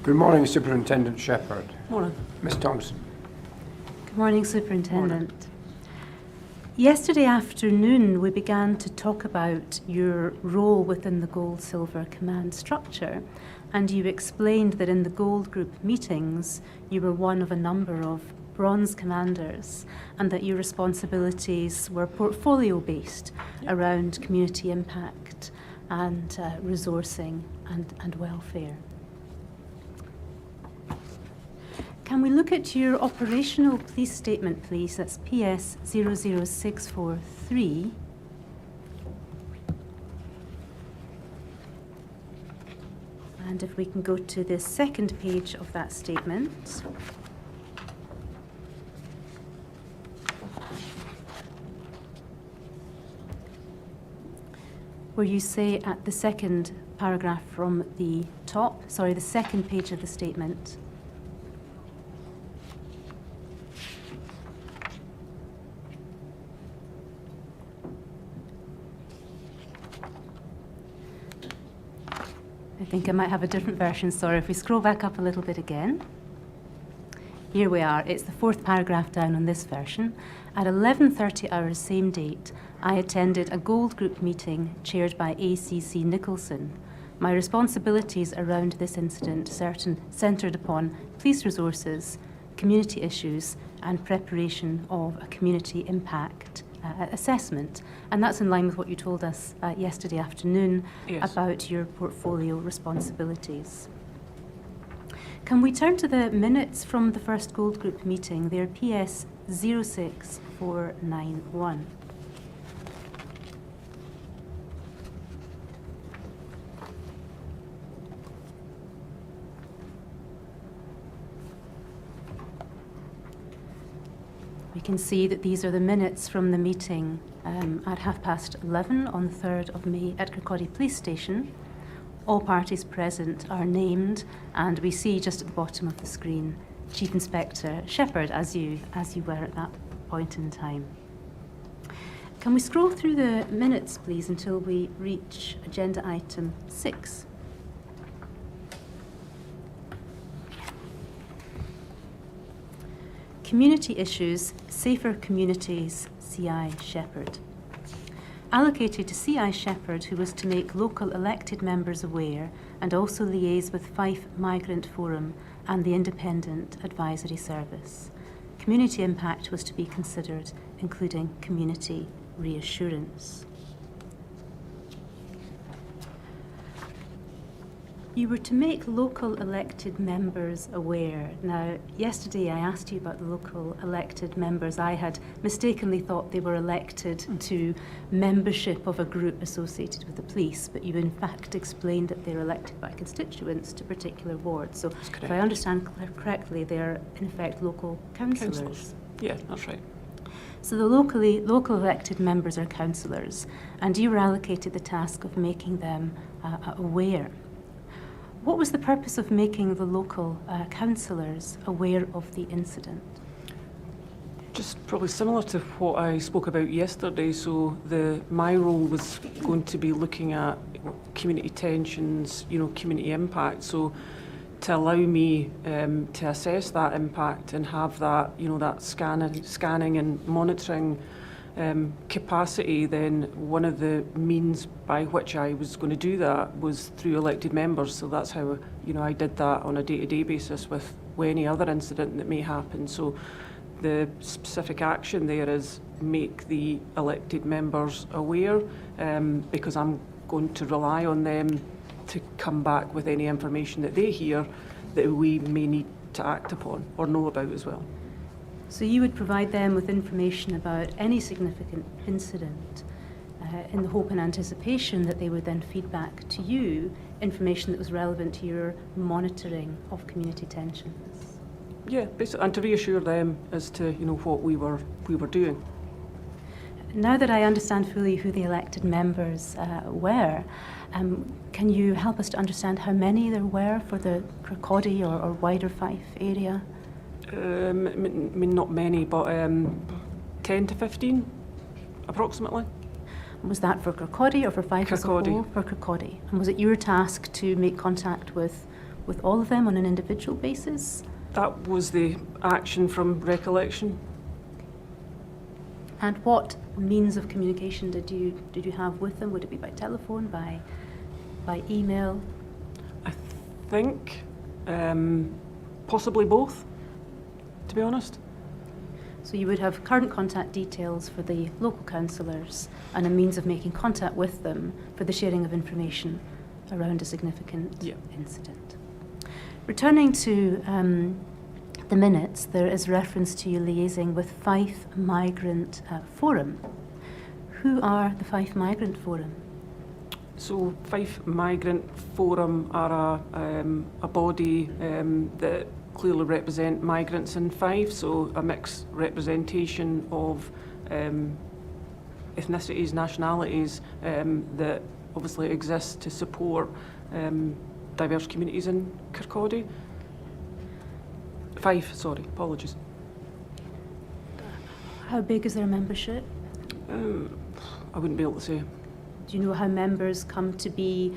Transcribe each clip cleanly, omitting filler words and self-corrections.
Good morning, Superintendent Shepherd. Morning. Ms Thompson. Good morning, Superintendent. Yesterday afternoon, we began to talk about your role within the Gold-Silver Command structure, and you explained that in the Gold Group meetings, you were one of a number of Bronze Commanders, and that your responsibilities were portfolio-based around community impact and resourcing and welfare. Can we look at your operational police statement, please? That's PS 00643. And if we can go to the second page of that statement. Where you say at the second paragraph from the top, sorry, the second page of the statement. I think I might have a different version, sorry. If we scroll back up a little bit again. Here we are, it's the fourth paragraph down on this version. At 11:30 hours, same date, I attended a Gold Group meeting chaired by ACC Nicholson. My responsibilities around this incident centred upon police resources, community issues, and preparation of a community impact assessment. And that's in line with what you told us yesterday afternoon about your portfolio responsibilities. Can we turn to the minutes from the first Gold Group meeting? They're PS 06491. We can see that these are the minutes from the meeting at 11:30 on the 3rd of May at Kirkcaldy Police Station. All parties present are named, and we see just at the bottom of the screen Chief Inspector Shepherd as you were at that point in time. Can we scroll through the minutes, please, until we reach agenda item 6? Community issues, safer communities, CI Shepherd. Allocated to CI Shepherd, who was to make local elected members aware and also liaise with Fife Migrant Forum and the Independent Advisory Service. Community impact was to be considered, including community reassurance. You were to make local elected members aware. Now, yesterday I asked you about the local elected members. I had mistakenly thought they were elected to membership of a group associated with the police, but you in fact explained that they're elected by constituents to particular wards. So if I understand correctly, they're in effect local councillors. Yeah, that's right. So the local elected members are councillors, and you were allocated the task of making them aware. What was the purpose of making the local councillors aware of the incident? Just probably similar to what I spoke about yesterday. So my role was going to be looking at community tensions, community impact. So to allow me to assess that impact and have that, that scanning and monitoring capacity, then one of the means by which I was going to do that was through elected members. So that's how I did that on a day-to-day basis with any other incident that may happen. So the specific action there is make the elected members aware, because I'm going to rely on them to come back with any information that they hear that we may need to act upon or know about as well. So you would provide them with information about any significant incident in the hope and anticipation that they would then feed back to you information that was relevant to your monitoring of community tensions. Yeah, basically, and to reassure them as to what we were doing. Now that I understand fully who the elected members were, can you help us to understand how many there were for the Kirkcaldy or wider Fife area? I mean, not many, but 10 to 15, approximately. Was that for Kirkcaldy or for Fife as a whole? For Kirkcaldy. And was it your task to make contact with with all of them on an individual basis? That was the action from recollection. And what means of communication did you have with them? Would it be by telephone, by email? I think possibly both, to be honest. So you would have current contact details for the local councillors and a means of making contact with them for the sharing of information around a significant incident. Returning to the minutes, there is reference to you liaising with Fife Migrant Forum. Who are the Fife Migrant Forum? So Fife Migrant Forum are a body that clearly represent migrants in Fife, so a mixed representation of ethnicities, nationalities that obviously exist to support diverse communities in Kirkcaldy. Fife, sorry, apologies. How big is their membership? I wouldn't be able to say. Do you know how members come to be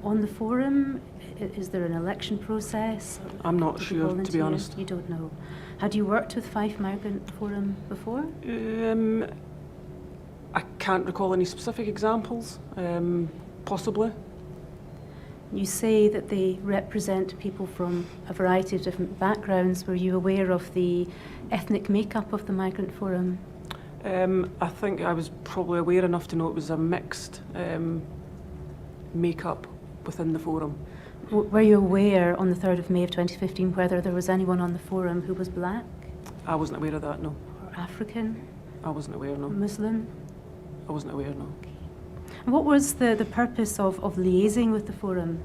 on the forum? Is there an election process? I'm not sure, to be honest. You don't know. Had you worked with Fife Migrant Forum before? I can't recall any specific examples, possibly. You say that they represent people from a variety of different backgrounds. Were you aware of the ethnic makeup of the Migrant Forum? I think I was probably aware enough to know it was a mixed makeup within the forum. Were you aware on the 3rd of May of 2015 whether there was anyone on the forum who was black? I wasn't aware of that, no. Or African? I wasn't aware, no. Muslim? I wasn't aware, no. And what was the purpose of liaising with the forum?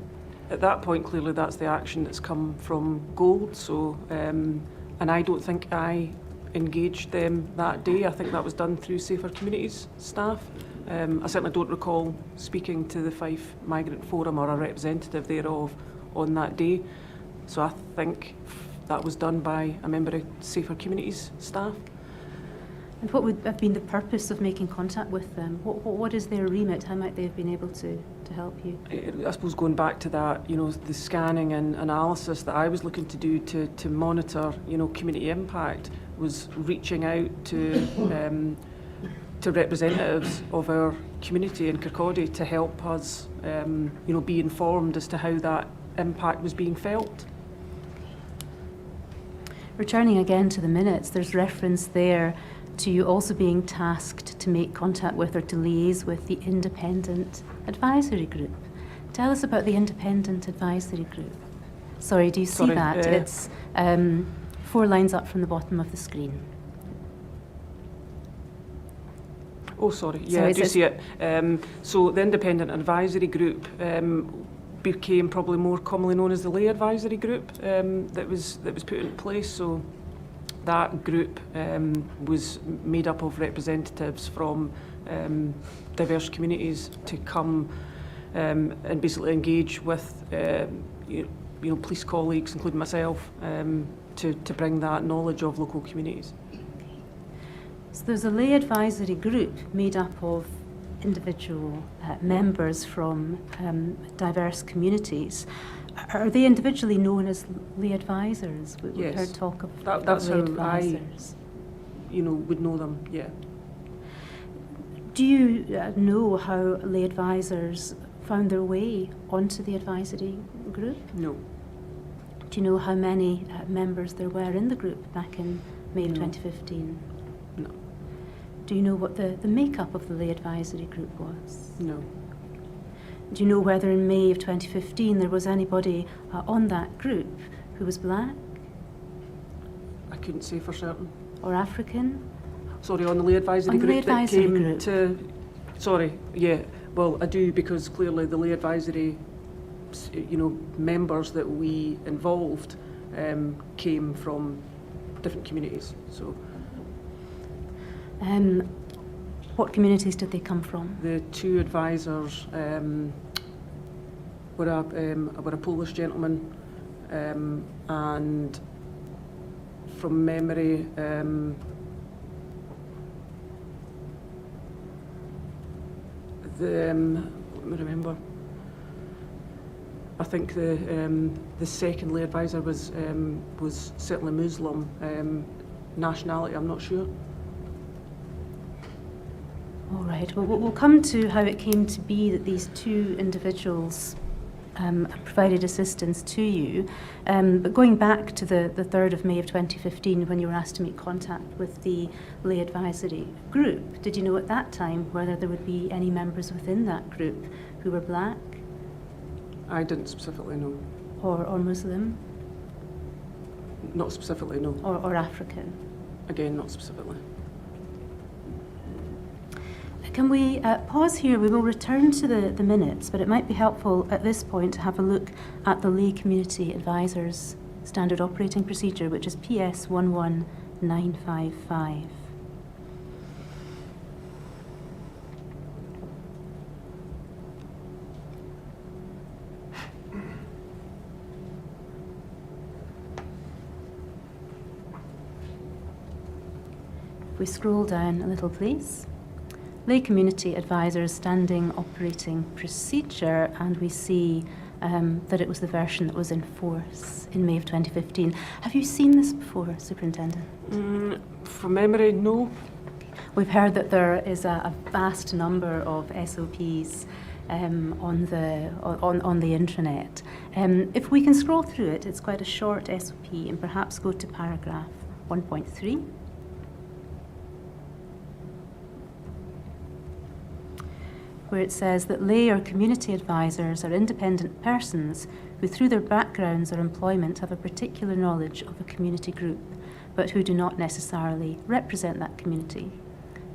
At that point, clearly that's the action that's come from Gold, so, and I don't think I engaged them that day. I think that was done through Safer Communities staff. I certainly don't recall speaking to the Fife Migrant Forum or a representative thereof on that day. So I think that was done by a member of Safer Communities staff. And what would have been the purpose of making contact with them? What is their remit? How might they have been able to help you? I suppose going back to that, you know, the scanning and analysis that I was looking to do to monitor, you know, community impact was reaching out to representatives of our community in Kirkcaldy to help us, you know, be informed as to how that impact was being felt. Returning again to the minutes, there's reference there to you also being tasked to make contact with or to liaise with the Independent Advisory Group. Tell us about the Independent Advisory Group. Sorry, do you see that? It's 4 lines up from the bottom of the screen. Oh, sorry. Yeah, I do see it. So the Independent Advisory Group became probably more commonly known as the Lay Advisory Group that was put in place. So that group was made up of representatives from diverse communities to come and basically engage with you know, police colleagues, including myself, to bring that knowledge of local communities. So there's a lay advisory group made up of individual members from diverse communities. Are they individually known as lay advisors? We've heard talk of that's lay how advisors. I, you know, would know them. Yeah. Do you know how lay advisors found their way onto the advisory group? No. Do you know how many members there were in the group back in May of 2015? No. Do you know what the makeup of the lay advisory group was? No. Do you know whether in May of 2015 there was anybody on that group who was black? I couldn't say for certain. Or African? Sorry, on the lay advisory On the group lay advisory that came group. to. Sorry, yeah. Well, I do, because clearly the lay advisory, you know, members that we involved came from different communities. So. What communities did they come from? The 2 advisors were a Polish gentleman, and from memory, let me remember. I think the second lay advisor was certainly Muslim. Nationality, I'm not sure. All right. Well, we'll come to how it came to be that these two individuals provided assistance to you. But going back to the 3rd of May of 2015, when you were asked to make contact with the lay advisory group, did you know at that time whether there would be any members within that group who were black I didn't specifically know. or Muslim Not specifically, no. or African? Again, not specifically. Can we pause here? We will return to the minutes, but it might be helpful at this point to have a look at the Lay Community Advisors Standard Operating Procedure, which is PS 11955. If we scroll down a little, please. Lay Community Advisors Standing Operating Procedure, and we see that it was the version that was in force in May of 2015. Have you seen this before, Superintendent? From memory, no. We've heard that there is a vast number of SOPs on the intranet. If we can scroll through it, it's quite a short SOP, and perhaps go to paragraph 1.3. Where it says that lay or community advisors are independent persons who, through their backgrounds or employment, have a particular knowledge of a community group, but who do not necessarily represent that community.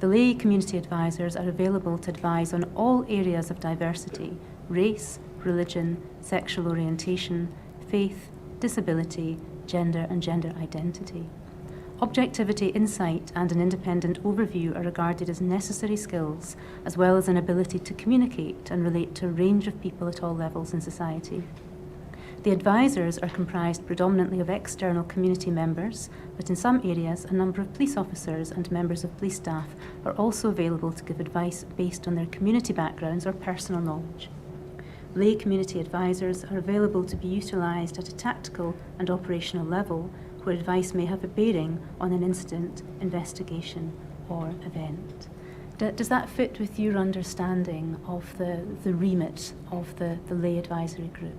The lay community advisors are available to advise on all areas of diversity: race, religion, sexual orientation, faith, disability, gender and gender identity. Objectivity, insight, and an independent overview are regarded as necessary skills, as well as an ability to communicate and relate to a range of people at all levels in society. The advisors are comprised predominantly of external community members, but in some areas, a number of police officers and members of police staff are also available to give advice based on their community backgrounds or personal knowledge. Lay community advisors are available to be utilised at a tactical and operational level, where advice may have a bearing on an incident, investigation or event. Does that fit with your understanding of the remit of the lay advisory group?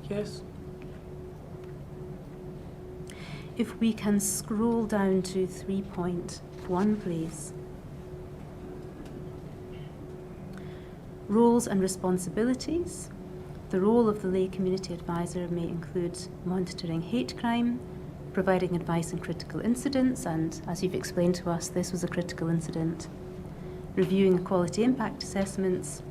Yes. If we can scroll down to 3.1, please. Roles and responsibilities. The role of the lay community advisor may include monitoring hate crime, providing advice on critical incidents, and as you've explained to us, this was a critical incident, reviewing equality impact assessments,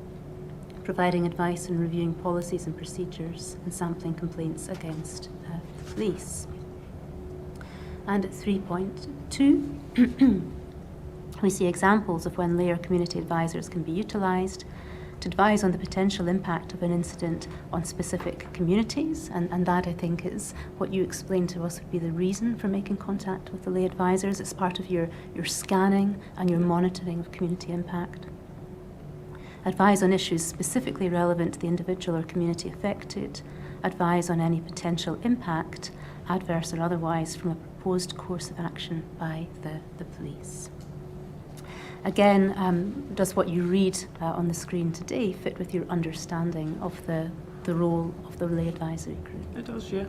providing advice and reviewing policies and procedures, and sampling complaints against the police. And at 3.2, we see examples of when lay or community advisors can be utilised to advise on the potential impact of an incident on specific communities, and that, I think, is what you explained to us would be the reason for making contact with the lay advisors. It's part of your scanning and your monitoring of community impact. Advise on issues specifically relevant to the individual or community affected. Advise on any potential impact, adverse or otherwise, from a proposed course of action by the police. Again, does what you read on the screen today fit with your understanding of the role of the lay advisory group? It does, yeah.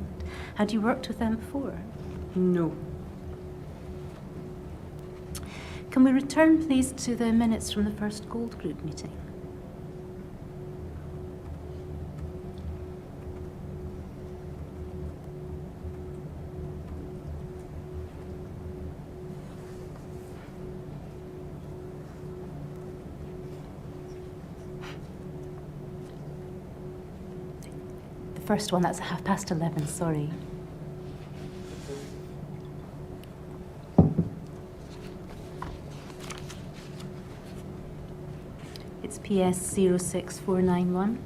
Had you worked with them before? No. Can we return, please, to the minutes from the first Gold Group meeting? First one, that's 11:30, sorry. It's PS 06491.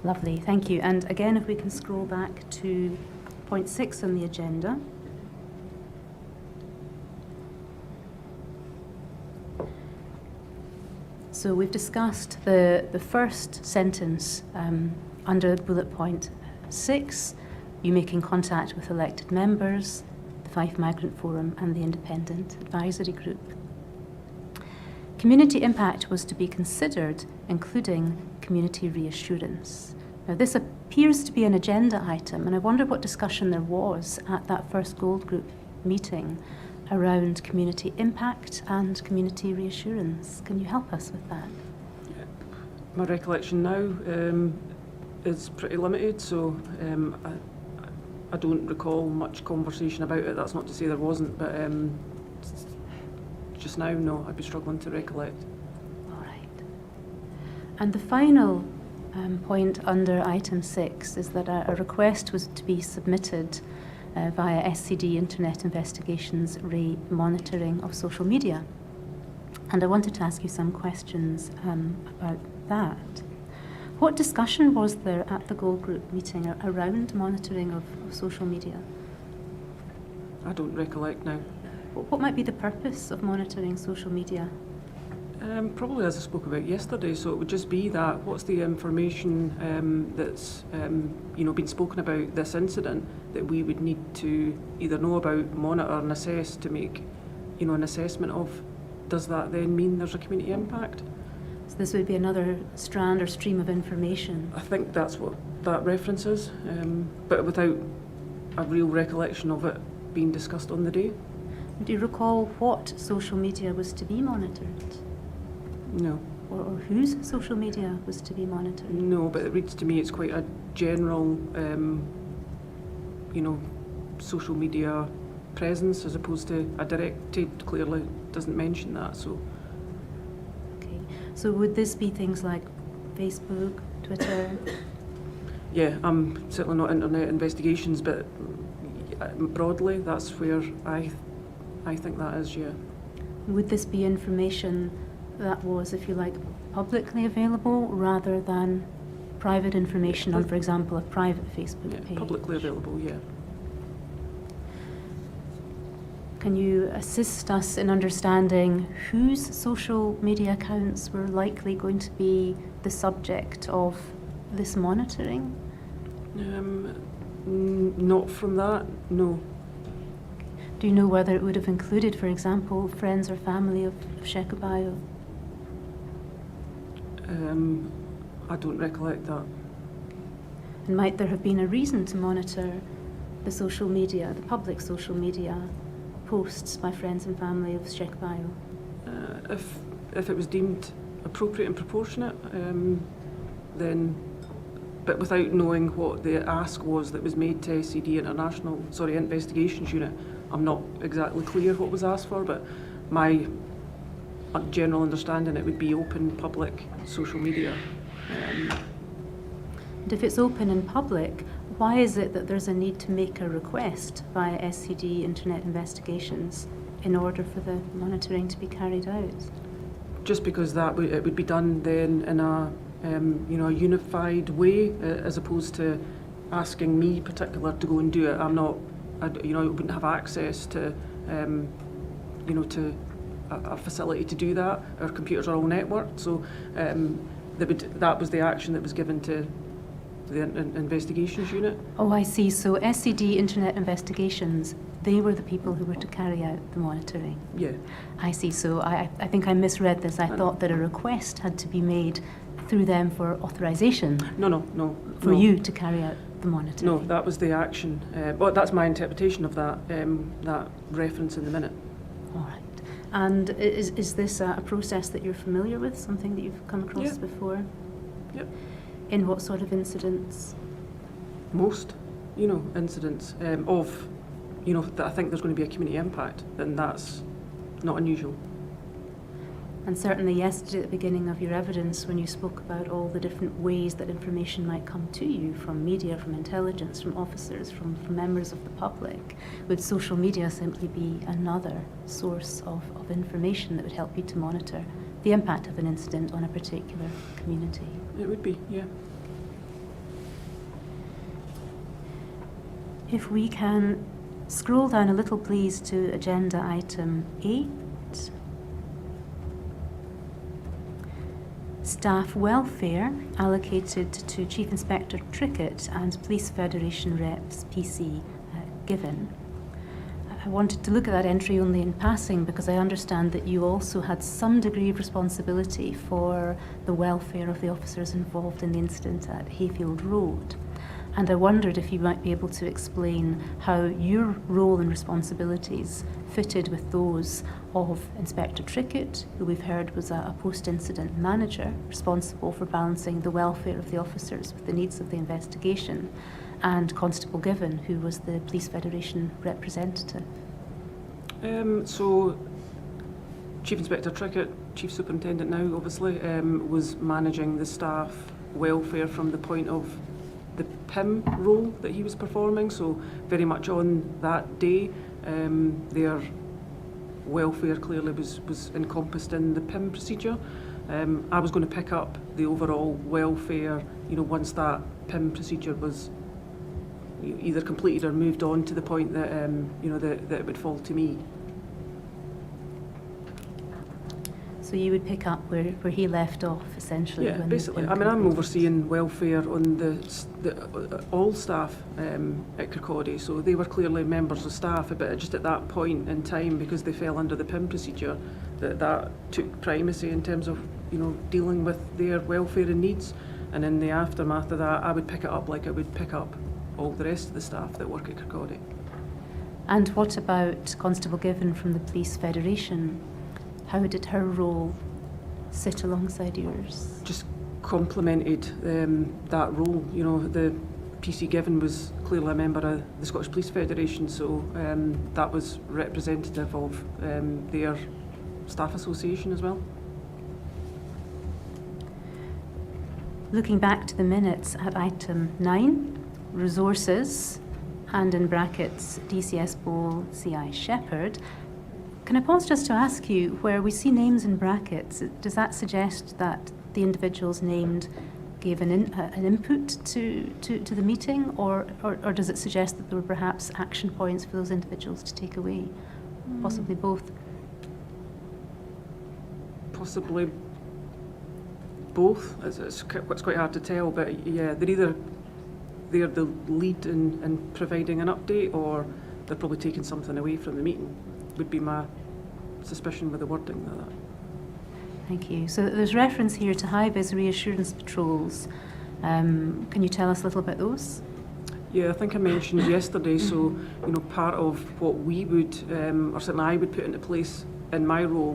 Lovely, thank you. And again, if we can scroll back to point 6 on the agenda. So we've discussed the first sentence under bullet point 6, you making contact with elected members, the Fife Migrant Forum and the Independent Advisory Group. Community impact was to be considered, including community reassurance. Now this appears to be an agenda item, and I wonder what discussion there was at that first Gold Group meeting around community impact and community reassurance. Can you help us with that? My recollection now is pretty limited, so I don't recall much conversation about it. That's not to say there wasn't, but just now, no, I'd be struggling to recollect. All right. And the final point under item 6 is that a request was to be submitted via SCD Internet Investigations RAE monitoring of social media. And I wanted to ask you some questions about that. What discussion was there at the Gold Group meeting around monitoring of social media? I don't recollect now. What might be the purpose of monitoring social media? Probably as I spoke about yesterday, so it would just be that what's the information that's been spoken about this incident that we would need to either know about, monitor and assess to make an assessment of. Does that then mean there's a community impact? So this would be another strand or stream of information. I think that's what that reference is, but without a real recollection of it being discussed on the day. Do you recall what social media was to be monitored? No. Or whose social media was to be monitored? No, but it reads to me it's quite a general, social media presence as opposed to a directed. Clearly doesn't mention that. So. Okay. So would this be things like Facebook, Twitter? Yeah, I'm certainly not internet investigations, but broadly that's where I think that is. Yeah. Would this be information that was, if you like, publicly available rather than private information on, for example, a private Facebook page? Publicly available, yeah. Can you assist us in understanding whose social media accounts were likely going to be the subject of this monitoring? Not from that, no. Do you know whether it would have included, for example, friends or family of Shepherd? I don't recollect that. And might there have been a reason to monitor the social media, the public social media posts by friends and family of Shepherd? If it was deemed appropriate and proportionate, then, but without knowing what the ask was that was made to SCD Investigations Unit, I'm not exactly clear what was asked for, but my general understanding it would be open public social media. And if it's open and public, why is it that there's a need to make a request via SCD Internet Investigations in order for the monitoring to be carried out? Just because it would be done then in a a unified way, as opposed to asking me particular to go and do it. I wouldn't have access to to a facility to do that. Our computers are all networked, so that was the action that was given to the investigations unit. Oh, I see. So SCD Internet Investigations, they were the people who were to carry out the monitoring. Yeah. I see. So I think I misread this. I thought that a request had to be made through them for authorisation. No. For you to carry out the monitoring. No, that was the action. Well, that's my interpretation of that reference in the minute. All right. And is this a process that you're familiar with, something that you've come across before? Yep. In what sort of incidents? Most, incidents of, that I think there's going to be a community impact, then that's not unusual. And certainly yesterday at the beginning of your evidence, when you spoke about all the different ways that information might come to you from media, from intelligence, from officers, from members of the public, would social media simply be another source of information that would help you to monitor the impact of an incident on a particular community? It would be, yeah. If we can scroll down a little, please, to agenda item 8. Staff welfare allocated to Chief Inspector Trickett and Police Federation reps PC given. I wanted to look at that entry only in passing because I understand that you also had some degree of responsibility for the welfare of the officers involved in the incident at Hayfield Road. And I wondered if you might be able to explain how your role and responsibilities fitted with those of Inspector Trickett, who we've heard was a post-incident manager responsible for balancing the welfare of the officers with the needs of the investigation, and Constable Given, who was the Police Federation representative. So Chief Inspector Trickett, Chief Superintendent now obviously, was managing the staff welfare from the point of the PIM role that he was performing, so very much on that day their welfare clearly was encompassed in the PIM procedure. I was going to pick up the overall welfare, once that PIM procedure was either completed or moved on to the point that that it would fall to me. So you would pick up where he left off, essentially? Yeah, basically. I'm overseeing welfare on the all staff at Kirkcaldy, so they were clearly members of staff, but just at that point in time, because they fell under the PIM procedure, that took primacy in terms of dealing with their welfare and needs. And in the aftermath of that, I would pick it up like I would pick up all the rest of the staff that work at Kirkcaldy. And what about Constable Given from the Police Federation? How did her role sit alongside yours? Just complemented that role. The PC Given was clearly a member of the Scottish Police Federation, so that was representative of their staff association as well. Looking back to the minutes at item 9, resources, and in brackets DCS Bowl CI Shepherd, can I pause just to ask you, where we see names in brackets, does that suggest that the individuals named gave an input to the meeting, or does it suggest that there were perhaps action points for those individuals to take away? Possibly both. Possibly both. It's quite hard to tell, but yeah, they're the lead in providing an update, or they're probably taking something away from the meeting, would be my suspicion with the wording of that. Thank you. So there's reference here to high-vis reassurance patrols. Can you tell us a little about those? Yeah, I think I mentioned yesterday, so part of what we would, or certainly I would put into place in my role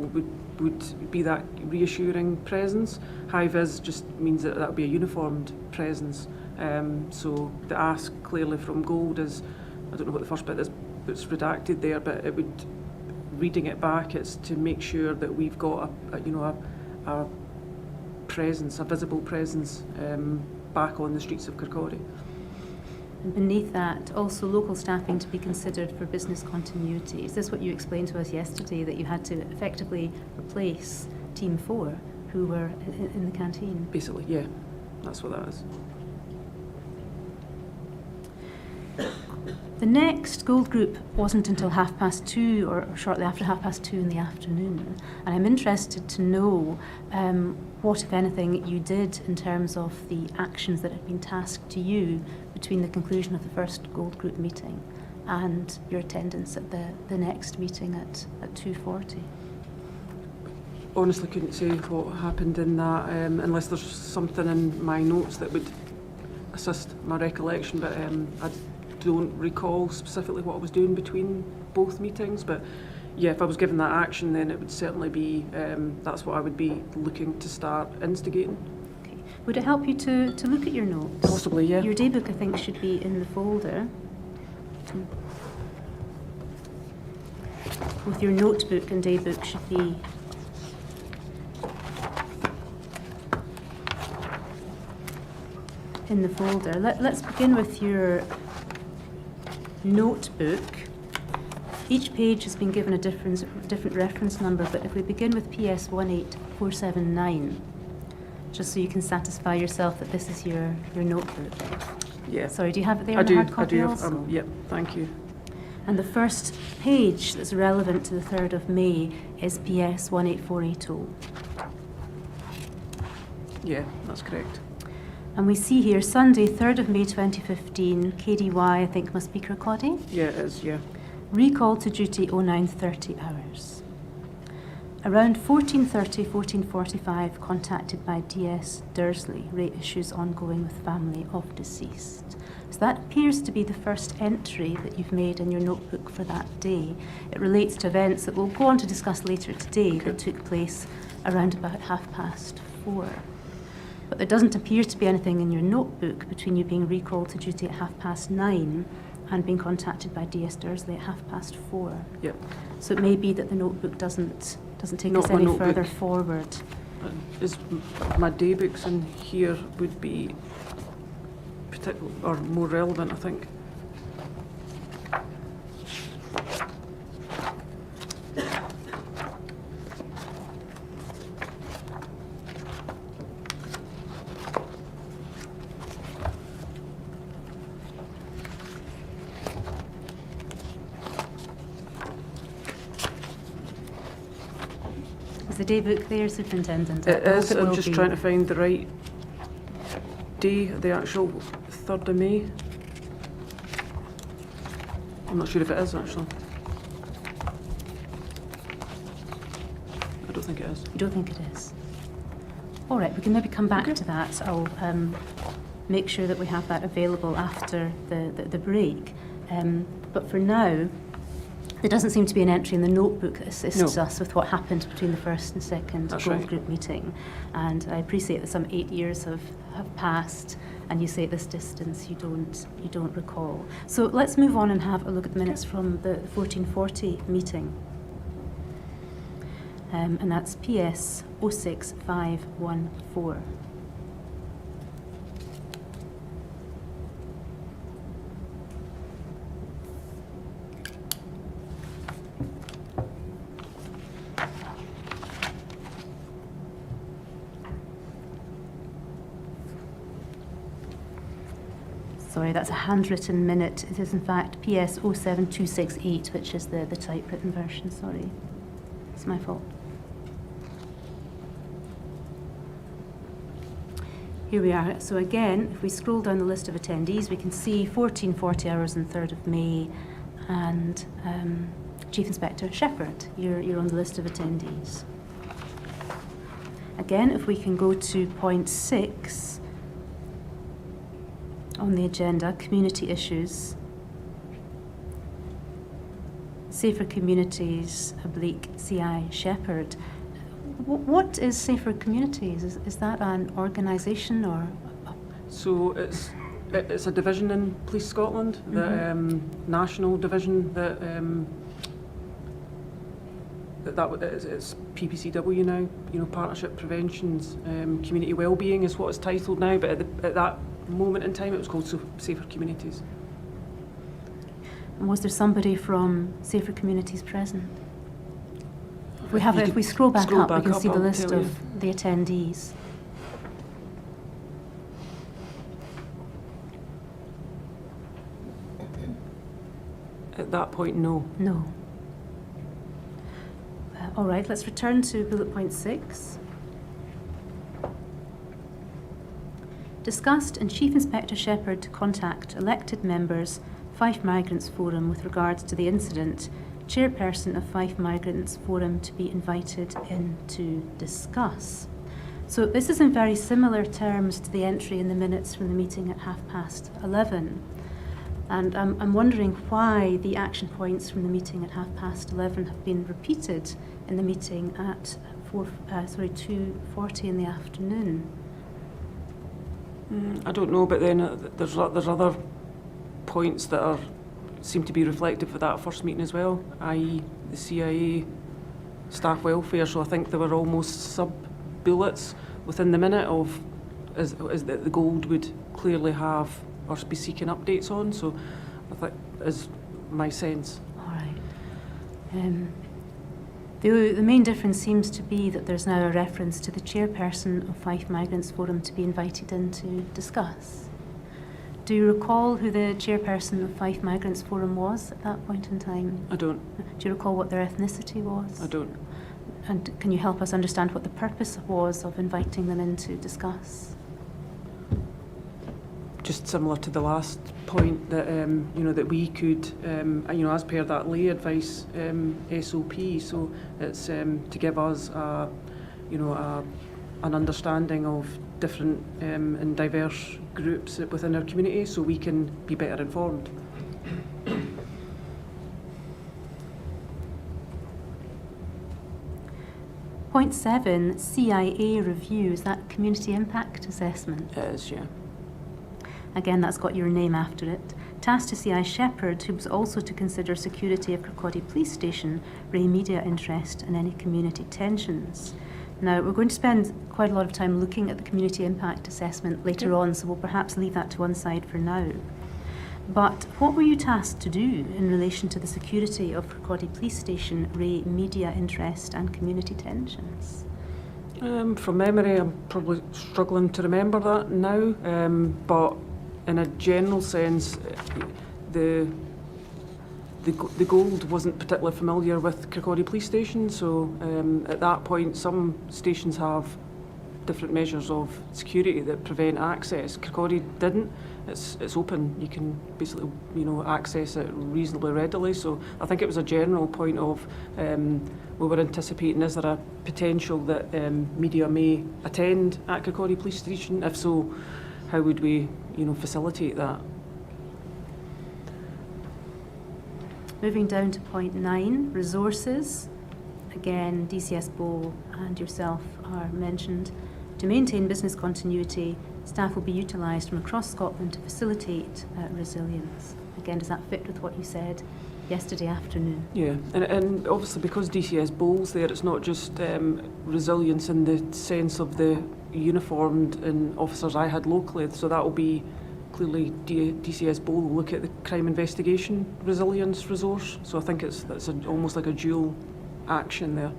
would be that reassuring presence. High-vis just means that would be a uniformed presence. So the ask clearly from Gold is, I don't know what the first bit is, it's redacted there, but it would, reading it back, it's to make sure that we've got a presence, a visible presence back on the streets of Kirkcaldy. And beneath that, also local staffing to be considered for business continuity. Is this what you explained to us yesterday, that you had to effectively replace Team 4 who were in the canteen? Basically, yeah, that's what that is. The next Gold Group wasn't until 2:30 or shortly after 2:30 in the afternoon, and I'm interested to know what, if anything, you did in terms of the actions that had been tasked to you between the conclusion of the first Gold Group meeting and your attendance at the next meeting at 2:40. Honestly, couldn't say what happened in that, unless there's something in my notes that would assist my recollection, but I don't recall specifically what I was doing between both meetings. But yeah, if I was given that action, then it would certainly be, that's what I would be looking to start instigating. Okay. Would it help you to look at your notes? Possibly, yeah. Your daybook, I think, should be in the folder. Both your notebook and daybook should be in the folder. Let's begin with your notebook. Each page has been given a different reference number, but if we begin with PS 18479, just so you can satisfy yourself that this is your notebook. Yeah. Sorry, do you have it there I in do. the hard I copy do. also? Yep. Thank you. And the first page that's relevant to the 3rd of May is PS 18480. Yeah, that's correct. And we see here Sunday, 3rd of May 2015, KDY, I think must be Kirkcaldy. Yeah, it is. Yeah. Recall to duty 0930 hours. Around 14:30, 14:45, contacted by DS Dursley, rate issues ongoing with family of deceased. So that appears to be the first entry that you've made in your notebook for that day. It relates to events that we'll go on to discuss later today that took place around about 4:30. But there doesn't appear to be anything in your notebook between you being recalled to duty at 9:30 and being contacted by DS Dursley at 4:30. Yep. So it may be that the notebook doesn't take Not us my any notebook. further forward. Is my daybooks in here would be particular or more relevant, I think. Is the daybook there, Superintendent? It I hope is. I'm will just be. trying to find the right day, the actual 3rd of May. I'm not sure if it is, actually. I don't think it is. You don't think it is? All right, we can maybe come back to that. I'll make sure that we have that available after the break. But for now, there doesn't seem to be an entry in the notebook that assists No. us with what happened between the first and second That's Gold right. Group meeting. And I appreciate that some 8 years have passed, and you say at this distance you don't recall. So let's move on and have a look at the minutes from the 1440 meeting. And that's PS 06514. Sorry, that's a handwritten minute. It is in fact PS 07268, which is the typewritten version. Sorry, it's my fault. Here we are. So again, if we scroll down the list of attendees, we can see 1440 hours on 3rd of May, and Chief Inspector Shepherd, you're on the list of attendees. Again, if we can go to point 6 on the agenda, community issues. Safer Communities, /CI Shepherd. What is Safer Communities? Is that an organisation or? So it's a division in Police Scotland, the national division it's PPCW now. You know, Partnership Preventions, Community Wellbeing is what it's titled now. But at that moment in time, it was called Safer Communities. And was there somebody from Safer Communities present? If we scroll back up, we can see the I'll list tell you. of the attendees. At that point, no. No. All right, let's return to bullet point 6. Discussed and Chief Inspector Shepherd to contact elected members, Fife Migrants Forum with regards to the incident. Chairperson of Fife Migrants Forum to be invited in to discuss. So this is in very similar terms to the entry in the minutes from the meeting at 11:30. And I'm wondering why the action points from the meeting at 11:30 have been repeated in the meeting at 2:40 in the afternoon. I don't know, but then there's other points that seem to be reflective of that first meeting as well, i.e. the CIA staff welfare. So I think there were almost sub-bullets within the minute of as that the Gold would clearly have or be seeking updates on. So I think is my sense. All right. The main difference seems to be that there's now a reference to the chairperson of Fife Migrants Forum to be invited in to discuss. Do you recall who the chairperson of Fife Migrants Forum was at that point in time? I don't. Do you recall what their ethnicity was? I don't. And can you help us understand what the purpose was of inviting them in to discuss? Just similar to the last point that that we could as per that lay advice SOP. So it's to give us an understanding of different and diverse groups within our community, so we can be better informed. Point 7, CIA review, is that community impact assessment? It is, yeah. Again, that's got your name after it. Tasked to Nicola Shepherd, who was also to consider security of Kirkcaldy Police Station, raise media interest and any community tensions. Now, we're going to spend quite a lot of time looking at the community impact assessment later on, so we'll perhaps leave that to one side for now. But what were you tasked to do in relation to the security of Kirkcaldy Police Station, raise media interest and community tensions? From memory, I'm probably struggling to remember that now, but in a general sense, the Gold wasn't particularly familiar with Kirkcaldy Police Station, so at that point some stations have different measures of security that prevent access. Kirkcaldy didn't. It's open. You can basically access it reasonably readily. So I think it was a general point of we were anticipating, is there a potential that media may attend at Kirkcaldy Police Station? If so, how would we facilitate that? Moving down to point 9, resources. Again, DCS Bowl and yourself are mentioned. To maintain business continuity, staff will be utilised from across Scotland to facilitate resilience. Again, does that fit with what you said yesterday afternoon? Yeah, and obviously because DCS Bowl's there, it's not just resilience in the sense of the uniformed and officers I had locally, so that will be clearly DCS Bowl will look at the crime investigation resilience resource, so I think it's almost like a dual action there.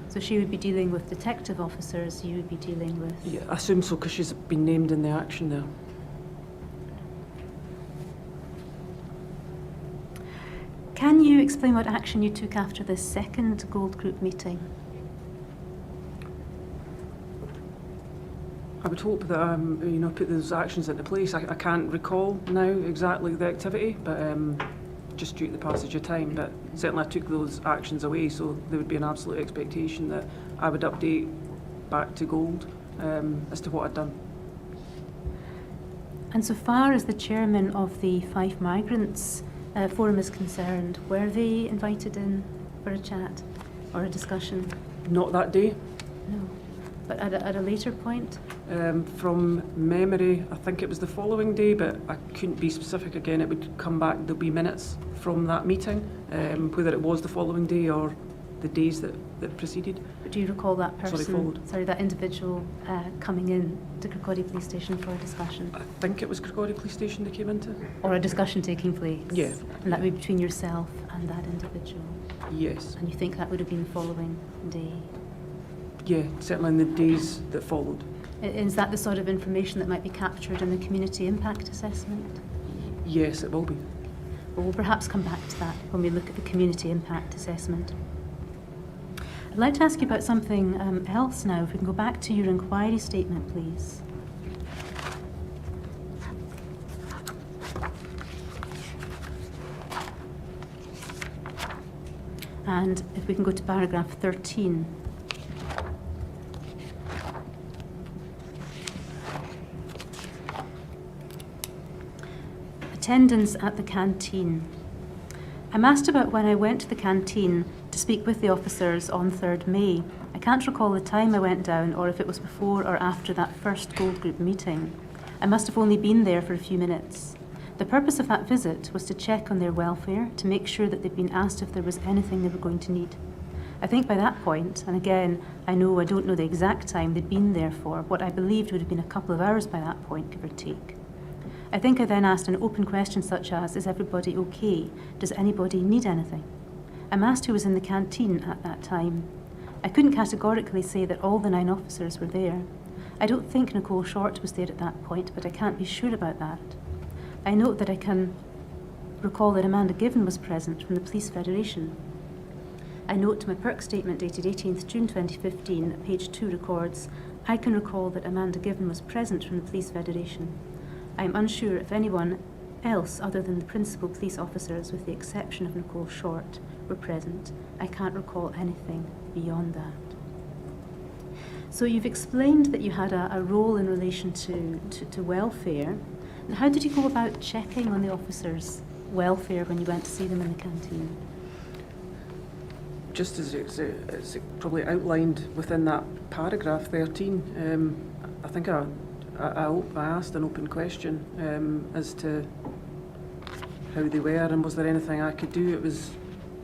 So she would be dealing with detective officers, you would be dealing with... Yeah, I assume so, because she's been named in the action there. Can you explain what action you took after the second Gold Group meeting? I would hope that put those actions into place. I can't recall now exactly the activity, but just due to the passage of time. But certainly I took those actions away, so there would be an absolute expectation that I would update back to Gold as to what I'd done. And so far as the chairman of the Fife Migrants Forum is concerned, were they invited in for a chat or a discussion? Not that day. No. But at a later point? From memory, I think it was the following day, but I couldn't be specific again. It would come back, there'll be minutes from that meeting, whether it was the following day or the days that preceded. But do you recall that person, that individual coming in to Kirkcaldy Police Station for a discussion? I think it was Kirkcaldy Police Station they came into. Or a discussion taking place? Yeah. And that would be between yourself and that individual? Yes. And you think that would have been the following day? Yeah, certainly in the days that followed. Is that the sort of information that might be captured in the community impact assessment? Yes, it will be. Well, we'll perhaps come back to that when we look at the community impact assessment. I'd like to ask you about something else now. If we can go back to your inquiry statement, please. And if we can go to paragraph 13. Attendance at the canteen. I'm asked about when I went to the canteen to speak with the officers on 3rd May. I can't recall the time I went down or if it was before or after that first Gold Group meeting. I must have only been there for a few minutes. The purpose of that visit was to check on their welfare, to make sure that they'd been asked if there was anything they were going to need. I think by that point, and again, I don't know the exact time they'd been there for, what I believed would have been a couple of hours by that point, give or take. I think I then asked an open question such as, is everybody okay? Does anybody need anything? I'm asked who was in the canteen at that time. I couldn't categorically say that all the 9 officers were there. I don't think Nicole Short was there at that point, but I can't be sure about that. I note that I can recall that Amanda Given was present from the Police Federation. I note my PERC statement dated 18th June 2015, page 2 records, I can recall that Amanda Given was present from the Police Federation. I am unsure if anyone else other than the principal police officers, with the exception of Nicole Short, were present. I can't recall anything beyond that. So you've explained that you had a role in relation to welfare. And how did you go about checking on the officers' welfare when you went to see them in the canteen? Just as it's probably outlined within that paragraph 13, I think I asked an open question as to how they were and was there anything I could do. It was,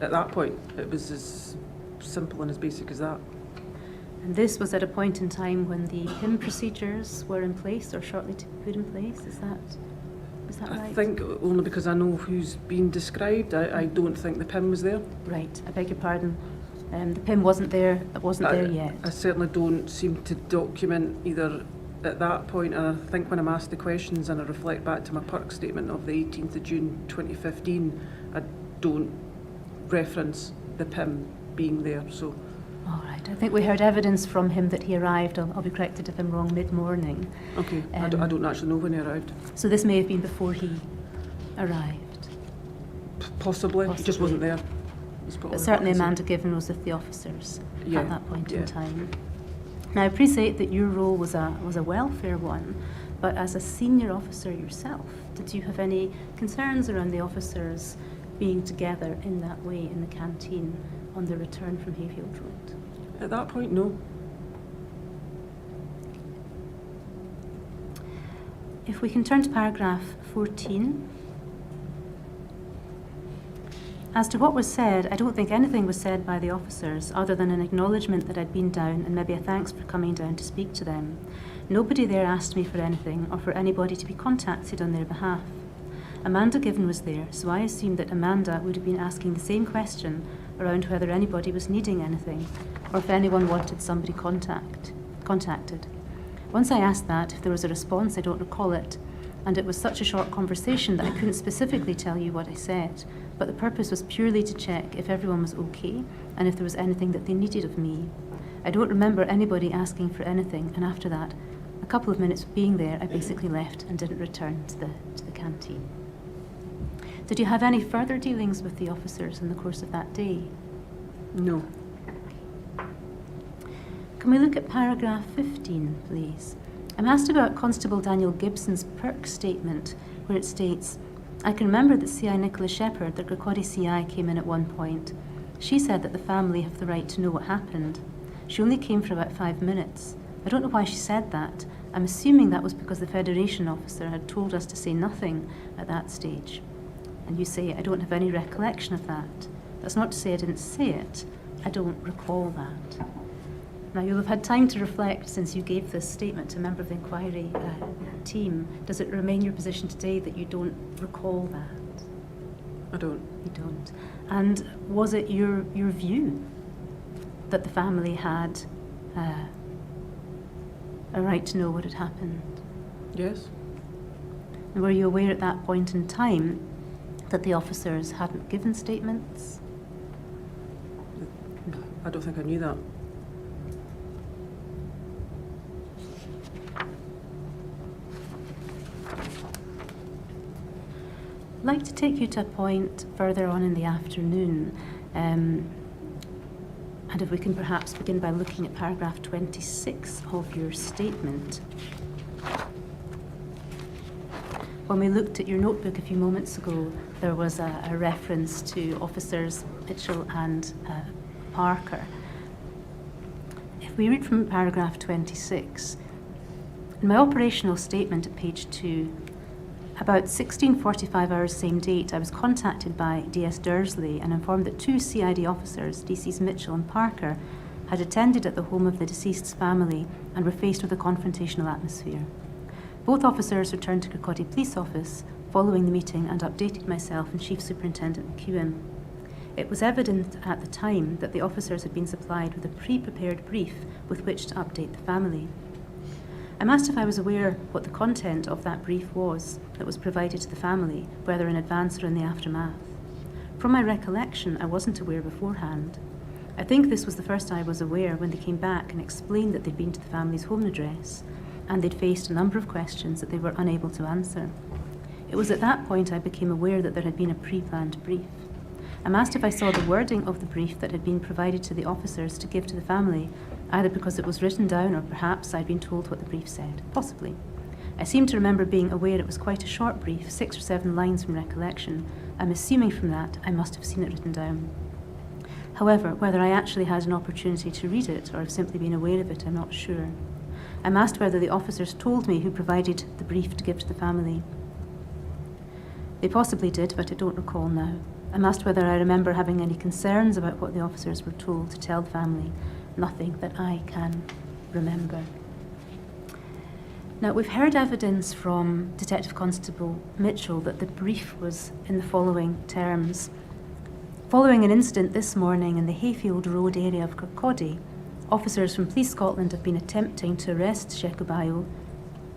at that point, it was as simple and as basic as that. And this was at a point in time when the PIM procedures were in place or shortly to be put in place, is that right? I think only because I know who's been described, I don't think the PIM was there. Right, I beg your pardon. The PIM wasn't there, it wasn't there yet. I certainly don't seem to document either at that point, and I think when I'm asked the questions and I reflect back to my PERC statement of the 18th of June 2015, I don't reference the PIM being there. So. All right, I think we heard evidence from him that he arrived, I'll be corrected if I'm wrong, mid-morning. Okay, I don't actually know when he arrived. So this may have been before he arrived? Possibly. He just wasn't there. But certainly Amanda Given was with the officers at that point in time. Now I appreciate that your role was a welfare one, but as a senior officer yourself, did you have any concerns around the officers being together in that way in the canteen on the return from Hayfield Road? At that point, no. If we can turn to paragraph 14. As to what was said, I don't think anything was said by the officers other than an acknowledgement that I'd been down and maybe a thanks for coming down to speak to them. Nobody there asked me for anything or for anybody to be contacted on their behalf. Amanda Given was there, so I assumed that Amanda would have been asking the same question around whether anybody was needing anything or if anyone wanted somebody contacted. Once I asked that, if there was a response, I don't recall it, and it was such a short conversation that I couldn't specifically tell you what I said, but the purpose was purely to check if everyone was okay and if there was anything that they needed of me. I don't remember anybody asking for anything, and after that, a couple of minutes of being there, I basically left and didn't return to the canteen. Did you have any further dealings with the officers in the course of that day? No. Can we look at paragraph 15, please? I'm asked about Constable Daniel Gibson's PERC statement, where it states, I can remember that CI Nicola Shepherd, the Kirkcaldy CI, came in at one point. She said that the family have the right to know what happened. She only came for about 5 minutes. I don't know why she said that. I'm assuming that was because the Federation officer had told us to say nothing at that stage. And you say, I don't have any recollection of that. That's not to say I didn't say it. I don't recall that. Now, you'll have had time to reflect since you gave this statement to a member of the inquiry team. Does it remain your position today that you don't recall that? I don't. You don't. And was it your view that the family had a right to know what had happened? Yes. And were you aware at that point in time that the officers hadn't given statements? I don't think I knew that. I'd like to take you to a point further on in the afternoon, and if we can perhaps begin by looking at paragraph 26 of your statement. When we looked at your notebook a few moments ago, there was a reference to officers Mitchell and Parker. If we read from paragraph 26, in my operational statement at page 2, about 16:45 hours same date, I was contacted by DS Dursley and informed that 2 CID officers, DCs Mitchell and Parker, had attended at the home of the deceased's family and were faced with a confrontational atmosphere. Both officers returned to Kirkcaldy Police Office following the meeting and updated myself and Chief Superintendent McEwen. It was evident at the time that the officers had been supplied with a pre-prepared brief with which to update the family. I'm asked if I was aware what the content of that brief was that was provided to the family, whether in advance or in the aftermath. From my recollection, I wasn't aware beforehand. I think this was the first I was aware when they came back and explained that they'd been to the family's home address and they'd faced a number of questions that they were unable to answer. It was at that point I became aware that there had been a pre-planned brief. I'm asked if I saw the wording of the brief that had been provided to the officers to give to the family, either because it was written down or perhaps I'd been told what the brief said, possibly. I seem to remember being aware it was quite a short brief, 6 or 7 lines from recollection. I'm assuming from that I must have seen it written down. However, whether I actually had an opportunity to read it or have simply been aware of it, I'm not sure. I'm asked whether the officers told me who provided the brief to give to the family. They possibly did, but I don't recall now. I'm asked whether I remember having any concerns about what the officers were told to tell the family. Nothing that I can remember. Now, we've heard evidence from Detective Constable Mitchell that the brief was in the following terms. Following an incident this morning in the Hayfield Road area of Kirkcaldy, officers from Police Scotland have been attempting to arrest Shekobayo,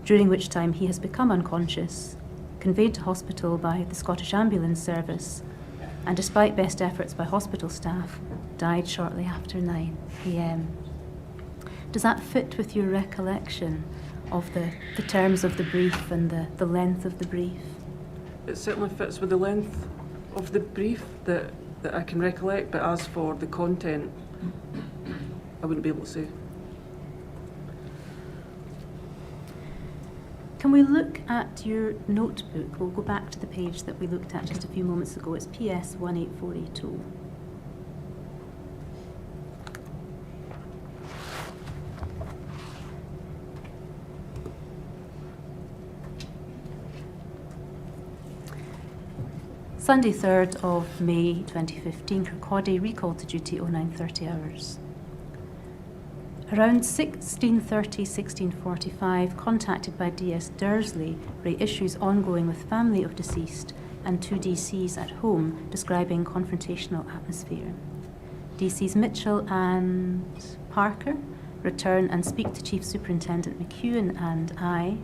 during which time he has become unconscious, conveyed to hospital by the Scottish Ambulance Service, and despite best efforts by hospital staff, died shortly after 9 p.m. Does that fit with your recollection of the terms of the brief and the length of the brief? It certainly fits with the length of the brief that I can recollect, but as for the content, I wouldn't be able to say. Can we look at your notebook? We'll go back to the page that we looked at just a few moments ago. It's PS 18482. Sunday 3rd of May 2015, Kirkcaldy, recalled to duty 0930 hours. Around 16:45, contacted by DS Dursley, Ray issues ongoing with family of deceased and 2 DCs at home, describing confrontational atmosphere. DCs Mitchell and Parker return and speak to Chief Superintendent McEwen and I.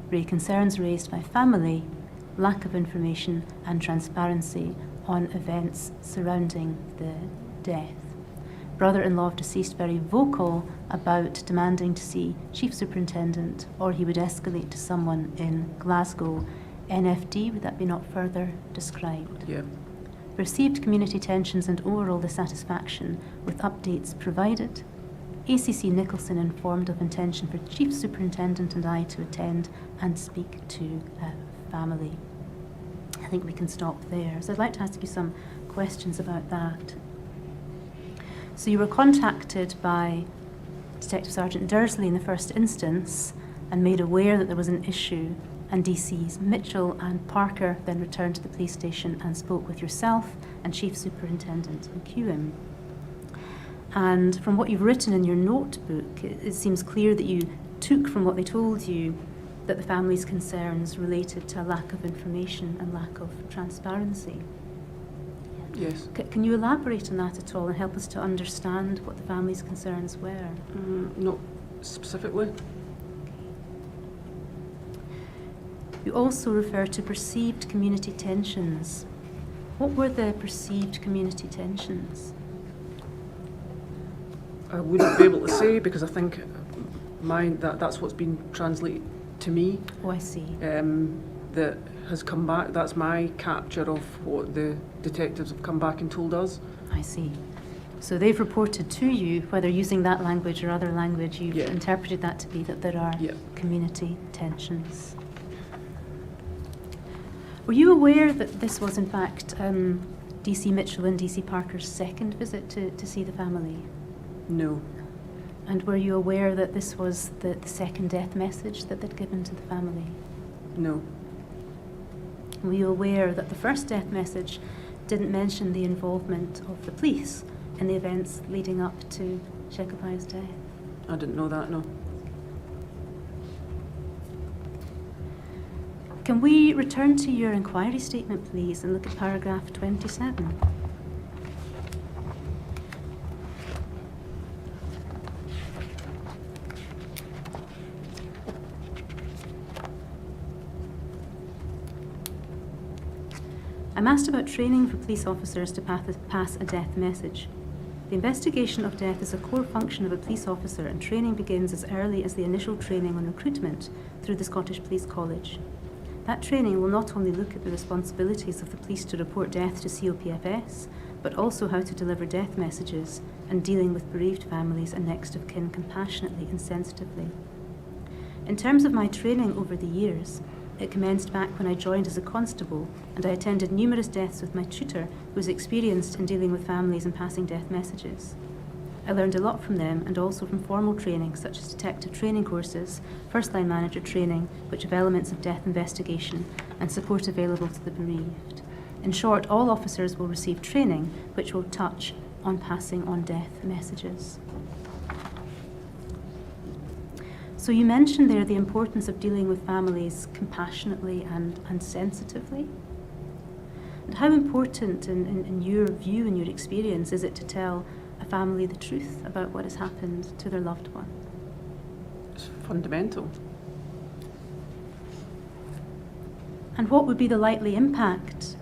Ray concerns raised by family, lack of information and transparency on events surrounding the death. Brother-in-law of deceased very vocal about demanding to see Chief Superintendent, or he would escalate to someone in Glasgow. NFD, would that be not further described? Yeah. Perceived community tensions and overall dissatisfaction with updates provided. ACC Nicholson informed of intention for Chief Superintendent and I to attend and speak to family. I think we can stop there. So I'd like to ask you some questions about that. So you were contacted by Detective Sergeant Dursley in the first instance and made aware that there was an issue, and DCs Mitchell and Parker then returned to the police station and spoke with yourself and Chief Superintendent McEwen. And from what you've written in your notebook, it seems clear that you took from what they told you that the family's concerns related to a lack of information and lack of transparency. Yes. Can you elaborate on that at all and help us to understand what the family's concerns were? Not specifically. You also refer to perceived community tensions. What were the perceived community tensions? I wouldn't be able to say because I think that's what's been translated to me. Oh, I see. That has come back. That's my capture of what the detectives have come back and told us. I see. So they've reported to you, whether using that language or other language, you've interpreted that to be that there are community tensions. Were you aware that this was in fact DC Mitchell and DC Parker's second visit to see the family? No. And were you aware that this was the second death message that they'd given to the family? No. Were you aware that the first death message didn't mention the involvement of the police in the events leading up to Shekobayo's death? I didn't know that, no. Can we return to your inquiry statement, please, and look at paragraph 27? I'm asked about training for police officers to pass a death message. The investigation of death is a core function of a police officer, and training begins as early as the initial training on recruitment through the Scottish Police College. That training will not only look at the responsibilities of the police to report death to COPFS, but also how to deliver death messages and dealing with bereaved families and next of kin compassionately and sensitively. In terms of my training over the years, it commenced back when I joined as a constable, and I attended numerous deaths with my tutor, who was experienced in dealing with families and passing death messages. I learned a lot from them, and also from formal training such as detective training courses, first-line manager training, which have elements of death investigation, and support available to the bereaved. In short, all officers will receive training which will touch on passing on death messages. So you mentioned there the importance of dealing with families compassionately and sensitively. And how important, in your view and your experience, is it to tell a family the truth about what has happened to their loved one? It's fundamental. And what would be the likely impact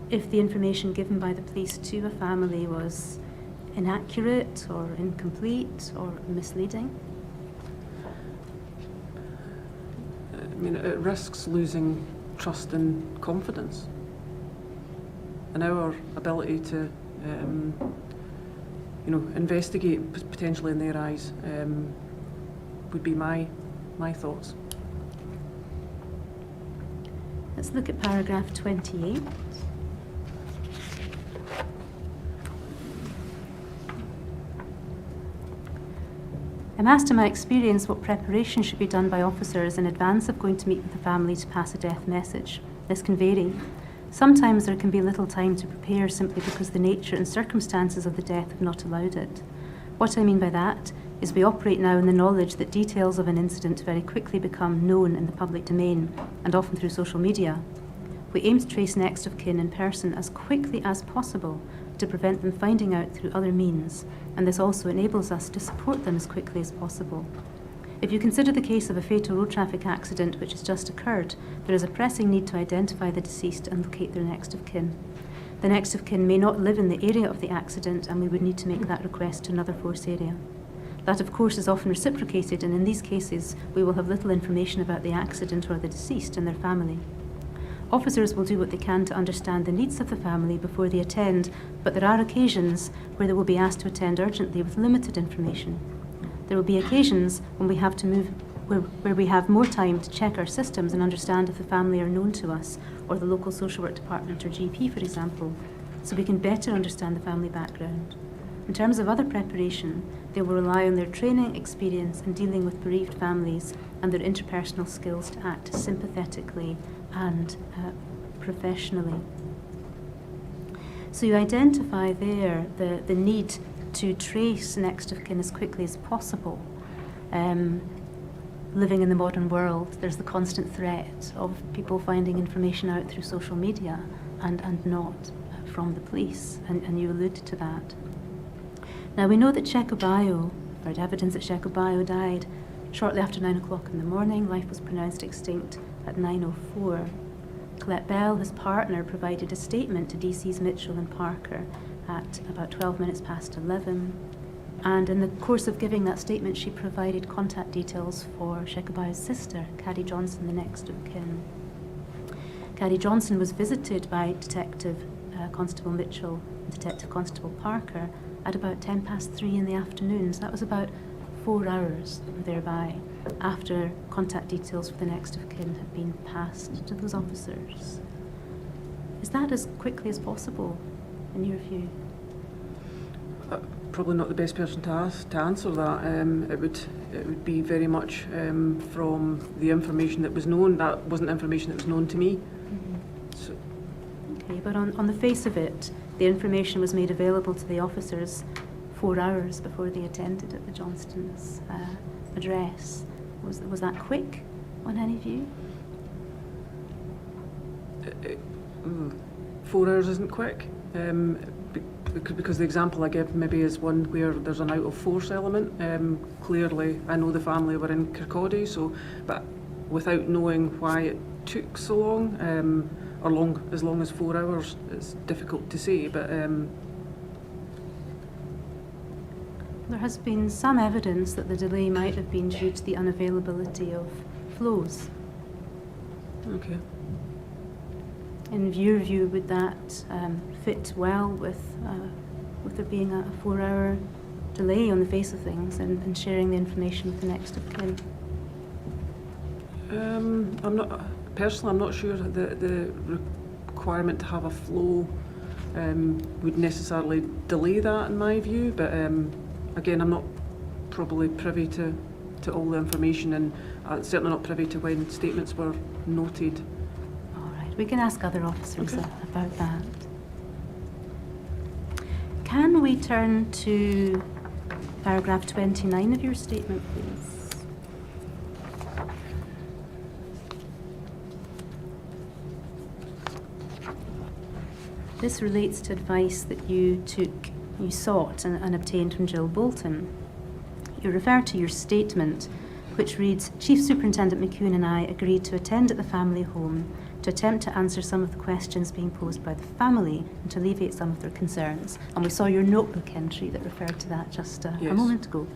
if the information given by the police to a family was inaccurate or incomplete or misleading? I mean, it risks losing trust and confidence. And our ability to, investigate potentially in their eyes would be my thoughts. Let's look at paragraph 28. I'm asked in my experience what preparation should be done by officers in advance of going to meet with the family to pass a death message. This can vary. Sometimes there can be little time to prepare simply because the nature and circumstances of the death have not allowed it. What I mean by that is we operate now in the knowledge that details of an incident very quickly become known in the public domain, and often through social media. We aim to trace next of kin in person as quickly as possible to prevent them finding out through other means, and this also enables us to support them as quickly as possible. If you consider the case of a fatal road traffic accident which has just occurred, there is a pressing need to identify the deceased and locate their next of kin. The next of kin may not live in the area of the accident, and we would need to make that request to another force area. That, of course, is often reciprocated, and in these cases we will have little information about the accident or the deceased and their family. Officers will do what they can to understand the needs of the family before they attend, but there are occasions where they will be asked to attend urgently with limited information. There will be occasions when we have to move where we have more time to check our systems and understand if the family are known to us, or the local social work department or GP, for example, so we can better understand the family background. In terms of other preparation, they will rely on their training, experience in dealing with bereaved families and their interpersonal skills to act sympathetically and professionally. So you identify there the need to trace next of kin as quickly as possible. Living in the modern world, there's the constant threat of people finding information out through social media and not from the police, and you alluded to that. Now we know that Shekobayo, or evidence that Shekobayo died shortly after 9 o'clock in the morning. Life was pronounced extinct at 9:04. Colette Bell, his partner, provided a statement to DCs Mitchell and Parker at about 12 minutes past 11. And in the course of giving that statement, she provided contact details for Shekobayo's sister, Caddy Johnson, the next of kin. Caddy Johnson was visited by Detective Constable Mitchell and Detective Constable Parker at about 3:10 in the afternoon. So that was about 4 hours thereby after contact details for the next of kin had been passed to those officers. Is that as quickly as possible, in your view? Probably not the best person to answer that. It would be very much from the information that was known. That wasn't information that was known to me. Mm-hmm. So, okay, but on the face of it, the information was made available to the officers 4 hours before they attended at the Johnstons' address. Was that quick on any view? 4 hours isn't quick. Because the example I give maybe is one where there's an out of force element. Clearly, I know the family were in Kirkcaldy, but without knowing why it took so long, or as long as 4 hours. It's difficult to say, but There has been some evidence that the delay might have been due to the unavailability of flows. okay. In your view, would that fit well with there being a 4-hour delay on the face of things and sharing the information with the next of kin? I'm not sure that the requirement to have a flow would necessarily delay that in my view, but again, I'm not probably privy to all the information, and certainly not privy to when statements were noted. All right, we can ask other officers Okay. about that. Can we turn to paragraph 29 of your statement, please? This relates to advice that you sought and obtained from Jill Bolton. You refer to your statement, which reads, Chief Superintendent McEwen and I agreed to attend at the family home to attempt to answer some of the questions being posed by the family and to alleviate some of their concerns. And we saw your notebook entry that referred to that just a Yes. moment ago.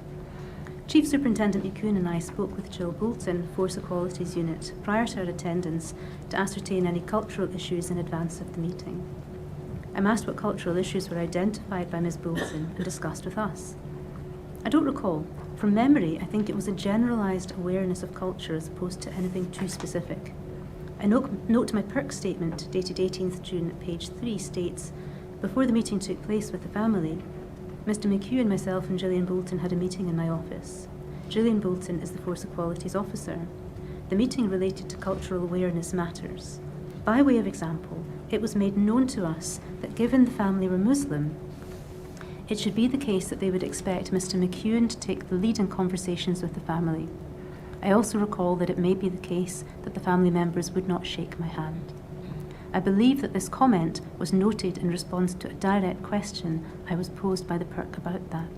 Chief Superintendent McEwen and I spoke with Jill Bolton, Force Equalities Unit, prior to our attendance to ascertain any cultural issues in advance of the meeting. I'm asked what cultural issues were identified by Ms. Bolton and discussed with us. I don't recall. From memory, I think it was a generalised awareness of culture as opposed to anything too specific. A note to my PERC statement, dated 18th June at page 3, states, before the meeting took place with the family, Mr. McHugh and myself and Gillian Bolton had a meeting in my office. Gillian Bolton is the Force Equalities Officer. The meeting related to cultural awareness matters. By way of example, it was made known to us that given the family were Muslim, it should be the case that they would expect Mr. McEwen to take the lead in conversations with the family. I also recall that it may be the case that the family members would not shake my hand. I believe that this comment was noted in response to a direct question I was posed by the PERC about that.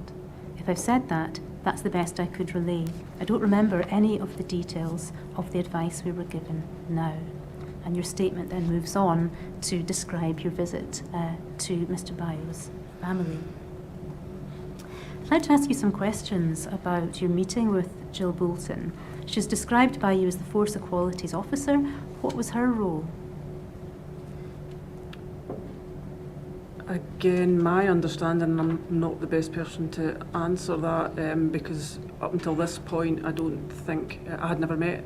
If I've said that, that's the best I could relay. I don't remember any of the details of the advice we were given now. And your statement then moves on to describe your visit to Mr. Bayo's family. I'd like to ask you some questions about your meeting with Jill Bolton. She's described by you as the Force Equalities Officer. What was her role? Again, my understanding, I'm not the best person to answer that because up until this point, I don't think, I had never met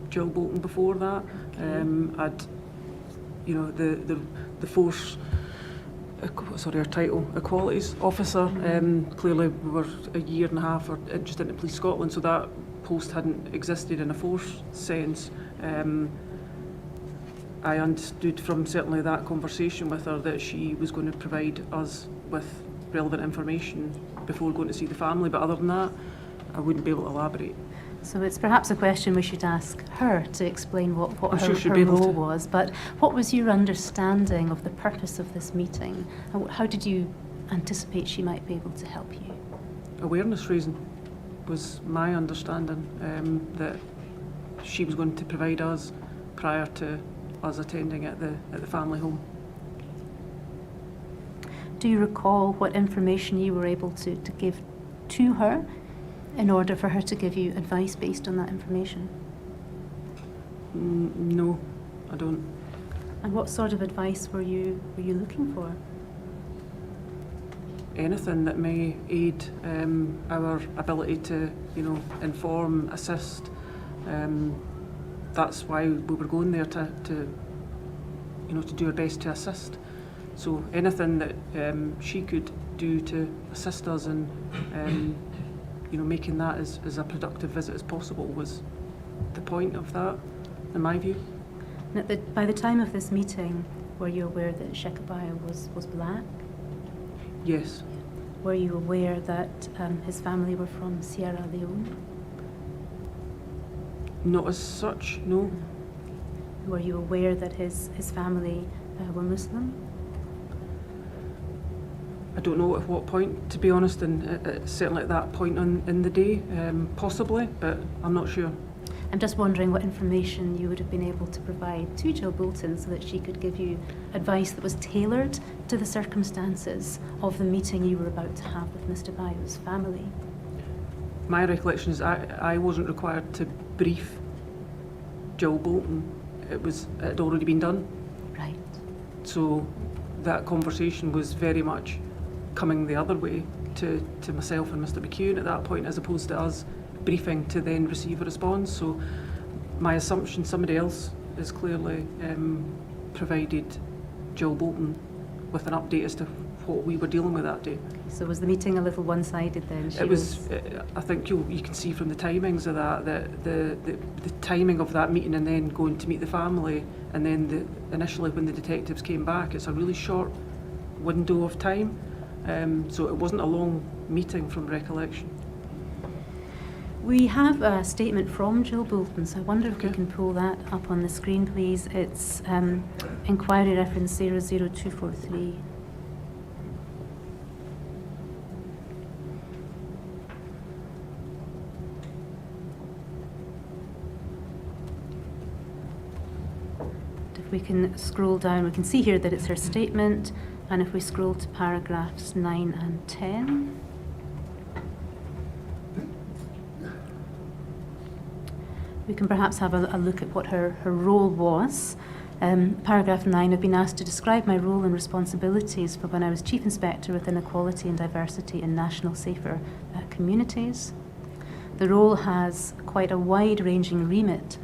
Jill Bolton before that. I'd, you know, the Force, her title, Equalities Officer, clearly we were a year and a half or just into Police Scotland, so that post hadn't existed in a force sense. I understood from certainly that conversation with her that she was going to provide us with relevant information before going to see the family, but other than that, I wouldn't be able to elaborate. So it's perhaps a question we should ask her to explain what sure her role was. But what was your understanding of the purpose of this meeting? And how did you anticipate she might be able to help you? Awareness raising was my understanding, that she was going to provide us prior to us attending at the family home. Do you recall what information you were able to give to her in order for her to give you advice based on that information? No, I don't. And what sort of advice were you looking for? Anything that may aid our ability to, inform, assist. That's why we were going there to do our best to assist. So anything that she could do to assist us in, making that as a productive visit as possible was the point of that, in my view. And by the time of this meeting, were you aware that Shekabaya was black? Yes. Were you aware that his family were from Sierra Leone? Not as such, no. Were you aware that his family were Muslim? I don't know at what point, to be honest, and certainly at that point in the day, possibly, but I'm not sure. I'm just wondering what information you would have been able to provide to Jill Bolton so that she could give you advice that was tailored to the circumstances of the meeting you were about to have with Mr. Bayo's family. My recollection is I wasn't required to brief Jill Bolton. It had already been done. Right. So that conversation was very much coming the other way to myself and Mr. McEwen at that point, as opposed to us briefing to then receive a response. So my assumption, somebody else has clearly provided Jill Bolton with an update as to what we were dealing with that day. So was the meeting a little one-sided then? It was. I think you can see from the timings of that the timing of that meeting and then going to meet the family, and then initially when the detectives came back, it's a really short window of time. So it wasn't a long meeting from recollection. We have a statement from Jill Bolton, so I wonder if we can pull that up on the screen, please. It's inquiry reference 00243. If we can scroll down, we can see here that it's her statement, and if we scroll to paragraphs 9 and 10, we can perhaps have a look at what her role was. Paragraph 9, I've been asked to describe my role and responsibilities for when I was Chief Inspector with Inequality and Diversity in National Safer Communities. The role has quite a wide-ranging remit.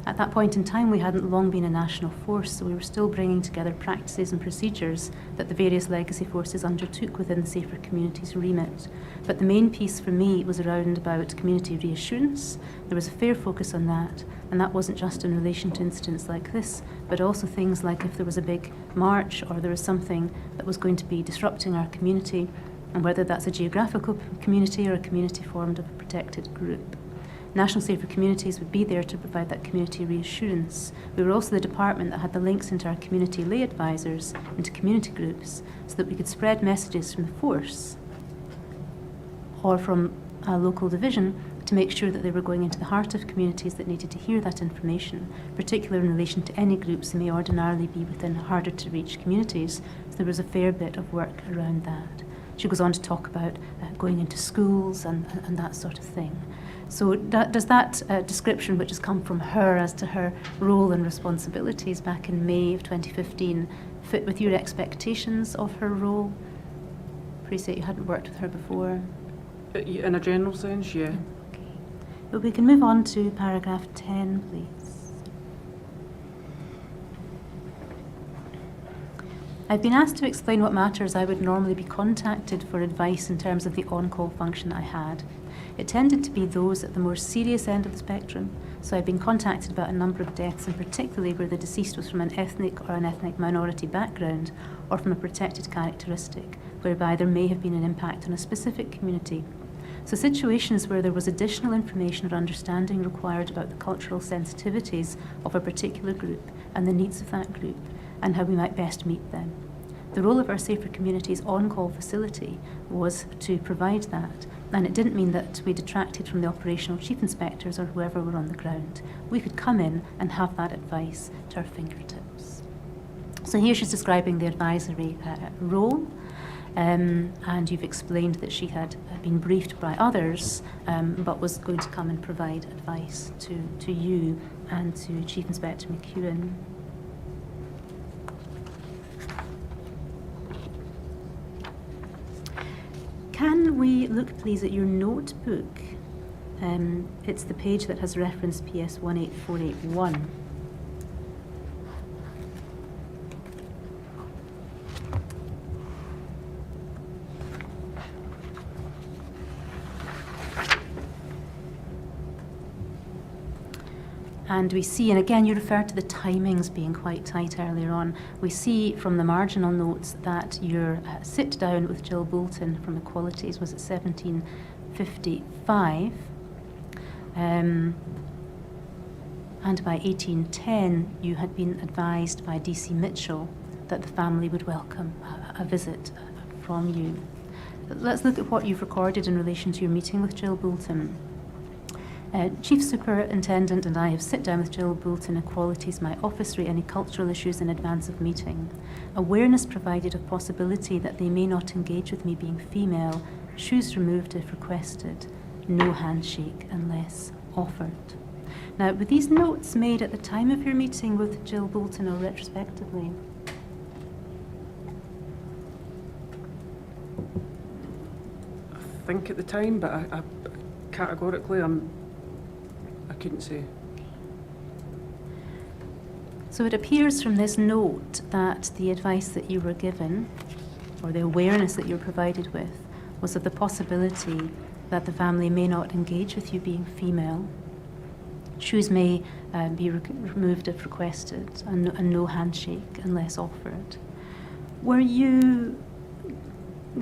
At that point in time, we hadn't long been a national force, so we were still bringing together practices and procedures that the various legacy forces undertook within the Safer Communities remit. But the main piece for me was around about community reassurance. There was a fair focus on that, and that wasn't just in relation to incidents like this, but also things like if there was a big march or there was something that was going to be disrupting our community, and whether that's a geographical community or a community formed of a protected group. National Safer Communities would be there to provide that community reassurance. We were also the department that had the links into our community lay advisors, into community groups, so that we could spread messages from the force or from a local division to make sure that they were going into the heart of communities that needed to hear that information, particularly in relation to any groups that may ordinarily be within harder to reach communities. So there was a fair bit of work around that. She goes on to talk about going into schools and that sort of thing. So does that description, which has come from her as to her role and responsibilities back in May of 2015, fit with your expectations of her role? Appreciate you hadn't worked with her before. In a general sense, yeah. Okay. But we can move on to paragraph 10, please. I've been asked to explain what matters I would normally be contacted for advice in terms of the on-call function I had. It tended to be those at the more serious end of the spectrum, so I've been contacted about a number of deaths, and particularly where the deceased was from an ethnic or an ethnic minority background, or from a protected characteristic, whereby there may have been an impact on a specific community. So situations where there was additional information or understanding required about the cultural sensitivities of a particular group and the needs of that group, and how we might best meet them. The role of our Safer Communities on-call facility was to provide that, and it didn't mean that we detracted from the operational chief inspectors or whoever were on the ground. We could come in and have that advice to our fingertips. So here she's describing the advisory role, and you've explained that she had been briefed by others, but was going to come and provide advice to you and to Chief Inspector McEwen. Can we look, please, at your notebook? It's the page that has reference PS 18481. And we see, and again you referred to the timings being quite tight earlier on, we see from the marginal notes that your sit down with Jill Bolton from Equalities was at 17:55, and by 18:10 you had been advised by DC Mitchell that the family would welcome a visit from you. Let's look at what you've recorded in relation to your meeting with Jill Bolton. Chief Superintendent and I have sit down with Jill Boulton Equalities, my office, rate any cultural issues in advance of meeting. Awareness provided of possibility that they may not engage with me being female. Shoes removed if requested. No handshake unless offered. Now, were these notes made at the time of your meeting with Jill Boulton or retrospectively? I think at the time, but I categorically, I couldn't say. So it appears from this note that the advice that you were given, or the awareness that you were provided with, was of the possibility that the family may not engage with you being female. Shoes may be removed if requested, and no handshake unless offered. Were you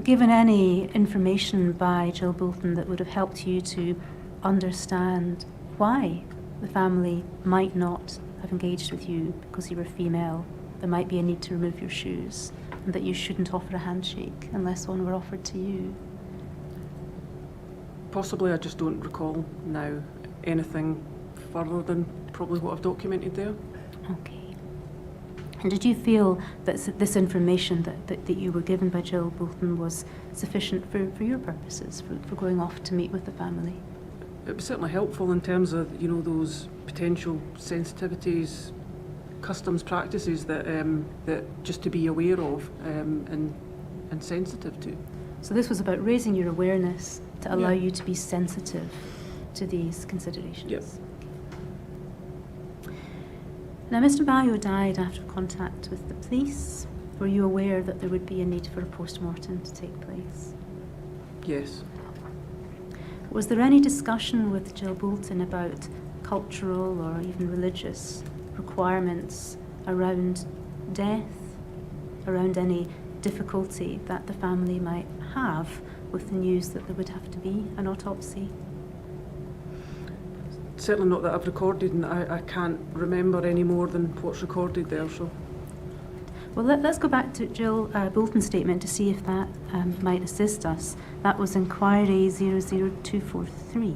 given any information by Jill Boulton that would have helped you to understand why the family might not have engaged with you because you were female? There might be a need to remove your shoes, and that you shouldn't offer a handshake unless one were offered to you. Possibly, I just don't recall now anything further than probably what I've documented there. Okay. And did you feel that this information that you were given by Jill Boulton was sufficient for your purposes, for going off to meet with the family? It was certainly helpful in terms of, those potential sensitivities, customs, practices that just to be aware of and sensitive to. So this was about raising your awareness to allow Yeah. you to be sensitive to these considerations. Yep. Now, Mr. Bayo died after contact with the police. Were you aware that there would be a need for a post-mortem to take place? Yes. Was there any discussion with Jill Boulton about cultural or even religious requirements around death, around any difficulty that the family might have with the news that there would have to be an autopsy? Certainly not that I've recorded, and I can't remember any more than what's recorded there, so. Well, let's go back to Jill Boulton's statement to see if that might assist us. That was inquiry 00243.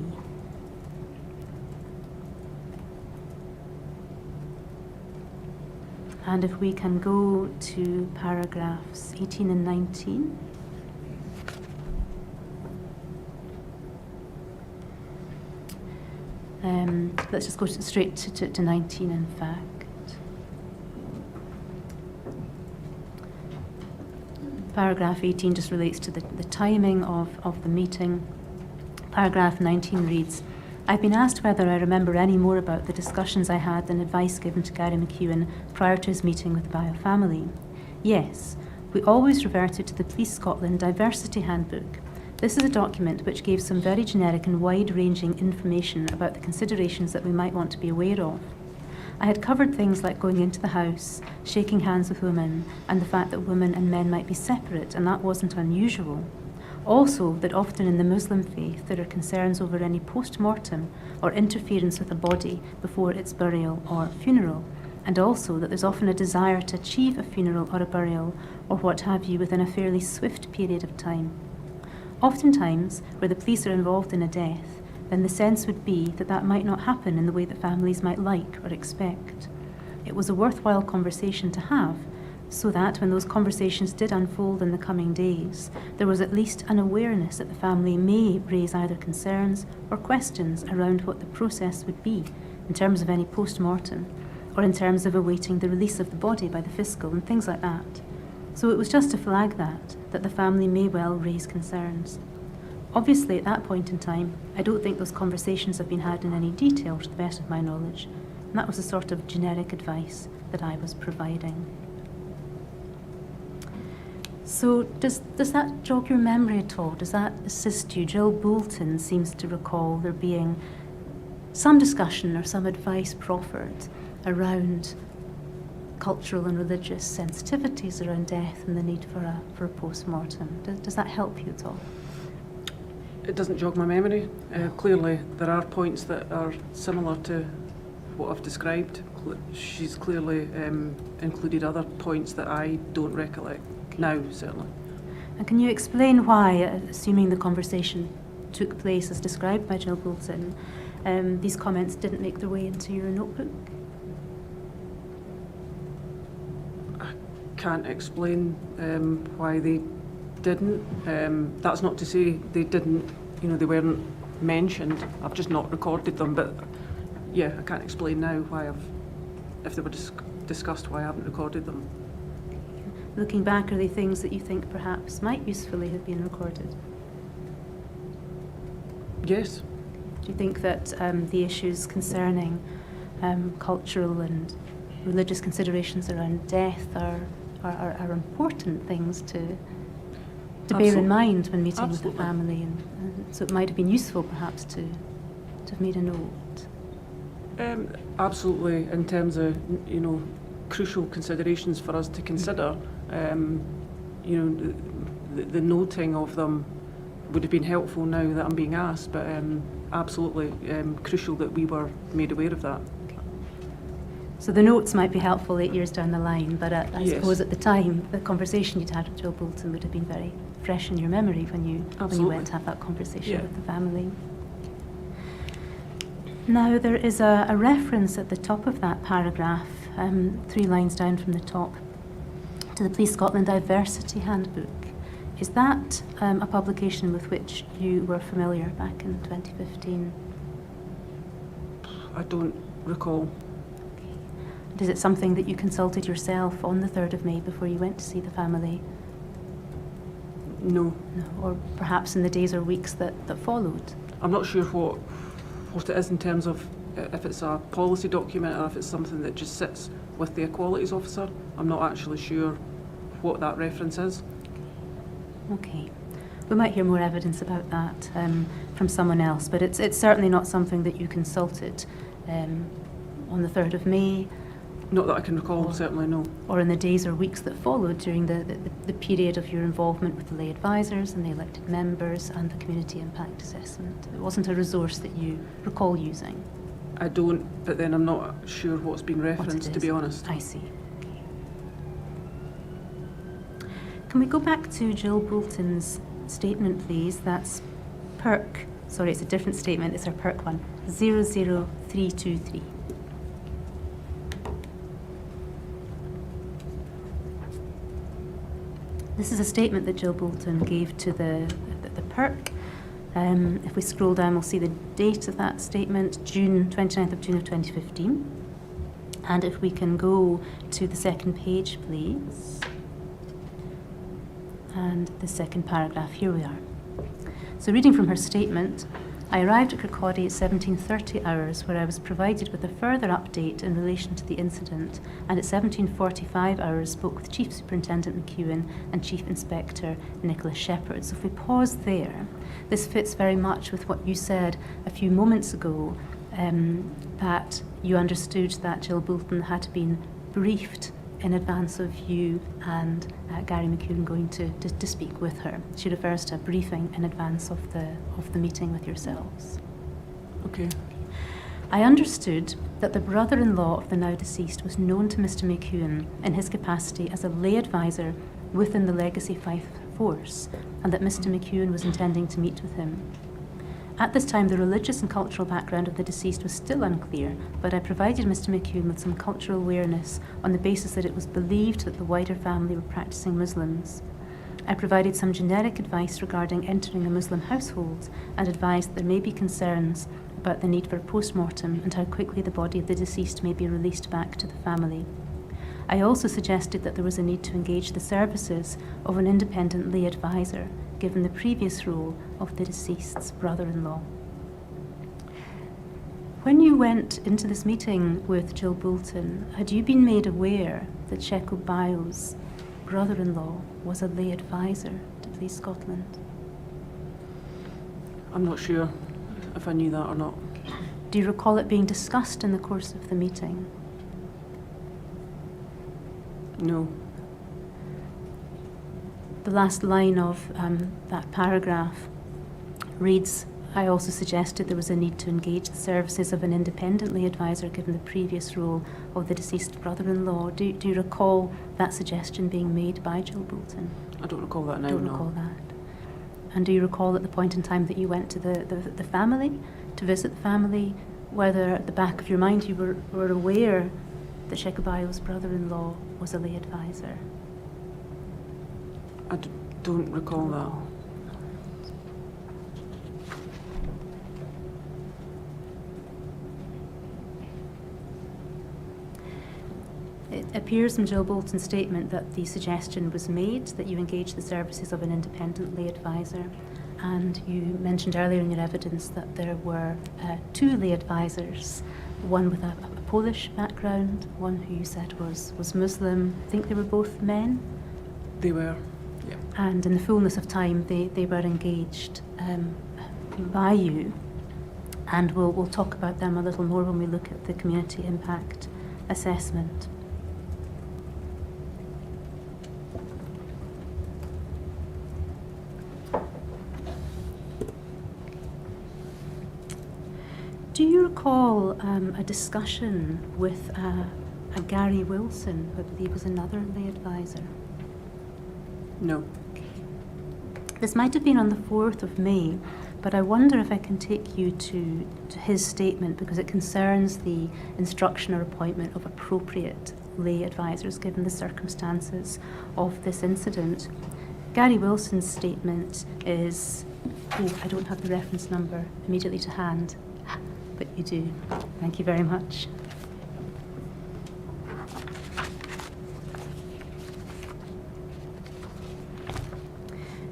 And if we can go to paragraphs 18 and 19. Let's just go straight to 19, in fact. Paragraph 18 just relates to the timing of the meeting. Paragraph 19 reads, I've been asked whether I remember any more about the discussions I had and advice given to Gary McEwen prior to his meeting with the Bayo family. Yes, we always reverted to the Police Scotland Diversity Handbook. This is a document which gave some very generic and wide-ranging information about the considerations that we might want to be aware of. I had covered things like going into the house, shaking hands with women, and the fact that women and men might be separate, and that wasn't unusual. Also, that often in the Muslim faith there are concerns over any post-mortem or interference with a body before its burial or funeral, and also that there's often a desire to achieve a funeral or a burial or what have you within a fairly swift period of time. Oftentimes, where the police are involved in a death, then the sense would be that that might not happen in the way that families might like or expect. It was a worthwhile conversation to have, so that when those conversations did unfold in the coming days, there was at least an awareness that the family may raise either concerns or questions around what the process would be in terms of any post-mortem, or in terms of awaiting the release of the body by the fiscal and things like that. So it was just to flag that the family may well raise concerns. Obviously, at that point in time, I don't think those conversations have been had in any detail to the best of my knowledge, and that was the sort of generic advice that I was providing. So does that jog your memory at all? Does that assist you? Jill Boulton seems to recall there being some discussion or some advice proffered around cultural and religious sensitivities around death and the need for a post-mortem. Does that help you at all? It doesn't jog my memory. Clearly, there are points that are similar to what I've described. She's clearly included other points that I don't recollect now, certainly. And can you explain why, assuming the conversation took place as described by Jill Boulton, these comments didn't make their way into your notebook? Can't explain why they didn't. That's not to say they didn't, they weren't mentioned. I've just not recorded them, but yeah, I can't explain now why if they were discussed, why I haven't recorded them. Looking back, are they things that you think perhaps might usefully have been recorded? Yes. Do you think that the issues concerning cultural and religious considerations around death are important things to bear in mind when meeting with the family, and so it might have been useful perhaps to have made a note? Absolutely, in terms of crucial considerations for us to consider, the noting of them would have been helpful now that I'm being asked, but absolutely crucial that we were made aware of that. So the notes might be helpful 8 years down the line, but I Yes. suppose at the time, the conversation you'd had with Jill Bolton would have been very fresh in your memory when you went to have that conversation with the family. Now, there is a reference at the top of that paragraph, 3 lines down from the top, to the Police Scotland Diversity Handbook. Is that a publication with which you were familiar back in 2015? I don't recall. And is it something that you consulted yourself on the 3rd of May before you went to see the family? No. No, or perhaps in the days or weeks that followed? I'm not sure what it is in terms of if it's a policy document or if it's something that just sits with the equalities officer. I'm not actually sure what that reference is. Okay. We might hear more evidence about that from someone else, but it's certainly not something that you consulted on the 3rd of May. Not that I can recall, certainly no. Or in the days or weeks that followed during the period of your involvement with the lay advisors and the elected members and the community impact assessment. It wasn't a resource that you recall using? I don't, but then I'm not sure what's been referenced, to be honest. I see. Okay. Can we go back to Jill Bolton's statement, please? That's it's a different statement, it's her PERC one, 00323. This is a statement that Jill Bolton gave to the PERC. If we scroll down, we'll see the date of that statement, 29th of June of 2015. And if we can go to the second page, please. And the second paragraph, here we are. So reading from her statement, I arrived at Kirkcaldy at 17:30 hours, where I was provided with a further update in relation to the incident, and at 17:45 hours spoke with Chief Superintendent McEwen and Chief Inspector Nicola Shepherd. So if we pause there, this fits very much with what you said a few moments ago, that you understood that Jill Bolton had been briefed in advance of you and Gary McEwen going to speak with her. She refers to a briefing in advance of the meeting with yourselves. Okay. I understood that the brother-in-law of the now deceased was known to Mr McEwen in his capacity as a lay advisor within the Legacy Fife force, and that Mr McEwen was intending to meet with him. At this time, the religious and cultural background of the deceased was still unclear, but I provided Mr McEwen with some cultural awareness on the basis that it was believed that the wider family were practicing Muslims. I provided some generic advice regarding entering a Muslim household and advised that there may be concerns about the need for a post-mortem and how quickly the body of the deceased may be released back to the family. I also suggested that there was a need to engage the services of an independent lay advisor, given the previous role of the deceased's brother-in-law. When you went into this meeting with Jill Bolton, had you been made aware that Sheco Bio's brother-in-law was a lay advisor to Police Scotland? I'm not sure if I knew that or not. Do you recall it being discussed in the course of the meeting? No. The last line of that paragraph reads, I also suggested there was a need to engage the services of an independent lay advisor given the previous role of the deceased brother-in-law. Do you recall that suggestion being made by Jill Bolton? I don't recall that now, Don't no. recall that. And do you recall at the point in time that you went to the family, to visit the family, whether at the back of your mind you were aware that Shekobayo's brother-in-law was a lay advisor? I don't recall that. It appears from Jill Bolton's statement that the suggestion was made that you engage the services of an independent lay advisor, and you mentioned earlier in your evidence that there were 2 lay advisors, one with a Polish background, one who you said was Muslim. I think they were both men. They were, yeah. And in the fullness of time, they were engaged by you, and we'll talk about them a little more when we look at the community impact assessment. Do you recall a discussion with a Gary Wilson, who I believe was another lay advisor? No. This might have been on the 4th of May, but I wonder if I can take you to his statement, because it concerns the instruction or appointment of appropriate lay advisors given the circumstances of this incident. Gary Wilson's statement is, I don't have the reference number immediately to hand, but you do. Thank you very much.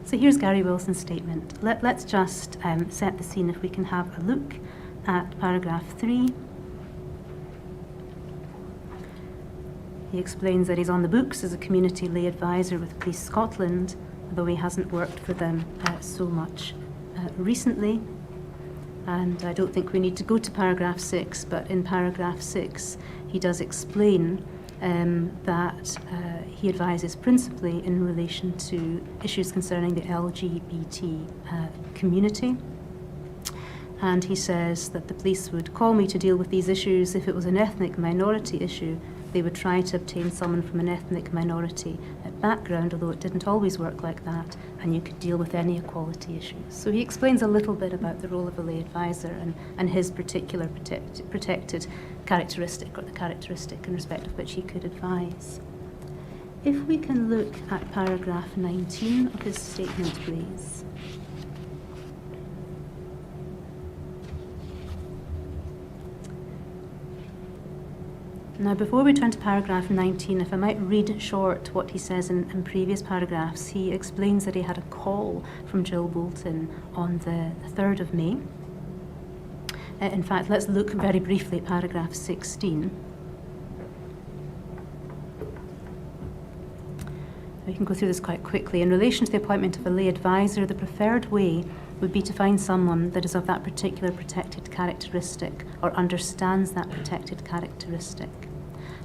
So here's Gary Wilson's statement. Let's just set the scene if we can have a look at paragraph 3. He explains that he's on the books as a community lay advisor with Police Scotland, although he hasn't worked for them so much recently. And I don't think we need to go to paragraph 6, but in paragraph 6 he does explain that he advises principally in relation to issues concerning the LGBT community. And he says that the police would call me to deal with these issues. If it was an ethnic minority issue, they would try to obtain someone from an ethnic minority background, although it didn't always work like that, and you could deal with any equality issues. So he explains a little bit about the role of a lay advisor and his particular protected characteristic, or the characteristic in respect of which he could advise. If we can look at paragraph 19 of his statement, please. Now, before we turn to paragraph 19, if I might read short what he says in previous paragraphs, he explains that he had a call from Jill Bolton on the 3rd of May. In fact, let's look very briefly at paragraph 16. We can go through this quite quickly. In relation to the appointment of a lay advisor, the preferred way would be to find someone that is of that particular protected characteristic or understands that protected characteristic.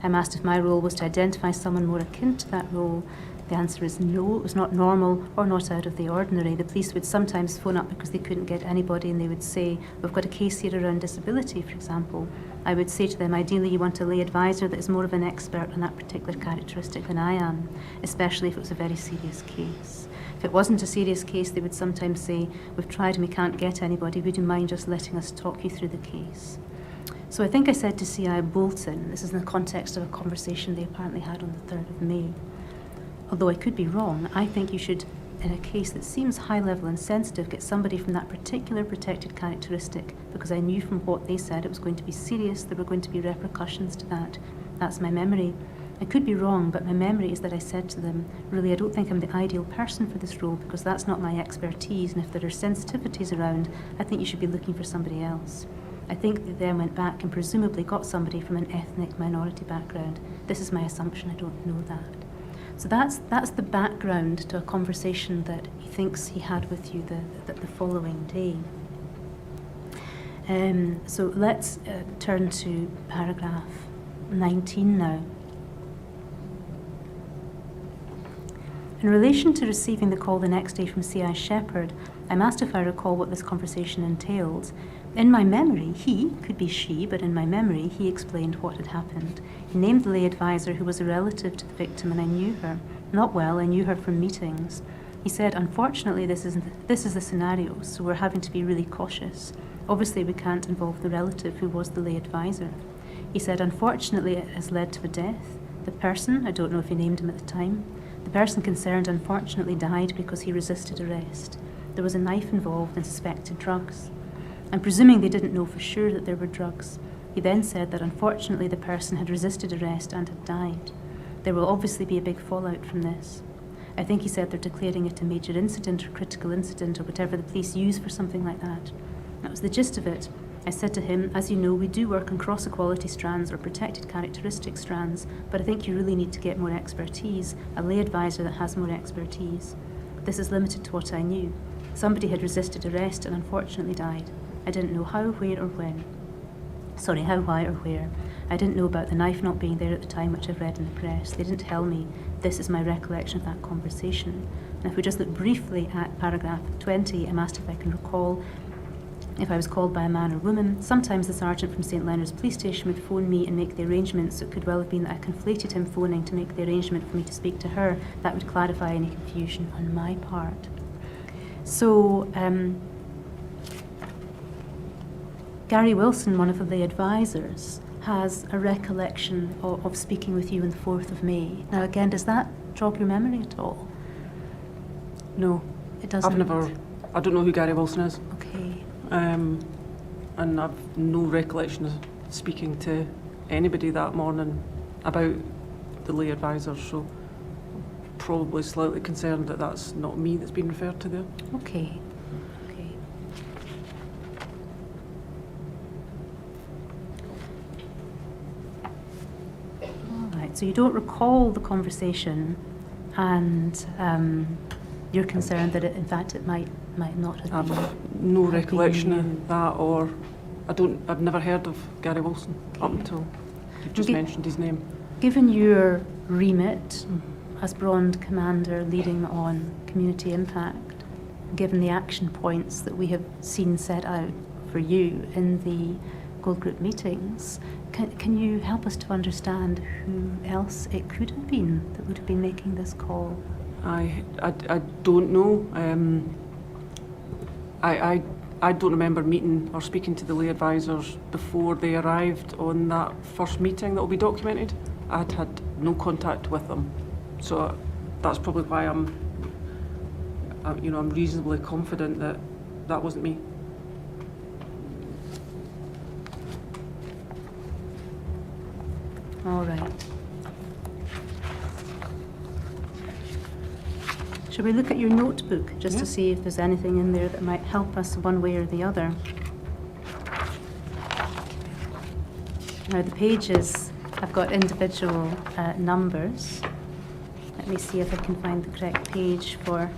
I'm asked if my role was to identify someone more akin to that role. The answer is no, it was not normal or not out of the ordinary. The police would sometimes phone up because they couldn't get anybody, and they would say, we've got a case here around disability, for example. I would say to them, ideally you want a lay advisor that is more of an expert on that particular characteristic than I am, especially if it was a very serious case. If it wasn't a serious case, they would sometimes say, we've tried and we can't get anybody, would you mind just letting us talk you through the case? So I think I said to CI Bolton, this is in the context of a conversation they apparently had on the 3rd of May. Although I could be wrong, I think you should, in a case that seems high level and sensitive, get somebody from that particular protected characteristic, because I knew from what they said it was going to be serious, there were going to be repercussions to that. That's my memory. I could be wrong, but my memory is that I said to them, really, I don't think I'm the ideal person for this role because that's not my expertise, and if there are sensitivities around, I think you should be looking for somebody else. I think they then went back and presumably got somebody from an ethnic minority background. This is my assumption, I don't know that. So that's the background to a conversation that he thinks he had with you the following day. So let's turn to paragraph 19 now. In relation to receiving the call the next day from CI Shepherd, I'm asked if I recall what this conversation entailed. In my memory, he, could be she, but in my memory, he explained what had happened. He named the lay advisor who was a relative to the victim, and I knew her. Not well, I knew her from meetings. He said, unfortunately, this is the scenario, so we're having to be really cautious. Obviously, we can't involve the relative who was the lay advisor. He said, unfortunately, it has led to a death. The person, I don't know if he named him at the time, the person concerned unfortunately died because he resisted arrest. There was a knife involved and suspected drugs. I'm presuming they didn't know for sure that there were drugs. He then said that unfortunately the person had resisted arrest and had died. There will obviously be a big fallout from this. I think he said they're declaring it a major incident or critical incident or whatever the police use for something like that. That was the gist of it. I said to him, as you know, we do work on cross-equality strands or protected characteristic strands, but I think you really need to get more expertise, a lay advisor that has more expertise. This is limited to what I knew. Somebody had resisted arrest and unfortunately died. I didn't know how, where or when. Sorry, how, why or where. I didn't know about the knife not being there at the time, which I've read in the press. They didn't tell me. This is my recollection of that conversation. And if we just look briefly at paragraph 20, I'm asked if I can recall if I was called by a man or woman. Sometimes the sergeant from St Leonard's police station would phone me and make the arrangements. So it could well have been that I conflated him phoning to make the arrangement for me to speak to her. That would clarify any confusion on my part. So, Gary Wilson, one of the lay advisors, has a recollection of speaking with you on the 4th of May. Now again, does that jog your memory at all? No. It doesn't? I don't know who Gary Wilson is. Okay. And I've no recollection of speaking to anybody that morning about the lay advisors, so probably slightly concerned that that's not me that's been referred to there. Okay. Okay. All right, so you don't recall the conversation and you're concerned that in fact it might not have been. I've no recollection of that, or I've never heard of Gary Wilson up until you've just mentioned his name. Given your remit as Brond Commander leading on community impact, given the action points that we have seen set out for you in the Gold Group meetings, can you help us to understand who else it could have been that would have been making this call? I don't know. I don't remember meeting or speaking to the lay advisors before they arrived on that first meeting that will be documented. I'd had no contact with them, so that's probably why I'm reasonably confident that that wasn't me. All right. Shall we look at your notebook just to see if there's anything in there that might help us one way or the other? Now the pages, I've got individual numbers. Let me see if I can find the correct page for...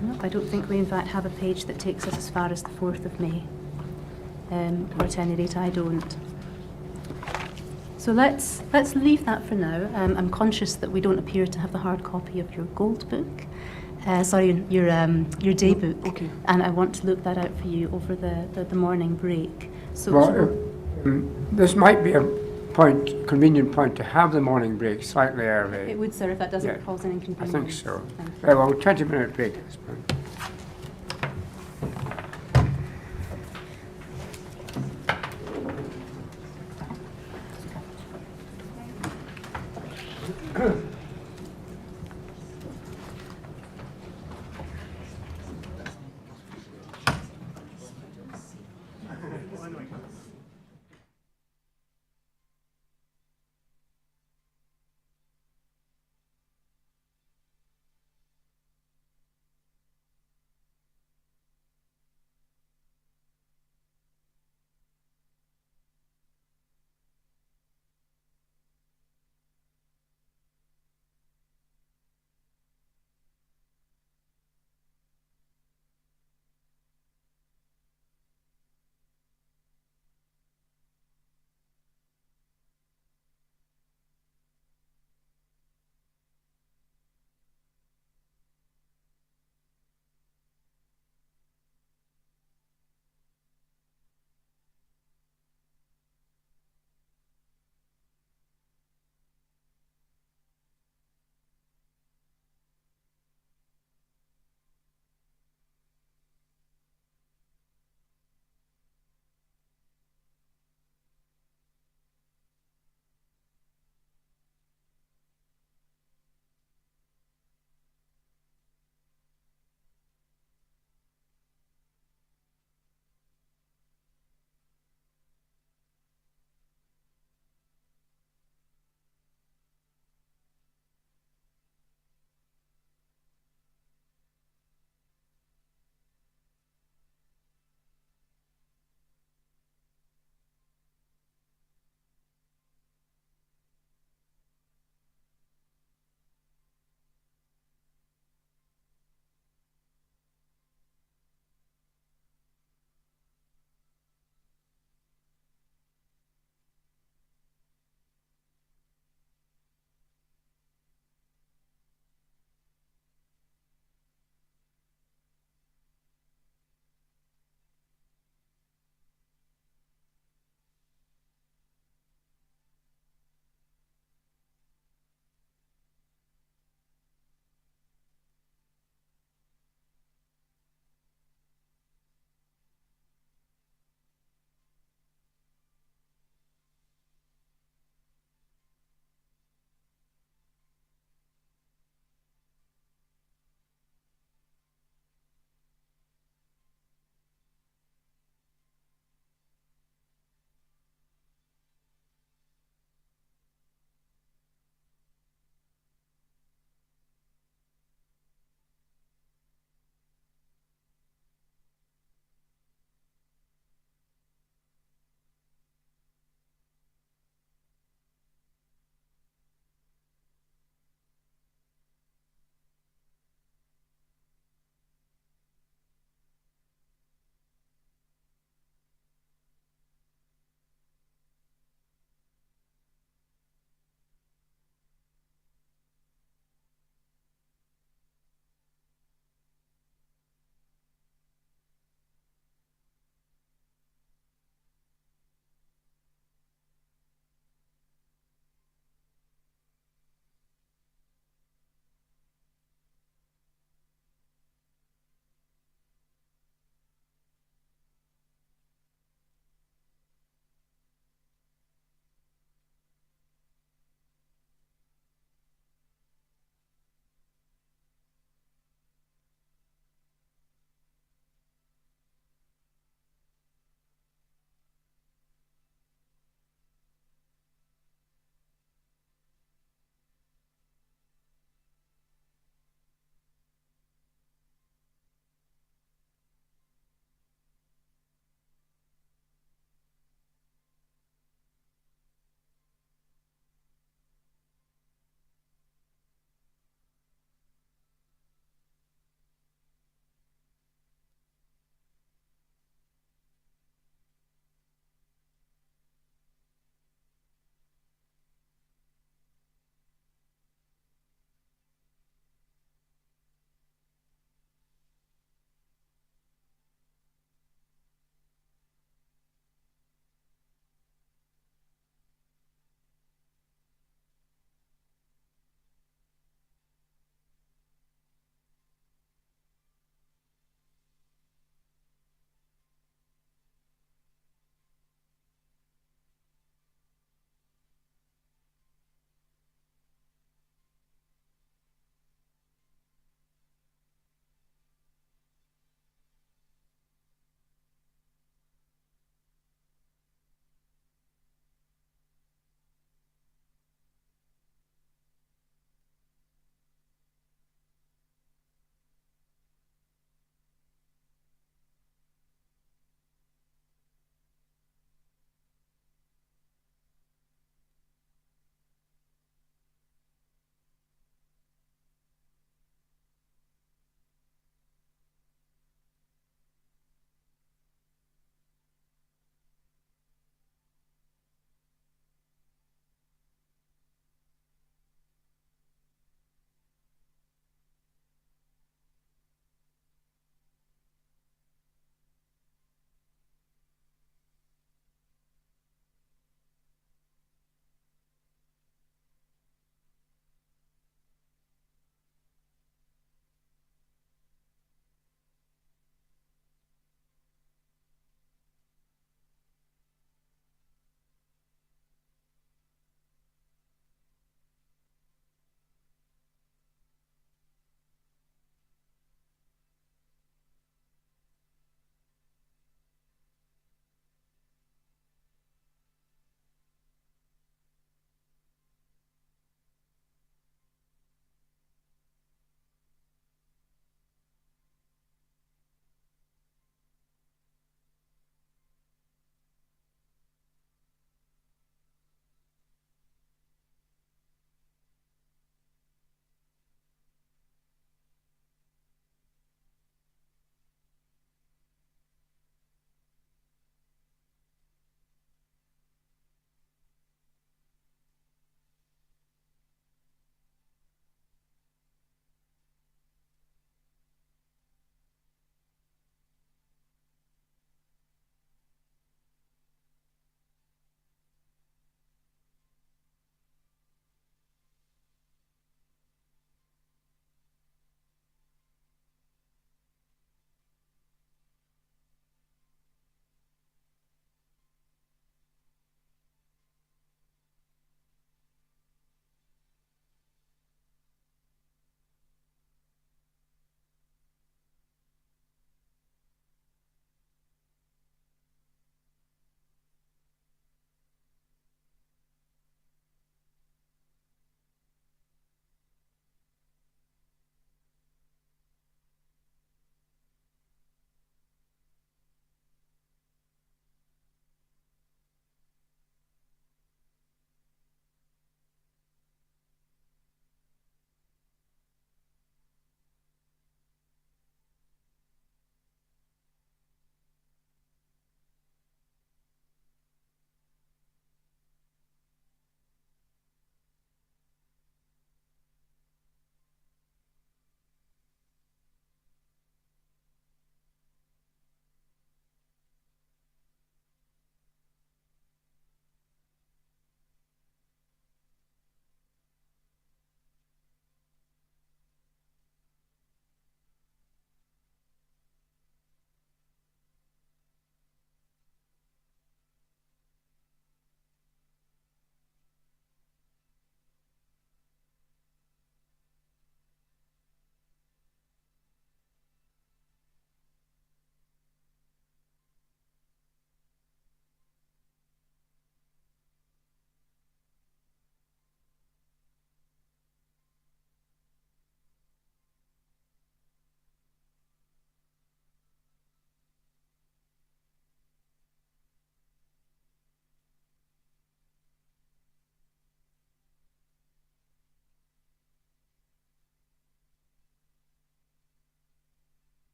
No, I don't think we in fact have a page that takes us as far as the 4th of May. Or at any rate, I don't. So let's leave that for now. I'm conscious that we don't appear to have the hard copy of your Gold Book. Your Daybook. Okay. And I want to look that out for you over the morning break. So This might be a convenient point to have the morning break slightly early. it would, sir, if that doesn't cause an I inconvenience. think so. Thank you. Well, 20-minute break at this point.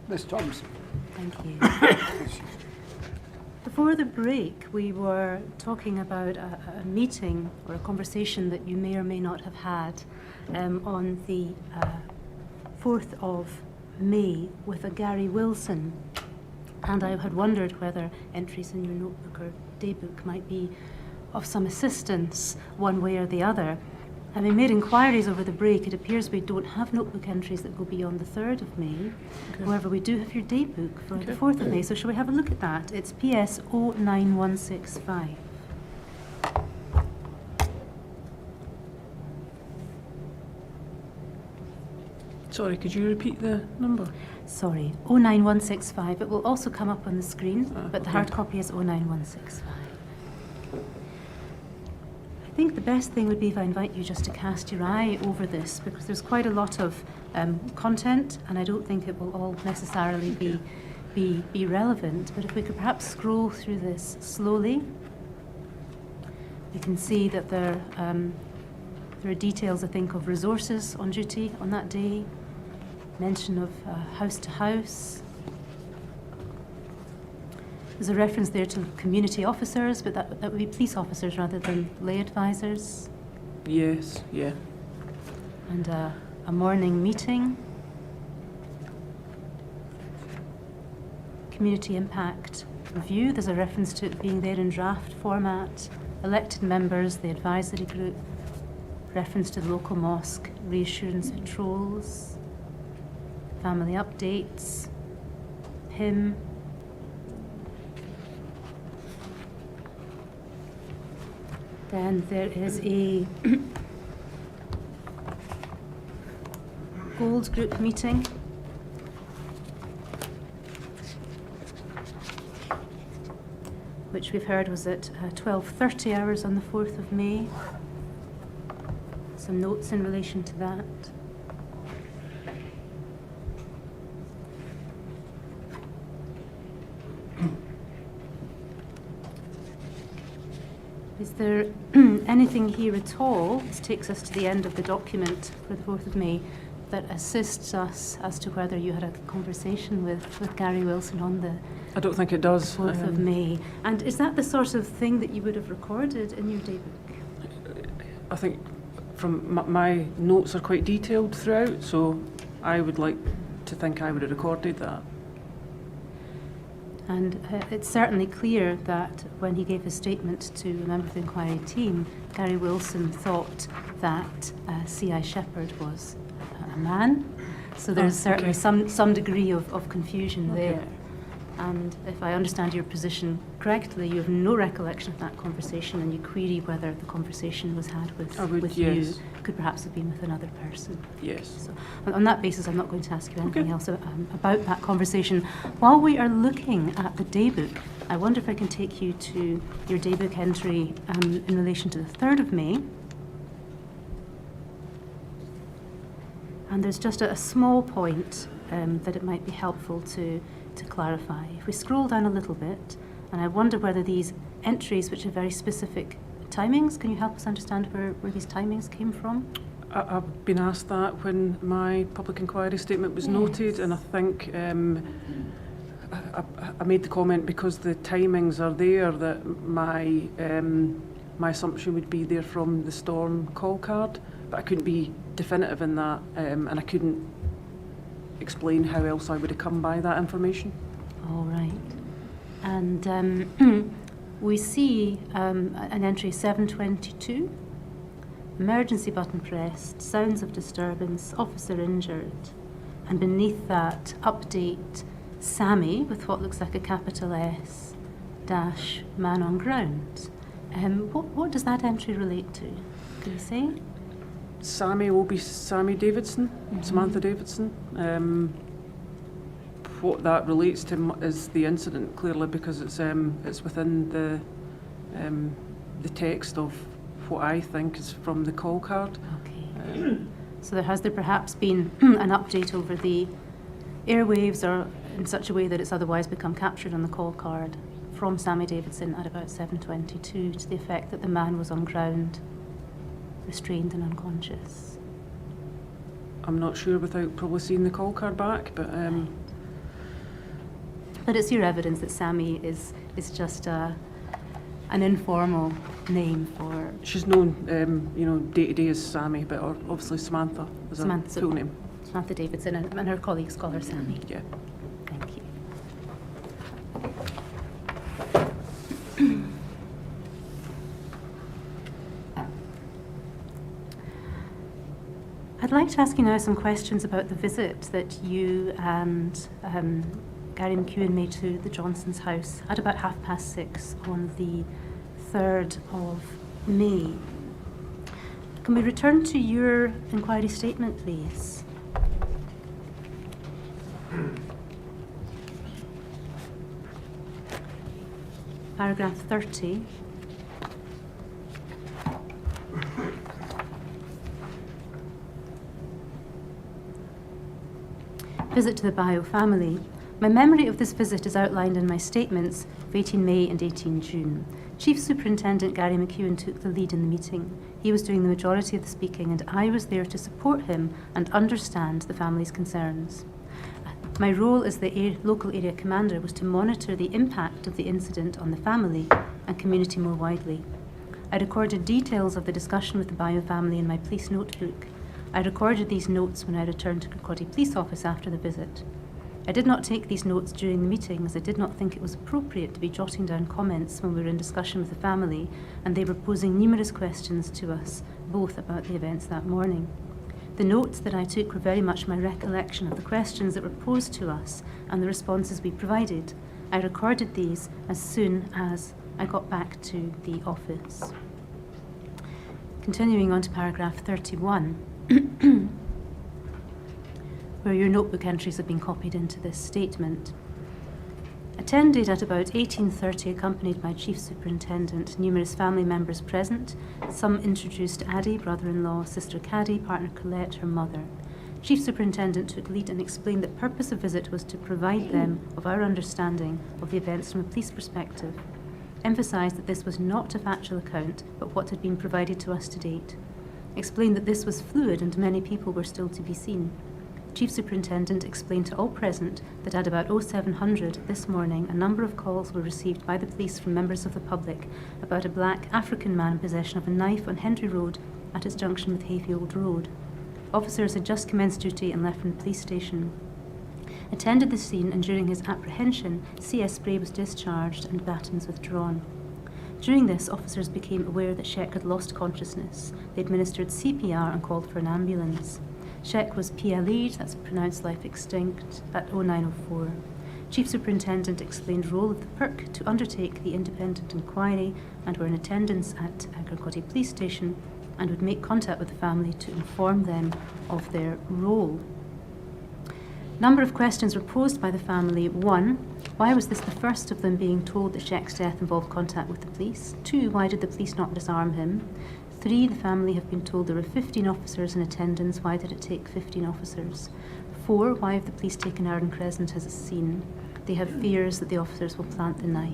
Ms. Thompson. Thank you. Before the break, we were talking about a meeting or a conversation that you may or may not have had on the 4th of May with a Gary Wilson. And I had wondered whether entries in your notebook or daybook might be of some assistance one way or the other. Having made inquiries over the break, it appears we don't have notebook entries that go beyond the 3rd of May. Okay. However, we do have your daybook for Okay. the 4th of May, so shall we have a look at that? It's PS 09165. Sorry, could you repeat the number? Sorry, 09165. It will also come up on the screen, but the okay. hard copy is 09165. I think the best thing would be if I invite you just to cast your eye over this, because there's quite a lot of content, and I don't think it will all necessarily be relevant. But if we could perhaps scroll through this slowly, we can see that there are details, I think, of resources on duty on that day, mention of house to house. There's a reference there to community officers, but that would be police officers rather than lay advisors. Yes, yeah. And a morning meeting. Community impact review. There's a reference to it being there in draft format. Elected members, the advisory group. Reference to the local mosque, reassurance patrols. Family updates. PIM. Then there is a Gold Group meeting. Which we've heard was at 12:30 hours on the 4th of May. Some notes in relation to that. Is there anything here at all, this takes us to the end of the document for the 4th of May, that assists us as to whether you had a conversation with Gary Wilson on the I don't think it does. 4th of May? And is that the sort of thing that you would have recorded in your daybook? I think from my notes are quite detailed throughout, so I would like to think I would have recorded that. And it's certainly clear that when he gave his statement to a member of the inquiry team, Gary Wilson thought that C.I. Shepherd was a man. So there's certainly some degree of confusion there. And if I understand your position correctly, you have no recollection of that conversation, and you query whether the conversation was had with you. Yes. Could perhaps have been with another person. Yes. So on that basis, I'm not going to ask you anything else about that conversation. While we are looking at the daybook, I wonder if I can take you to your daybook entry in relation to the 3rd of May. And there's just a small point that it might be helpful to clarify. If we scroll down a little bit, and I wonder whether these entries, which are very specific timings, can you help us understand where these timings came from? I've been asked that when my public inquiry statement was noted, and I think I made the comment because the timings are there that my assumption would be there from the storm call card, but I couldn't be definitive in that, and I couldn't explain how else I would have come by that information. All right. And we see an entry 722, emergency button pressed, sounds of disturbance, officer injured, and beneath that update Sammy with what looks like a capital S dash man on ground. What does that entry relate to? Can you say? Sammy will be Sammy Davidson, Samantha Davidson. What that relates to is the incident, clearly, because it's within the text of what I think is from the call card. Okay. So has there perhaps been an update over the airwaves, or in such a way that it's otherwise become captured on the call card from Sammy Davidson at about 7:22 to the effect that the man was on ground, restrained and unconscious? I'm not sure without probably seeing the call card back, but But it's your evidence that Sammy is just an informal name for She's known, day to day as Sammy, but obviously Samantha is Samantha. her full name. Samantha Davidson, and her colleagues call her Sammy. Yeah. Thank you. I'd like to ask you now some questions about the visit that you and Gary McEwen made to the Johnsons' house at about 6:30 on the 3rd of May. Can we return to your inquiry statement, please? Paragraph 30. Visit to the Bio family. My memory of this visit is outlined in my statements of 18 May and 18 June. Chief Superintendent Gary McEwen took the lead in the meeting. He was doing the majority of the speaking, and I was there to support him and understand the family's concerns. My role as the local area commander was to monitor the impact of the incident on the family and community more widely. I recorded details of the discussion with the Bio family in my police notebook. I recorded these notes when I returned to Kirkcaldy Police Office after the visit. I did not take these notes during the meeting as I did not think it was appropriate to be jotting down comments when we were in discussion with the family and they were posing numerous questions to us, both about the events that morning. The notes that I took were very much my recollection of the questions that were posed to us and the responses we provided. I recorded these as soon as I got back to the office. Continuing on to paragraph 31. Where your notebook entries have been copied into this statement. Attended at about 18:30, accompanied by Chief Superintendent, numerous family members present. Some introduced Addie, brother-in-law, sister Caddy, partner Colette, her mother. Chief Superintendent took lead and explained that purpose of visit was to provide them of our understanding of the events from a police perspective. Emphasised that this was not a factual account, but what had been provided to us to date. Explained that this was fluid and many people were still to be seen. Chief Superintendent explained to all present that at about 0700 this morning, a number of calls were received by the police from members of the public about a black African man in possession of a knife on Hendry Road at its junction with Hayfield Road. Officers had just commenced duty and left from the police station. Attended the scene, and during his apprehension, CS spray was discharged and batons withdrawn. During this, officers became aware that Sheck had lost consciousness. They administered CPR and called for an ambulance. Sheck was PLE'd, that's pronounced life extinct, at 0904. Chief Superintendent explained role of the PERC to undertake the independent inquiry and were in attendance at Kirkcaldy Police Station and would make contact with the family to inform them of their role. Number of questions were posed by the family. 1, why was this the first of them being told that Sheck's death involved contact with the police? 2, why did the police not disarm him? 3, the family have been told there were 15 officers in attendance. Why did it take 15 officers? 4, why have the police taken Arden Crescent as a scene? They have fears that the officers will plant the knife.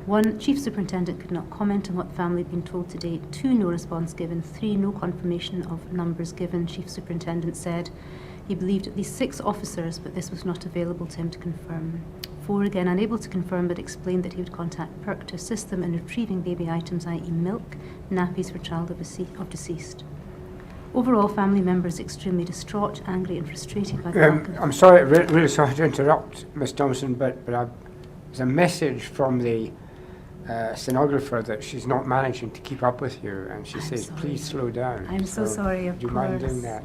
1, Chief Superintendent could not comment on what the family had been told to date. 2, no response given. 3, no confirmation of numbers given. Chief Superintendent said he believed at least 6 officers, but this was not available to him to confirm. 4, again unable to confirm, but explained that he would contact PERC to assist them in retrieving baby items, i.e. milk, nappies for child of deceased. Overall, family members extremely distraught, angry and frustrated by the lack of... I'm sorry, really sorry to interrupt, Ms Thompson, but there's a message from the stenographer that she's not managing to keep up with you, and she says, sorry. please slow down. I'm so sorry, of Do you course. mind doing that?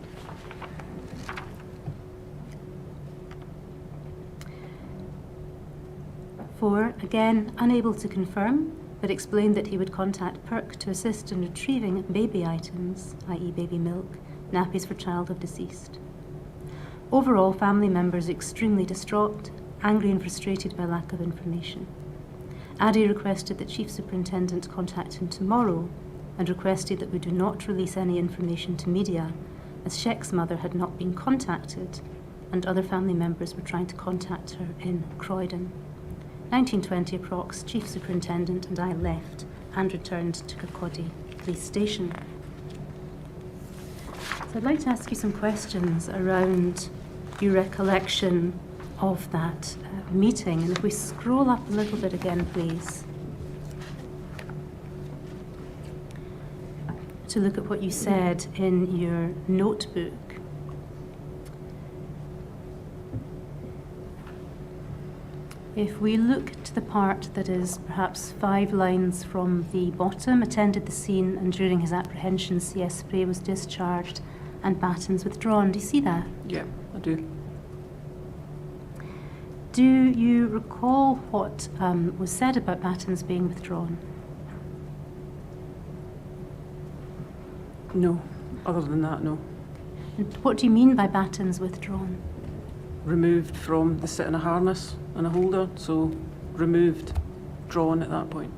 Four, again, unable to confirm, but explained that he would contact PERC to assist in retrieving baby items, i.e. baby milk, nappies for child of deceased. Overall, family members extremely distraught, angry and frustrated by lack of information. Addie requested that Chief Superintendent contact him tomorrow and requested that we do not release any information to media, as Sheck's mother had not been contacted and other family members were trying to contact her in Croydon. 1920 approx, Chief Superintendent and I left and returned to Kirkcaldy Police Station. So I'd like to ask you some questions around your recollection of that meeting. And if we scroll up a little bit again, please, to look at what you said in your notebook. If we look to the part that is perhaps 5 lines from the bottom, attended the scene and during his apprehension, CS Spray was discharged and Battens withdrawn. Do you see that? Yeah, I do. Do you recall what was said about Battens being withdrawn? No. Other than that, no. And what do you mean by Battens withdrawn? Removed from the sit in a harness and a holder, so removed, drawn at that point.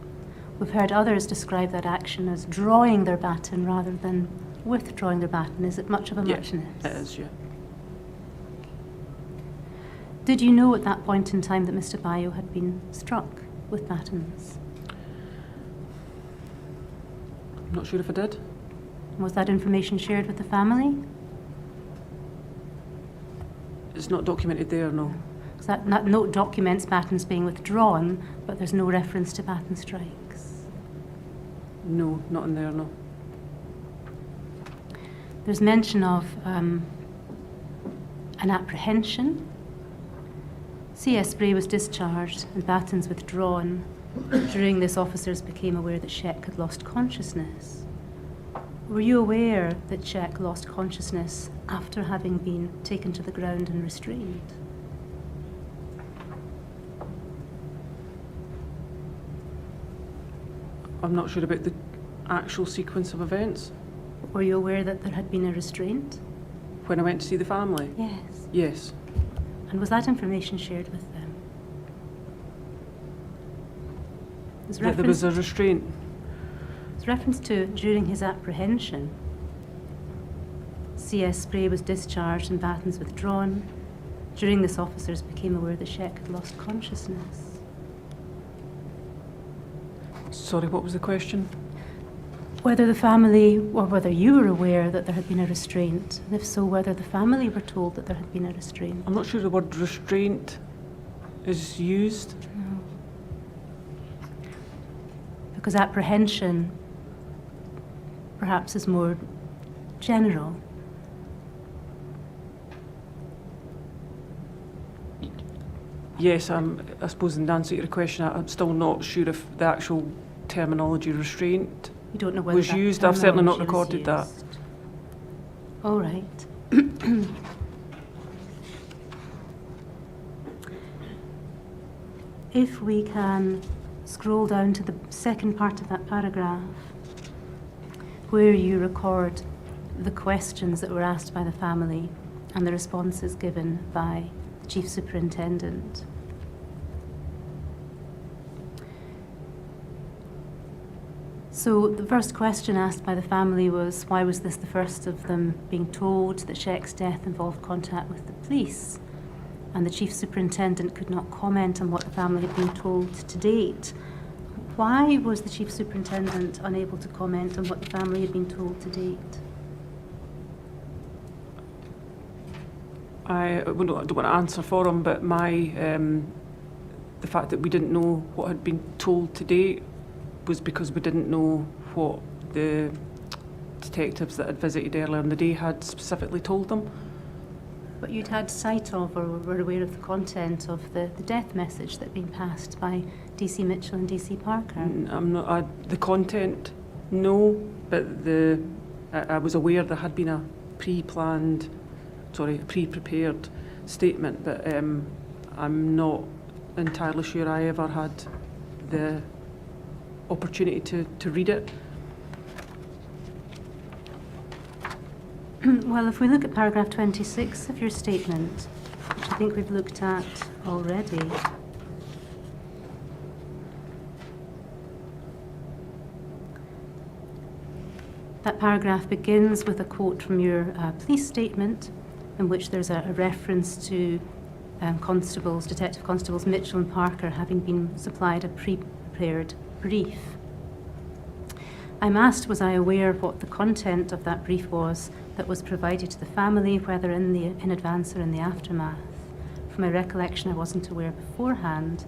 We've heard others describe that action as drawing their baton rather than withdrawing their baton. Is it much of a muchness? It is, yeah. Did you know at that point in time that Mr. Bayo had been struck with batons? I'm not sure if I did. Was that information shared with the family? It's not documented there, no. So that note documents batons being withdrawn, but there's no reference to baton strikes. No, not in there, no. There's mention of an apprehension. CS Spray was discharged and batons withdrawn. During this, officers became aware that Sheck had lost consciousness. Were you aware that Sheck lost consciousness after having been taken to the ground and restrained? I'm not sure about the actual sequence of events. Were you aware that there had been a restraint? When I went to see the family? Yes. Yes. And was that information shared with them? That there was a restraint. There's reference to during his apprehension. CS Spray was discharged and batons withdrawn. During this, officers became aware that Sheck had lost consciousness. Sorry, what was the question? Whether the family, or whether you were aware that there had been a restraint, and if so, whether the family were told that there had been a restraint. I'm not sure the word restraint is used. No. Because apprehension perhaps is more general. Yes, I suppose in answer to your question, I'm still not sure if the actual terminology restraint You don't know whether was that used. I've certainly not terminology was recorded that. used. All right. If we can scroll down to the second part of that paragraph, where you record the questions that were asked by the family and the responses given by the Chief Superintendent. So the first question asked by the family was, why was this the first of them being told that Sheck's death involved contact with the police? And the Chief Superintendent could not comment on what the family had been told to date. Why was the Chief Superintendent unable to comment on what the family had been told to date? I don't want to answer for him, but the fact that we didn't know what had been told to date was because we didn't know what the detectives that had visited earlier in the day had specifically told them. But you'd had sight of or were aware of the content of the death message that had been passed by DC Mitchell and DC Parker? I'm not, the content, no, but I was aware there had been a pre-prepared statement, but I'm not entirely sure I ever had the opportunity to read it. Well, if we look at paragraph 26 of your statement, which I think we've looked at already, that paragraph begins with a quote from your police statement, in which there's a reference to Detective Constables Mitchell and Parker having been supplied a pre-prepared brief. I'm asked, was I aware of what the content of that brief was that was provided to the family, whether in advance or in the aftermath? From my recollection, I wasn't aware beforehand.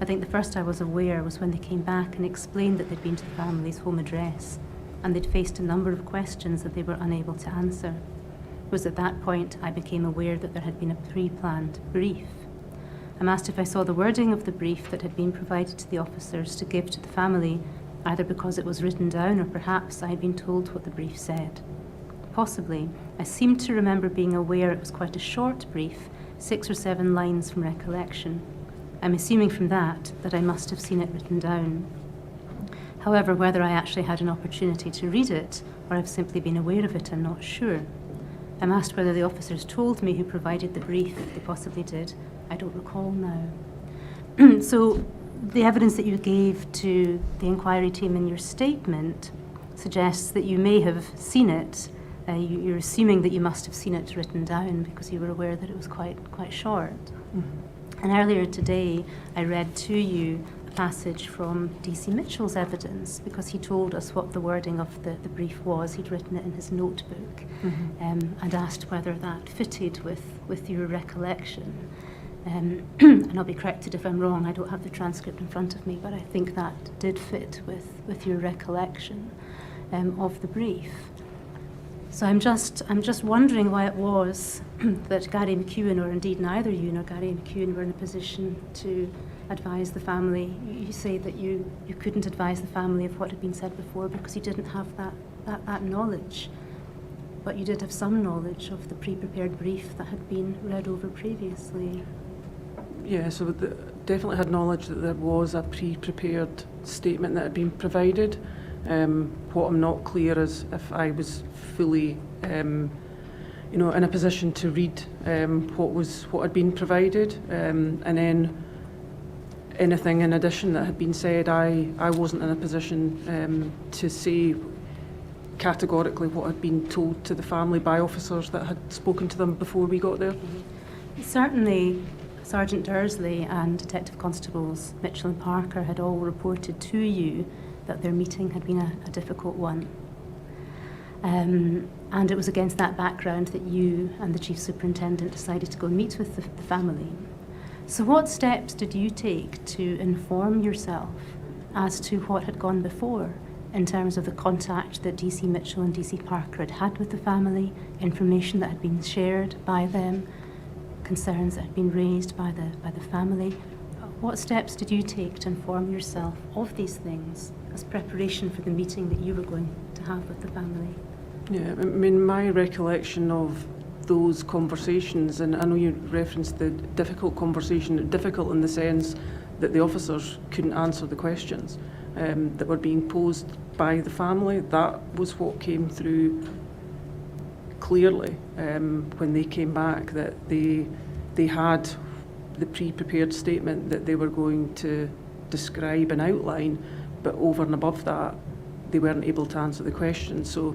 I think the first I was aware was when they came back and explained that they'd been to the family's home address and they'd faced a number of questions that they were unable to answer. It was at that point I became aware that there had been a pre-planned brief. I'm asked if I saw the wording of the brief that had been provided to the officers to give to the family, either because it was written down or perhaps I had been told what the brief said. Possibly. I seem to remember being aware it was quite a short brief, 6 or 7 lines from recollection. I'm assuming from that I must have seen it written down. However, whether I actually had an opportunity to read it or I've simply been aware of it, I'm not sure. I'm asked whether the officers told me who provided the brief. They possibly did. I don't recall now. So the evidence that you gave to the inquiry team in your statement suggests that you may have seen it. You're assuming that you must have seen it written down because you were aware that it was quite short. Mm-hmm. And earlier today, I read to you a passage from DC Mitchell's evidence because he told us what the wording of the brief was. He'd written it in his notebook, mm-hmm. And asked whether that fitted with your recollection. And I'll be corrected if I'm wrong. I don't have the transcript in front of me, but I think that did fit with your recollection of the brief. So I'm just wondering why it was that Gary McEwen, or indeed neither you nor Gary McEwen, were in a position to advise the family. You say that you couldn't advise the family of what had been said before because you didn't have that knowledge. But you did have some knowledge of the pre-prepared brief that had been read over previously. Yeah, so definitely had knowledge that there was a pre-prepared statement that had been provided. What I'm not clear is if I was fully, in a position to read what had been provided, and then anything in addition that had been said, I wasn't in a position to say categorically what had been told to the family by officers that had spoken to them before we got there. Mm-hmm. Certainly, Sergeant Dursley and Detective Constables Mitchell and Parker had all reported to you that their meeting had been a difficult one. And it was against that background that you and the Chief Superintendent decided to go and meet with the family. So what steps did you take to inform yourself as to what had gone before in terms of the contact that DC Mitchell and DC Parker had with the family, information that had been shared by them, concerns that had been raised by the family? What steps did you take to inform yourself of these things as preparation for the meeting that you were going to have with the family? Yeah, I mean, my recollection of those conversations, and I know you referenced the difficult conversation, difficult in the sense that the officers couldn't answer the questions that were being posed by the family. That was what came through clearly when they came back, that they had the pre-prepared statement that they were going to describe and outline, but over and above that, they weren't able to answer the questions. So,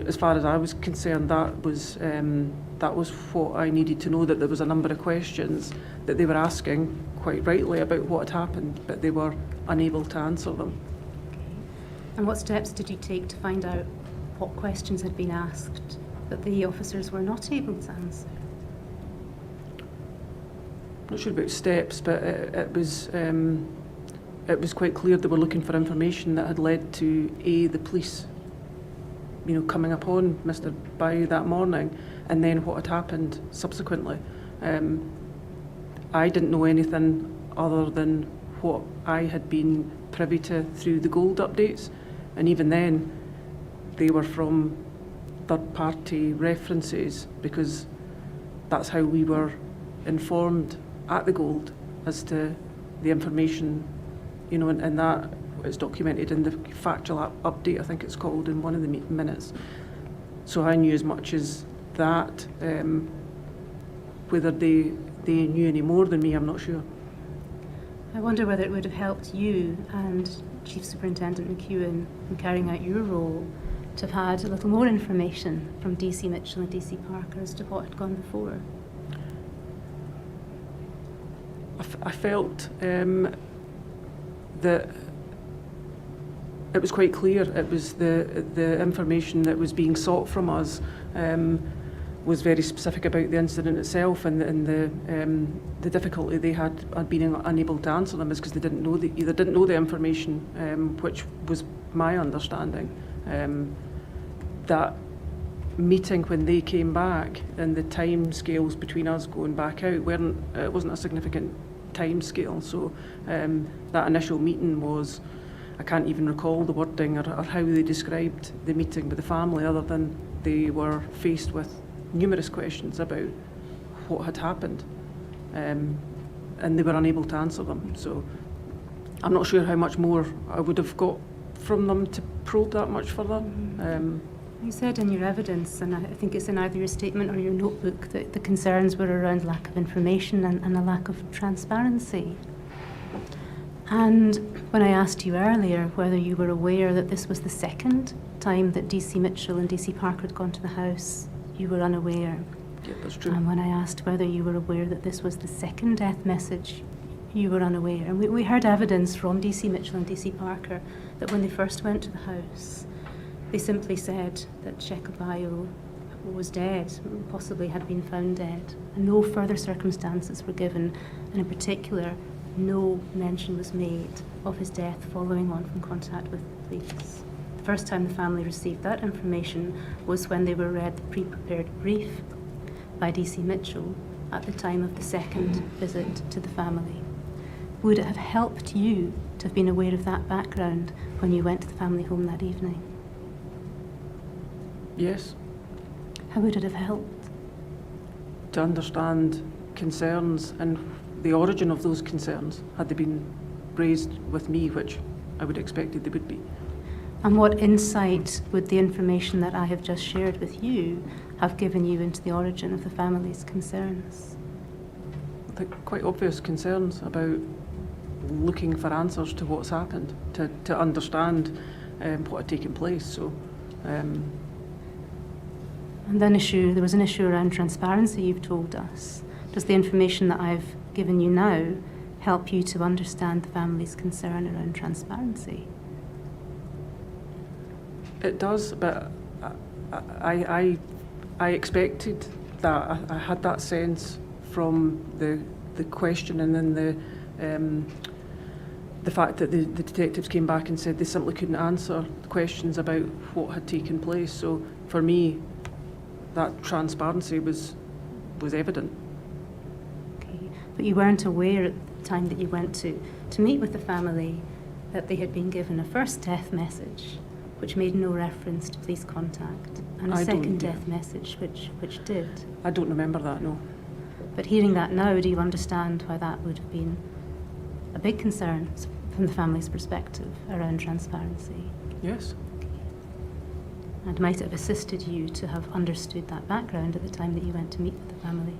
as far as I was concerned, that was what I needed to know, that there was a number of questions that they were asking, quite rightly, about what had happened, but they were unable to answer them. Okay. And what steps did you take to find out what questions had been asked that the officers were not able to answer? I'm not sure about steps, but it was quite clear they were looking for information that had led to the police, coming upon Mr. Bayou that morning, and then what had happened subsequently. I didn't know anything other than what I had been privy to through the gold updates, and even then, they were from third-party references because that's how we were informed at the gold as to the information, and that is documented in the factual update, I think it's called, in one of the minutes. So I knew as much as that. Whether they knew any more than me, I'm not sure. I wonder whether it would have helped you and Chief Superintendent McEwen in carrying out your role to have had a little more information from DC Mitchell and DC Parker as to what had gone before. I felt that it was quite clear. It was the information that was being sought from us was very specific about the incident itself, and the difficulty they had being unable to answer them is because they either didn't know the information, which was my understanding. That meeting when they came back and the time scales between us going back out it wasn't a significant time scale. So that initial meeting was, I can't even recall the wording or how they described the meeting with the family, other than they were faced with numerous questions about what had happened, and they were unable to answer them. So I'm not sure how much more I would have got from them to probe that much further. You said in your evidence, and I think it's in either your statement or your notebook, that the concerns were around lack of information and a lack of transparency. And when I asked you earlier whether you were aware that this was the second time that DC Mitchell and DC Parker had gone to the house, you were unaware. Yeah, that's true. And when I asked whether you were aware that this was the second death message, you were unaware. And we heard evidence from DC Mitchell and DC Parker that when they first went to the house, they simply said that Shepherd was dead, possibly had been found dead. And no further circumstances were given, and in particular, no mention was made of his death following on from contact with the police. The first time the family received that information was when they were read the pre-prepared brief by DC Mitchell at the time of the second visit to the family. Would it have helped you to have been aware of that background when you went to the family home that evening? Yes. How would it have helped? To understand concerns and the origin of those concerns, had they been raised with me, which I would expected they would be. And what insight would the information that I have just shared with you have given you into the origin of the family's concerns? I think quite obvious concerns about looking for answers to what's happened, to understand what had taken place. So. And then there was an issue around transparency, you've told us. Does the information that I've given you now help you to understand the family's concern around transparency? It does, but I expected that. I had that sense from the question, and then the fact that the detectives came back and said they simply couldn't answer questions about what had taken place. So for me, that transparency was evident. Okay, but you weren't aware at the time that you went to meet with the family that they had been given a first death message which made no reference to police contact, and a second death message which did. I don't remember that, no. But hearing that now, do you understand why that would have been a big concern from the family's perspective around transparency? Yes. And might it have assisted you to have understood that background at the time that you went to meet with the family?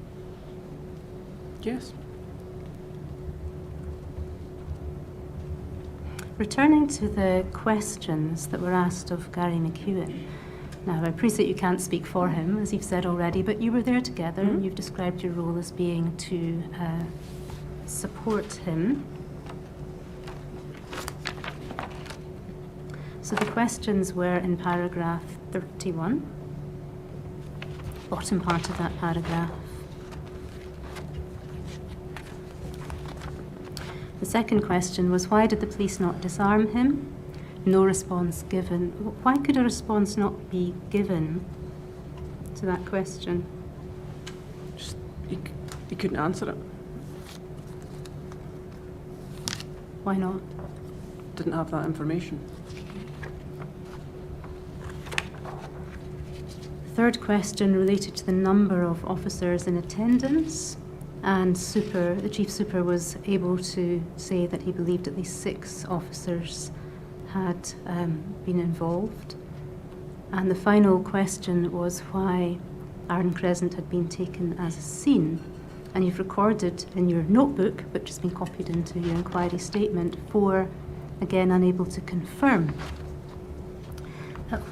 Yes. Returning to the questions that were asked of Gary McEwen. Now, I appreciate you can't speak for him, as you've said already, but you were there together, and you've described your role as being to support him. So the questions were in paragraph 31, bottom part of that paragraph. The second question was, why did the police not disarm him? No response given. Why could a response not be given to that question? Just, he couldn't answer it. Why not? Didn't have that information. Third question related to the number of officers in attendance, and the chief super was able to say that he believed at least 6 officers had been involved. And the final question was why Arden Crescent had been taken as a scene. And you've recorded in your notebook, which has been copied into your inquiry statement, 4, again unable to confirm.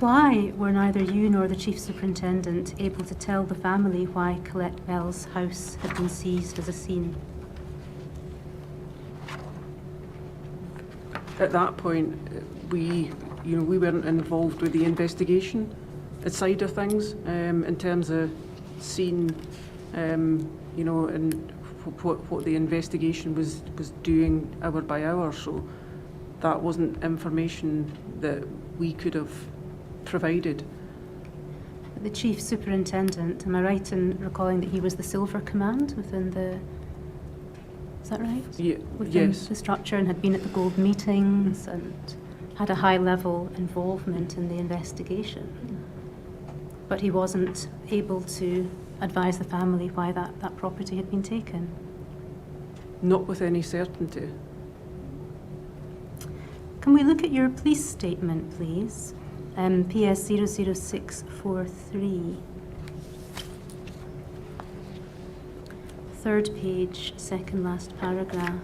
Why were neither you nor the Chief Superintendent able to tell the family why Colette Bell's house had been seized as a scene? At that point, we weren't involved with the investigation side of things, in terms of scene, you know, and what the investigation was doing hour by hour. So that wasn't information that we could have provided. The Chief Superintendent, am I right in recalling that he was the silver command within the, is that right? Within Yes. the structure, and had been at the gold meetings and had a high level involvement in the investigation. But he wasn't able to advise the family why that property had been taken. Not with any certainty. Can we look at your police statement, please? PS 00643. Third page, second last paragraph.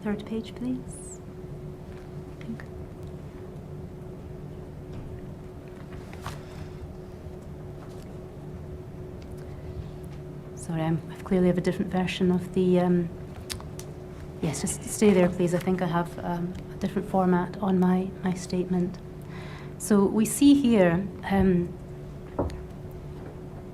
Third page, please. Thank you. Sorry, I clearly have a different version of the... yes, just stay there, please. I think I have a different format on my statement. So we see here,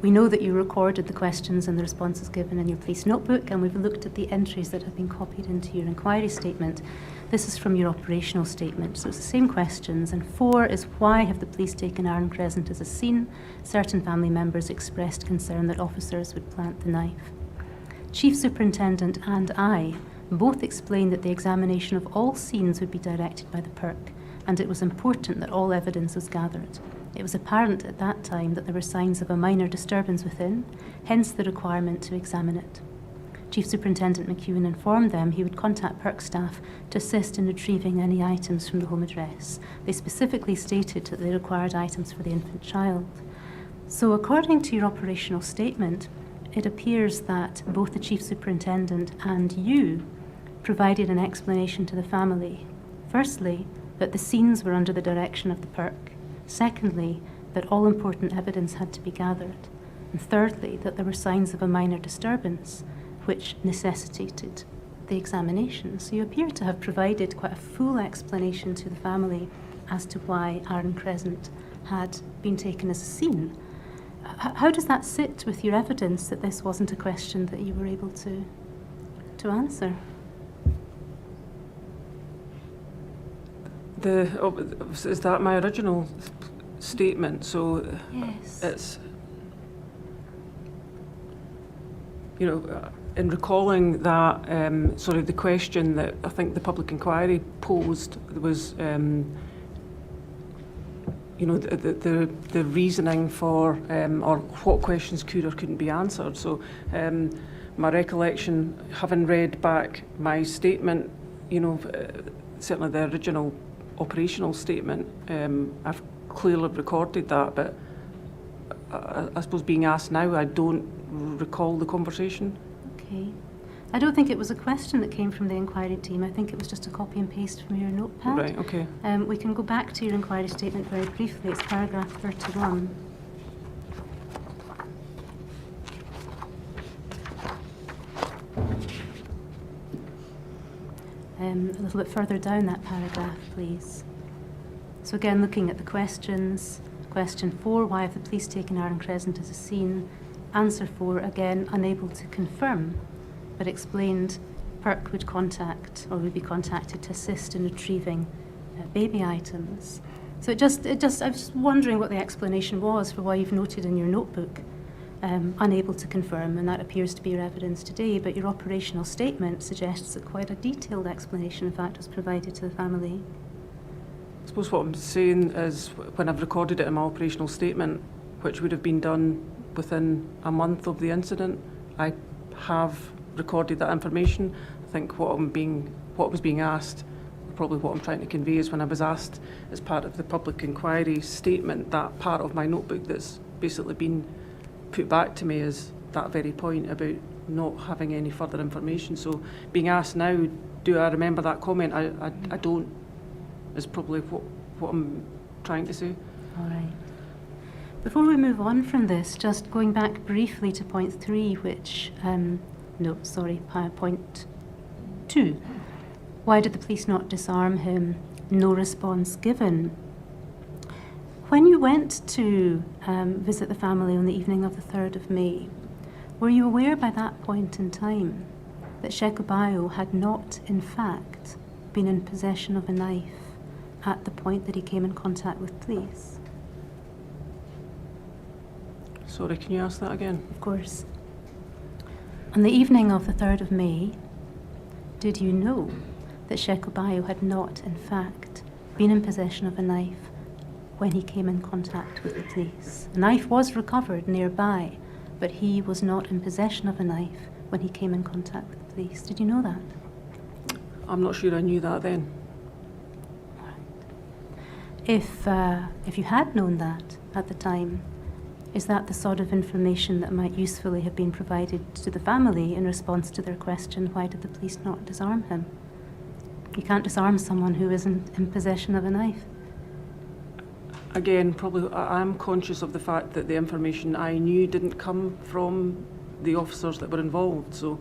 we know that you recorded the questions and the responses given in your police notebook, and we've looked at the entries that have been copied into your inquiry statement. This is from your operational statement, so it's the same questions. And 4 is, why have the police taken Aaron Crescent as a scene? Certain family members expressed concern that officers would plant the knife. Chief Superintendent and I both explained that the examination of all scenes would be directed by the PERC, and it was important that all evidence was gathered. It was apparent at that time that there were signs of a minor disturbance within, hence the requirement to examine it. Chief Superintendent McEwen informed them he would contact PERC staff to assist in retrieving any items from the home address. They specifically stated that they required items for the infant child. So according to your operational statement, it appears that both the Chief Superintendent and you provided an explanation to the family. Firstly, that the scenes were under the direction of the PERC. Secondly, that all important evidence had to be gathered. And thirdly, that there were signs of a minor disturbance, which necessitated the examination. So you appear to have provided quite a full explanation to the family as to why Aaron Crescent had been taken as a scene. How does that sit with your evidence that this wasn't a question that you were able to answer? Is that my original statement? So Yes. it's, you know, in recalling that, the question that I think the public inquiry posed was, you know, the reasoning for, or what questions could or couldn't be answered. So my recollection, having read back my statement, you know, certainly the original operational statement, I've clearly recorded that, but I suppose being asked now, I don't recall the conversation. Okay. I don't think it was a question that came from the inquiry team. I think it was just a copy and paste from your notepad. Right, okay. We can go back to your inquiry statement very briefly. It's paragraph 31. A little bit further down that paragraph, please. So again, looking at the questions. Question 4, why have the police taken Aaron Crescent as a scene? Answer 4, again, unable to confirm, but explained PERC would contact, or would be contacted to assist in retrieving baby items. So I was wondering what the explanation was for why you've noted in your notebook, unable to confirm, and that appears to be your evidence today, but your operational statement suggests that quite a detailed explanation, in fact, was provided to the family. I suppose what I'm saying is, when I've recorded it in my operational statement, which would have been done within a month of the incident, I have recorded that information. I think what was being asked, probably what I'm trying to convey, is when I was asked as part of the public inquiry statement, that part of my notebook that's basically been put back to me is that very point about not having any further information. So being asked now, do I remember that comment? I don't, is probably what I'm trying to say. All right. Before we move on from this, just going back briefly to point 3, which, point 2. Why did the police not disarm him? No response given. When you went to visit the family on the evening of the 3rd of May, were you aware by that point in time that Shekobayo had not, in fact, been in possession of a knife at the point that he came in contact with police? Sorry, can you ask that again? Of course. On the evening of the 3rd of May, did you know that Shekobayo had not, in fact, been in possession of a knife when he came in contact with the police? A knife was recovered nearby, but he was not in possession of a knife when he came in contact with the police. Did you know that? I'm not sure I knew that then. If you had known that at the time, is that the sort of information that might usefully have been provided to the family in response to their question, why did the police not disarm him? You can't disarm someone who isn't in possession of a knife. Again, probably I'm conscious of the fact that the information I knew didn't come from the officers that were involved. So,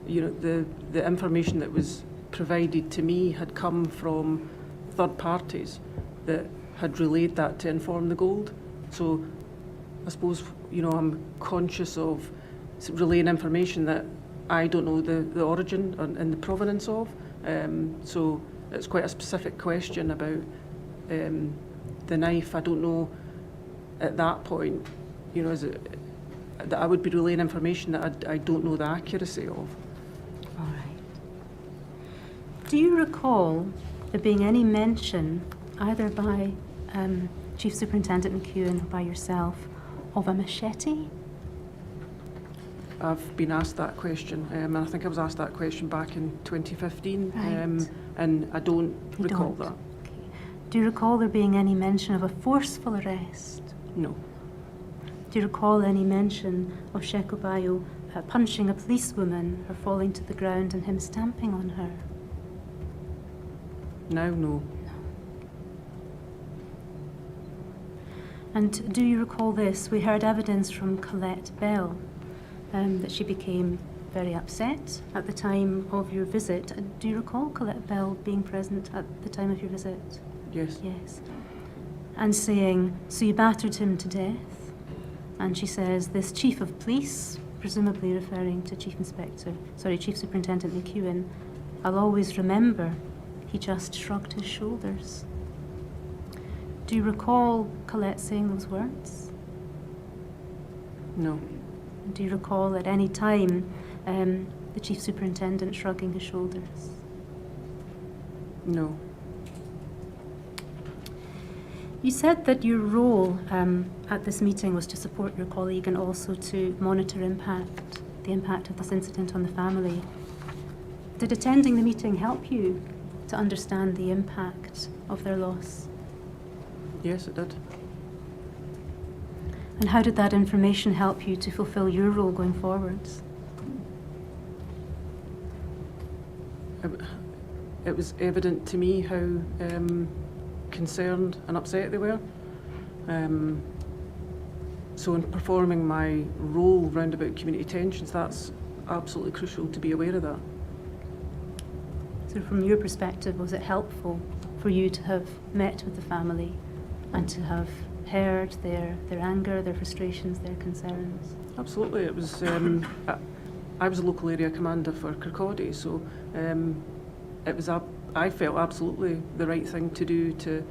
you know, the information that was provided to me had come from third parties that had relayed that to Inform the Gold. So I suppose, you know, I'm conscious of relaying information that I don't know the origin and the provenance of. So it's quite a specific question about the knife. I don't know at that point, you know, is it that I would be relaying information that I don't know the accuracy of. All right. Do you recall there being any mention, either by Chief Superintendent McEwen or by yourself, of a machete? I've been asked that question, and I think I was asked that question back in 2015, Right. and I don't You recall don't? that. Okay. Do you recall there being any mention of a forceful arrest? No. Do you recall any mention of Shekobayo punching a policewoman, her falling to the ground and him stamping on her? Now, no. And do you recall this? We heard evidence from Colette Bell that she became very upset at the time of your visit. Do you recall Colette Bell being present at the time of your visit? Yes. Yes. And saying, so you battered him to death? And she says, this chief of police, presumably referring to Chief Superintendent McEwen, I'll always remember, he just shrugged his shoulders. Do you recall Colette saying those words? No. Do you recall at any time the Chief Superintendent shrugging his shoulders? No. You said that your role at this meeting was to support your colleague and also to monitor the impact of this incident on the family. Did attending the meeting help you to understand the impact of their loss? Yes, it did. And how did that information help you to fulfill your role going forwards? It was evident to me how concerned and upset they were. So in performing my role round about community tensions, that's absolutely crucial to be aware of that. So from your perspective, was it helpful for you to have met with the family and to have heard their anger, their frustrations, their concerns? Absolutely. It was. I was a local area commander for Kirkcaldy, so it was. I felt absolutely the right thing to do to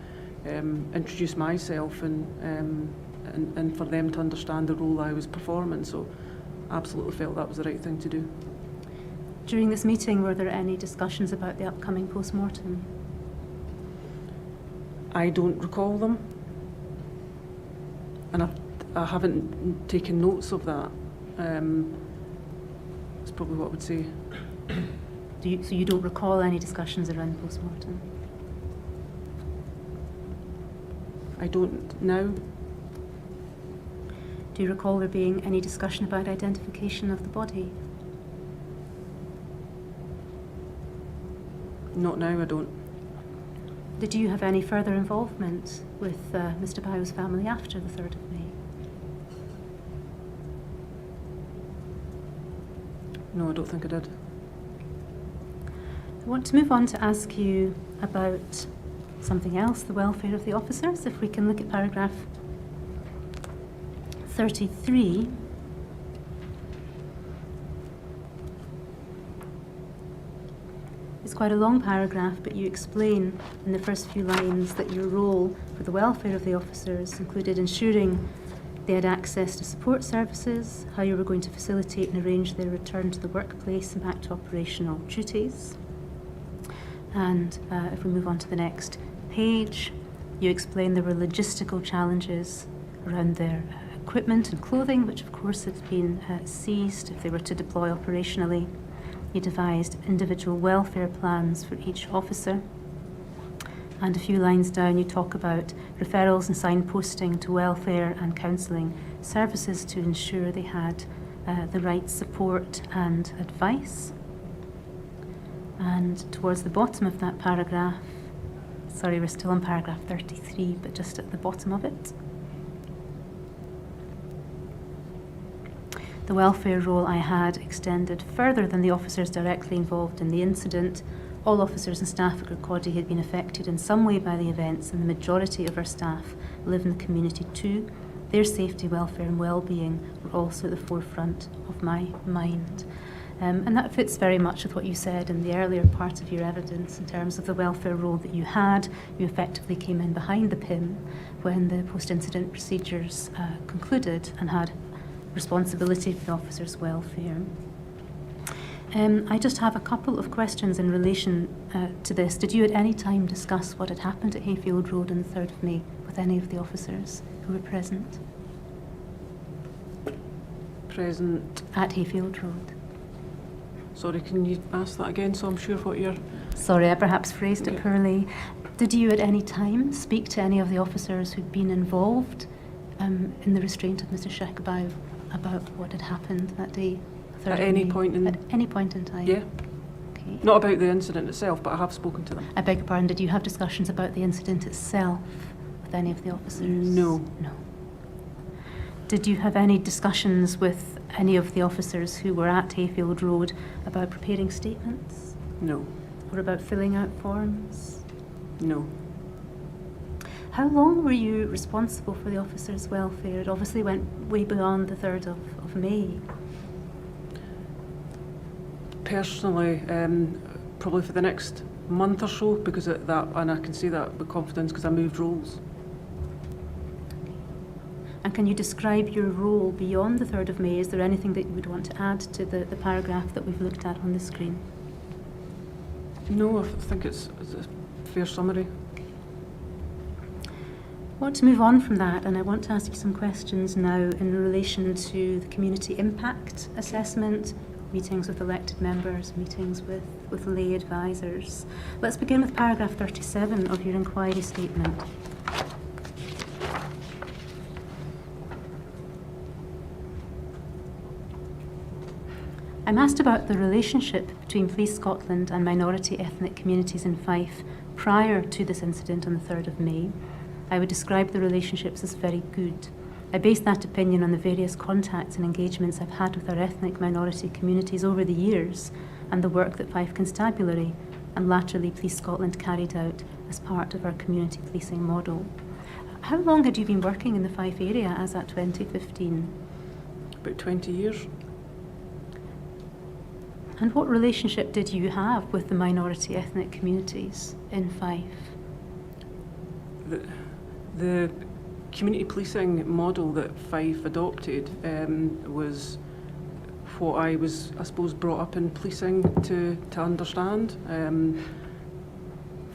introduce myself and for them to understand the role I was performing. So, absolutely felt that was the right thing to do. During this meeting, were there any discussions about the upcoming post-mortem? I don't recall them, and I haven't taken notes of that. That's probably what I would say. So you don't recall any discussions around the post-mortem? I don't now. Do you recall there being any discussion about identification of the body? Not now, I don't. Did you have any further involvement with Mr. Bayo's family after the 3rd of May? No, I don't think I did. I want to move on to ask you about something else, the welfare of the officers. If we can look at paragraph 33. It's quite a long paragraph, but you explain in the first few lines that your role for the welfare of the officers included ensuring they had access to support services, how you were going to facilitate and arrange their return to the workplace and back to operational duties. And if we move on to the next page, you explain there were logistical challenges around their equipment and clothing, which of course had been seized if they were to deploy operationally. You devised individual welfare plans for each officer. And a few lines down, you talk about referrals and signposting to welfare and counselling services to ensure they had the right support and advice. And towards the bottom of that paragraph, sorry, we're still on paragraph 33, but just at the bottom of it, the welfare role I had extended further than the officers directly involved in the incident. All officers and staff at Kirkcaldy had been affected in some way by the events, and the majority of our staff live in the community too. Their safety, welfare and well-being were also at the forefront of my mind. And that fits very much with what you said in the earlier part of your evidence in terms of the welfare role that you had. You effectively came in behind the PIM when the post-incident procedures concluded and had responsibility for the officers' welfare. I just have a couple of questions in relation to this. Did you at any time discuss what had happened at Hayfield Road on the 3rd of May with any of the officers who were present? Present. At Hayfield Road. Sorry, can you ask that again so I'm sure what you're... Sorry, I perhaps phrased it poorly. Did you at any time speak to any of the officers who'd been involved in the restraint of Mr. Shepherd about what had happened that day? At any point in... At any point in time? Yeah. Okay. Not about the incident itself, but I have spoken to them. I beg your pardon, did you have discussions about the incident itself with any of the officers? No. No. Did you have any discussions with any of the officers who were at Hayfield Road about preparing statements? No. Or about filling out forms? No. How long were you responsible for the officers' welfare? It obviously went way beyond the 3rd of May. Personally, probably for the next month or so, because of that, and I can say that with confidence because I moved roles. And can you describe your role beyond the 3rd of May? Is there anything that you would want to add to the paragraph that we've looked at on the screen? No, I think it's a fair summary. I want to move on from that, and I want to ask you some questions now in relation to the community impact assessment, meetings with elected members, meetings with lay advisors. Let's begin with paragraph 37 of your inquiry statement. I'm asked about the relationship between Police Scotland and minority ethnic communities in Fife prior to this incident on the 3rd of May. I would describe the relationships as very good. I base that opinion on the various contacts and engagements I've had with our ethnic minority communities over the years and the work that Fife Constabulary and laterally Police Scotland carried out as part of our community policing model. How long had you been working in the Fife area as at 2015? About 20 years. And what relationship did you have with the minority ethnic communities in Fife? The community policing model that Fife adopted was what I was, I suppose, brought up in policing to understand.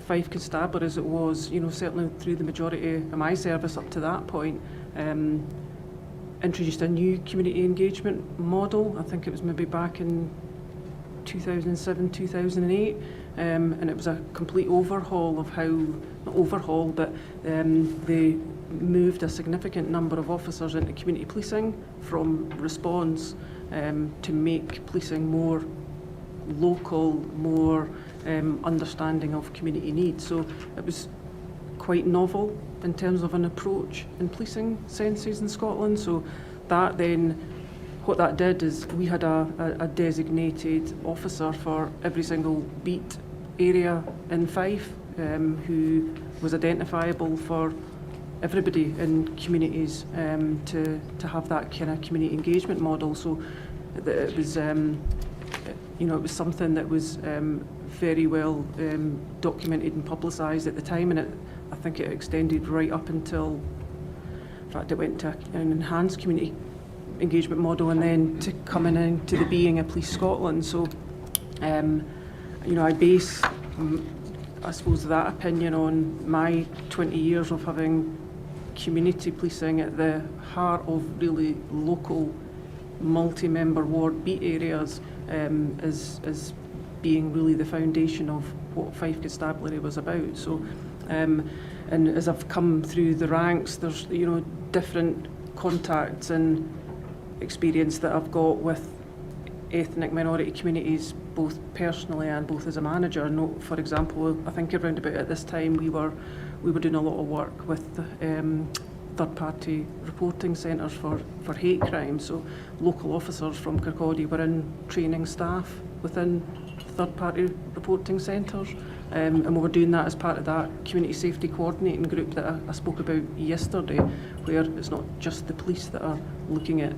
Fife Constabulary, as it was, certainly through the majority of my service up to that point, introduced a new community engagement model. I think it was maybe back in 2007, 2008, and it was a complete overhaul of how, not overhaul, but they moved a significant number of officers into community policing from response to make policing more local, more understanding of community needs. So it was quite novel in terms of an approach in policing senses in Scotland. So that then, what that did is we had a designated officer for every single beat area in Fife who was identifiable for everybody in communities to have that kind of community engagement model. So that it was, it was something that was very well documented and publicised at the time, and I think it extended right up until, in fact, it went to an enhanced community engagement model, and then to coming into the being of Police Scotland. So, I base, I suppose, that opinion on my 20 years of having community policing at the heart of really local multi-member ward beat areas as being really the foundation of what Fife Constabulary was about. So, and as I've come through the ranks, there's different contacts and experience that I've got with ethnic minority communities, both personally and both as a manager. And for example, I think around about at this time we were doing a lot of work with third-party reporting centres for hate crime. So local officers from Kirkcaldy were in training staff within third-party reporting centres, and we were doing that as part of that community safety coordinating group that I spoke about yesterday, where it's not just the police that are looking at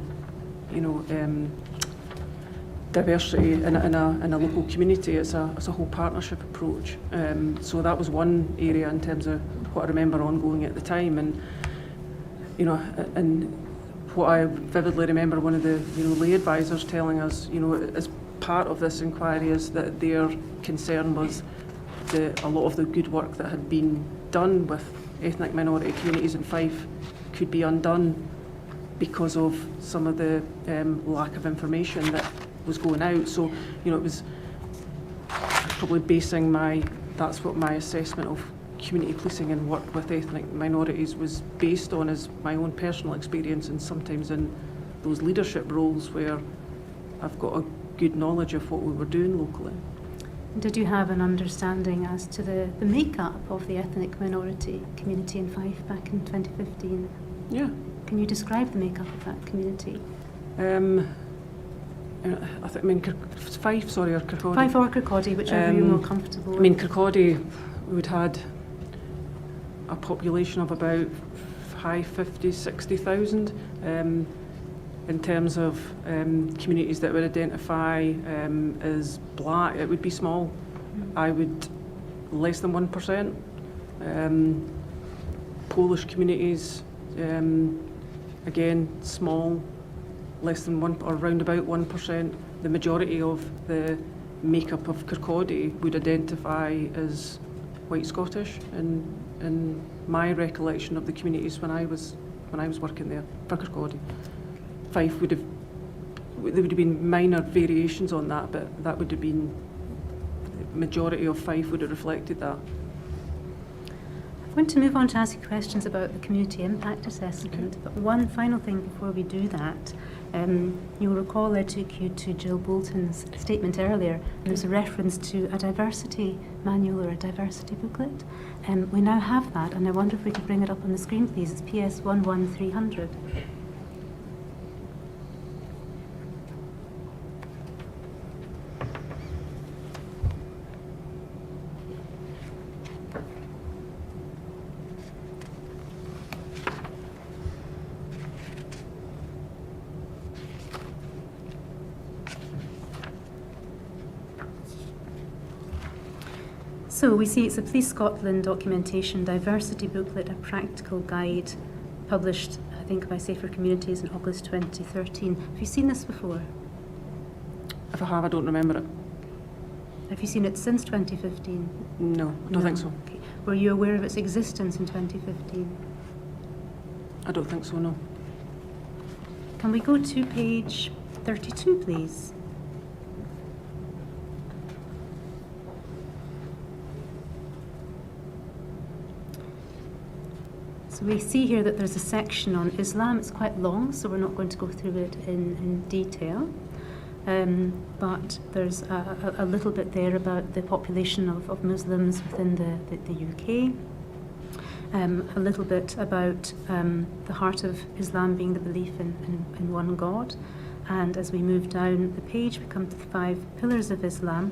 diversity in a local community. It's a whole partnership approach. So that was one area in terms of what I remember ongoing at the time, and and what I vividly remember one of the lay advisors telling us, as part of this inquiry, is that their concern was a lot of the good work that had been done with ethnic minority communities in Fife could be undone because of some of the lack of information that was going out. So, it was probably basing that's what my assessment of community policing and work with ethnic minorities was based on, as my own personal experience, and sometimes in those leadership roles where I've got a good knowledge of what we were doing locally. Did you have an understanding as to the makeup of the ethnic minority community in Fife back in 2015? Yeah. Can you describe the makeup of that community? Fife, sorry, or Kirkcaldy? Fife or Kirkcaldy, whichever you're more comfortable with. Kirkcaldy would had a population of about high 50, 60,000. In terms of communities that would identify as black, it would be small. I would less than 1%. Polish communities, again, small, less than 1 or round about 1%. The majority of the makeup of Kirkcaldy would identify as white Scottish, in my recollection of the communities when I was working there for Kirkcaldy. Fife there would have been minor variations on that, but that would have been, the majority of Fife would have reflected that. I'm going to move on to ask you questions about the community impact assessment, but one final thing before we do that. You'll recall I took you to Jill Bolton's statement earlier, and there's a reference to a diversity manual or a diversity booklet. We now have that, and I wonder if we could bring it up on the screen, please. It's PS 11300. So we see it's a Police Scotland documentation diversity booklet, a practical guide, published, I think, by Safer Communities in August 2013. Have you seen this before? If I have, I don't remember it. Have you seen it since 2015? No, I don't think so. Okay. Were you aware of its existence in 2015? I don't think so, no. Can we go to page 32, please? So we see here that there's a section on Islam. It's quite long, so we're not going to go through it in detail. But there's a little bit there about the population of Muslims within the UK. A little bit about the heart of Islam being the belief in one God. And as we move down the page, we come to the 5 pillars of Islam.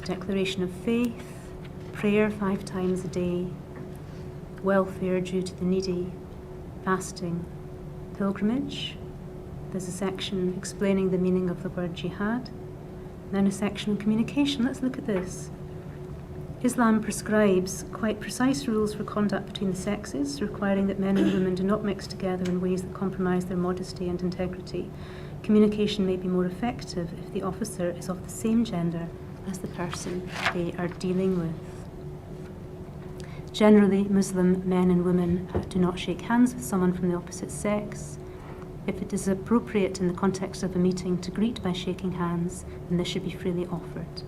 There's declaration of faith, prayer 5 times a day, welfare due to the needy, fasting, pilgrimage. There's a section explaining the meaning of the word jihad. Then a section on communication. Let's look at this. Islam prescribes quite precise rules for conduct between the sexes, requiring that men and women do not mix together in ways that compromise their modesty and integrity. Communication may be more effective if the officer is of the same gender as the person they are dealing with. Generally, Muslim men and women do not shake hands with someone from the opposite sex. If it is appropriate in the context of a meeting to greet by shaking hands, then this should be freely offered.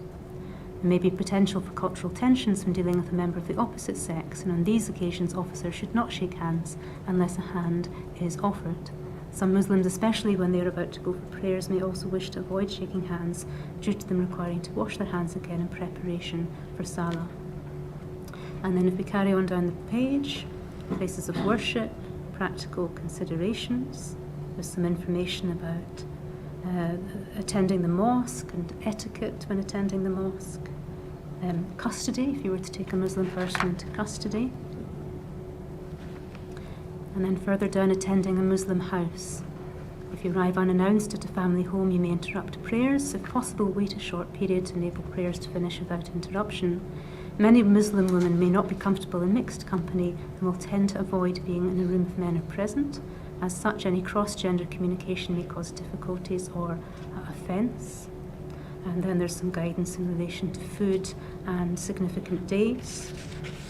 There may be potential for cultural tensions when dealing with a member of the opposite sex, and on these occasions officers should not shake hands unless a hand is offered. Some Muslims, especially when they are about to go for prayers, may also wish to avoid shaking hands due to them requiring to wash their hands again in preparation for Salah. And then if we carry on down the page, places of worship, practical considerations, there's some information about attending the mosque and etiquette when attending the mosque. Custody, if you were to take a Muslim person into custody. And then further down, attending a Muslim house. If you arrive unannounced at a family home, you may interrupt prayers. If possible, wait a short period to enable prayers to finish without interruption. Many Muslim women may not be comfortable in mixed company and will tend to avoid being in a room if men are present. As such, any cross-gender communication may cause difficulties or offence. And then there's some guidance in relation to food and significant days.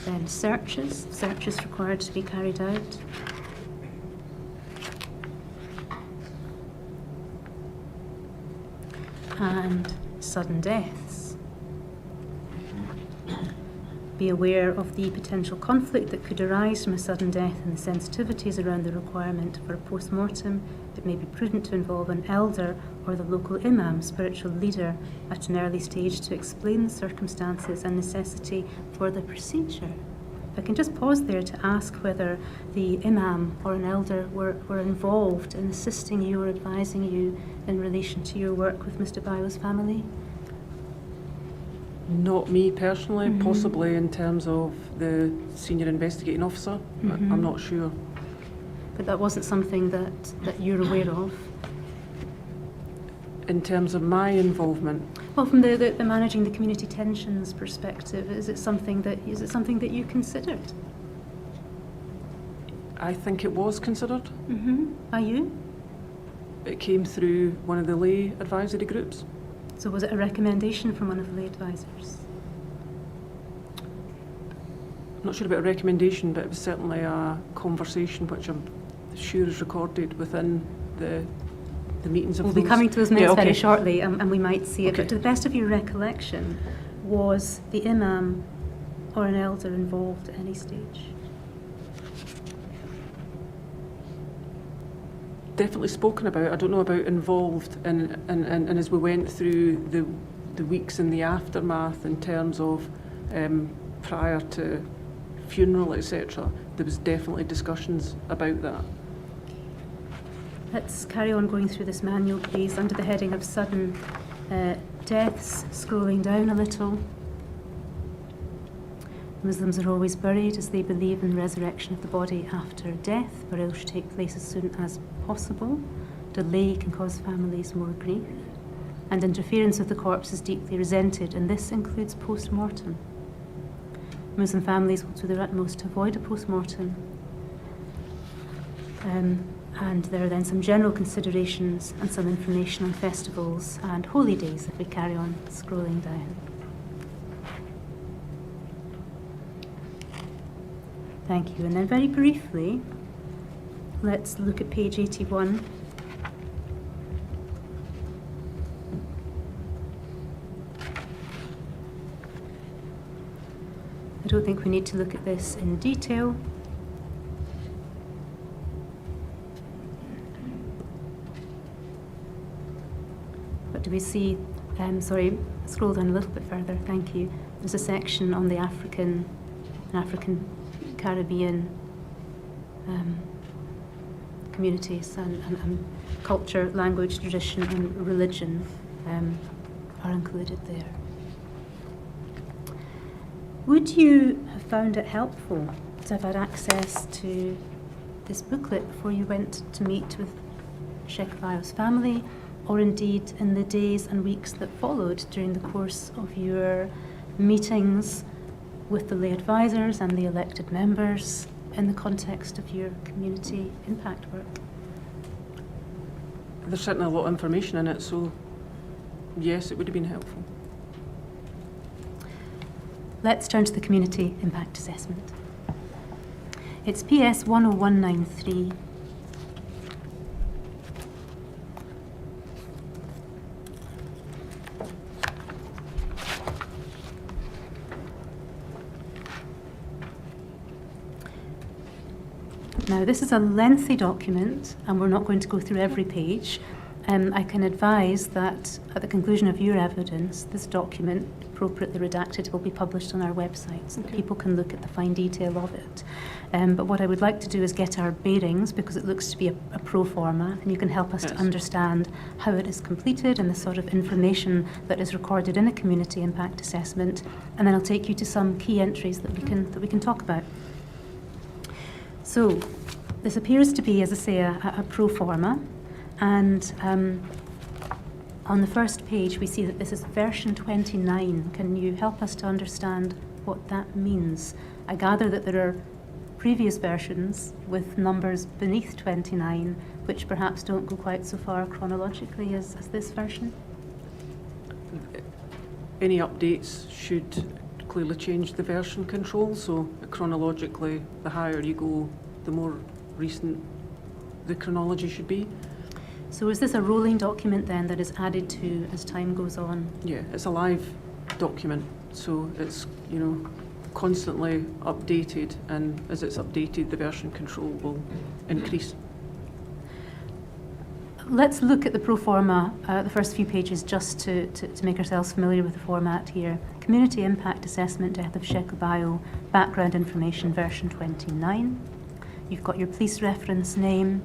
Then searches required to be carried out. And sudden deaths. Be aware of the potential conflict that could arise from a sudden death and the sensitivities around the requirement for a post-mortem. It may be prudent to involve an elder or the local imam, spiritual leader, at an early stage to explain the circumstances and necessity for the procedure. If I can just pause there to ask whether the imam or an elder were involved in assisting you or advising you in relation to your work with Mr. Bayo's family? Not me personally, possibly in terms of the senior investigating officer. I'm not sure. But that wasn't something that you're aware of? In terms of my involvement, Well, from the managing the community tensions perspective, is it something that you considered? I think it was considered. By you? It came through one of the lay advisory groups. So was it a recommendation from one of the lay advisors? I'm not sure about a recommendation, but it was certainly a conversation which I'm sure is recorded within the meetings of We'll those. be coming to those minutes okay. very shortly, and we might see it. Okay. But to the best of your recollection, was the imam or an elder involved at any stage? Definitely spoken about. I don't know about involved, and as we went through the weeks in the aftermath in terms of prior to funeral, etc., there was definitely discussions about that. Let's carry on going through this manual, please, under the heading of sudden deaths, scrolling down a little. Muslims are always buried as they believe in the resurrection of the body after death. Burial should take place as soon as possible. Delay can cause families more grief. And interference with the corpse is deeply resented, and this includes post-mortem. Muslim families will do their utmost to avoid a post-mortem. And there are then some general considerations and some information on festivals and holy days if we carry on scrolling down. Thank you. And then very briefly, let's look at page 81. I don't think we need to look at this in detail. What do we see? Sorry, scroll down a little bit further. Thank you. There's a section on the African Caribbean communities and culture, language, tradition and religion are included there. Would you have found it helpful to have had access to this booklet before you went to meet with Shepherd's family, or indeed in the days and weeks that followed during the course of your meetings with the lay advisors and the elected members in the context of your community impact work? There's certainly a lot of information in it, so yes, it would have been helpful. Let's turn to the community impact assessment. It's PS 10193. Now, this is a lengthy document, and we're not going to go through every page. I can advise that at the conclusion of your evidence, this document, appropriately redacted, will be published on our website so that people can look at the fine detail of it. But what I would like to do is get our bearings, because it looks to be a pro forma, and you can help us to understand how it is completed and the sort of information that is recorded in a community impact assessment. And then I'll take you to some key entries that we can talk about. So this appears to be, as I say, a pro forma. And on the first page, we see that this is version 29. Can you help us to understand what that means? I gather that there are previous versions with numbers beneath 29, which perhaps don't go quite so far chronologically as this version. Any updates should clearly change the version control, so chronologically, the higher you go, the more recent the chronology should be. So is this a rolling document then that is added to as time goes on? Yeah, it's a live document, so it's, constantly updated, and as it's updated, the version control will increase. Let's look at the pro forma, the first few pages, just to make ourselves familiar with the format here. Community Impact Assessment, Death of Sheku Bio, Background Information, version 29. You've got your police reference name,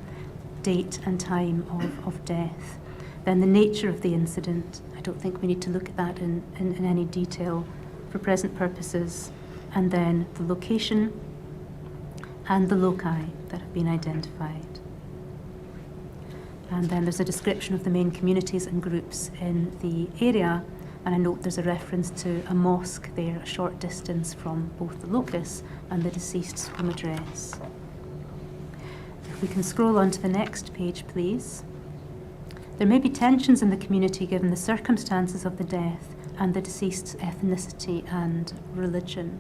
date and time of death. Then the nature of the incident. I don't think we need to look at that in any detail for present purposes. And then the location and the loci that have been identified. And then there's a description of the main communities and groups in the area. And I note there's a reference to a mosque there, a short distance from both the locus and the deceased's home address. If we can scroll on to the next page, please. There may be tensions in the community given the circumstances of the death and the deceased's ethnicity and religion.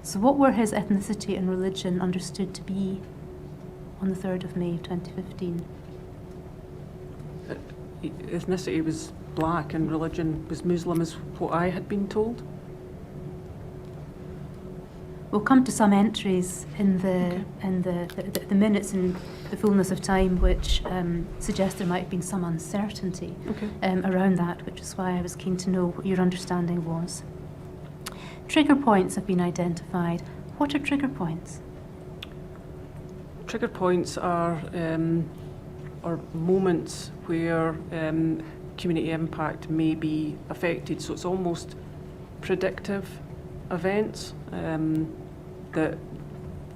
So what were his ethnicity and religion understood to be on the 3rd of May 2015? Ethnicity was black and religion was Muslim, is what I had been told. We'll come to some entries in the minutes in the fullness of time which suggest there might have been some uncertainty around that, which is why I was keen to know what your understanding was. Trigger points have been identified. What are trigger points? Trigger points are moments where community impact may be affected, so it's almost predictive events that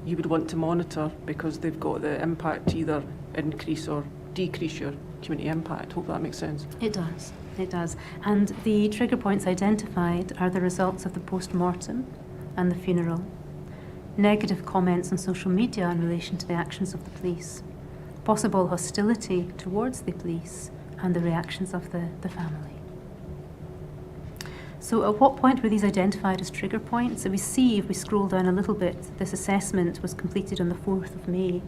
you would want to monitor because they've got the impact to either increase or decrease your community impact. Hope that makes sense. It does. It does. And the trigger points identified are the results of the post-mortem and the funeral. Negative comments on social media in relation to the actions of the police. Possible hostility towards the police and the reactions of the family. So at what point were these identified as trigger points? So we see, if we scroll down a little bit, this assessment was completed on the 4th of May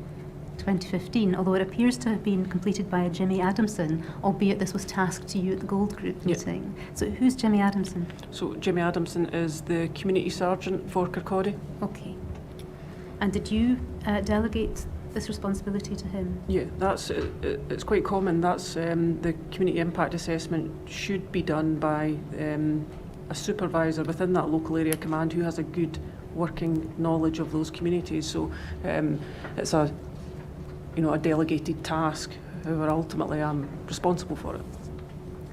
2015, although it appears to have been completed by a Jimmy Adamson, albeit this was tasked to you at the Gold Group meeting. Yep. So who's Jimmy Adamson? So Jimmy Adamson is the community sergeant for Kirkcaldy. Okay. And did you delegate this responsibility to him? Yeah, that's it's quite common. That's the community impact assessment should be done by a supervisor within that local area command who has a good working knowledge of those communities. So it's a delegated task. However, ultimately I'm responsible for it.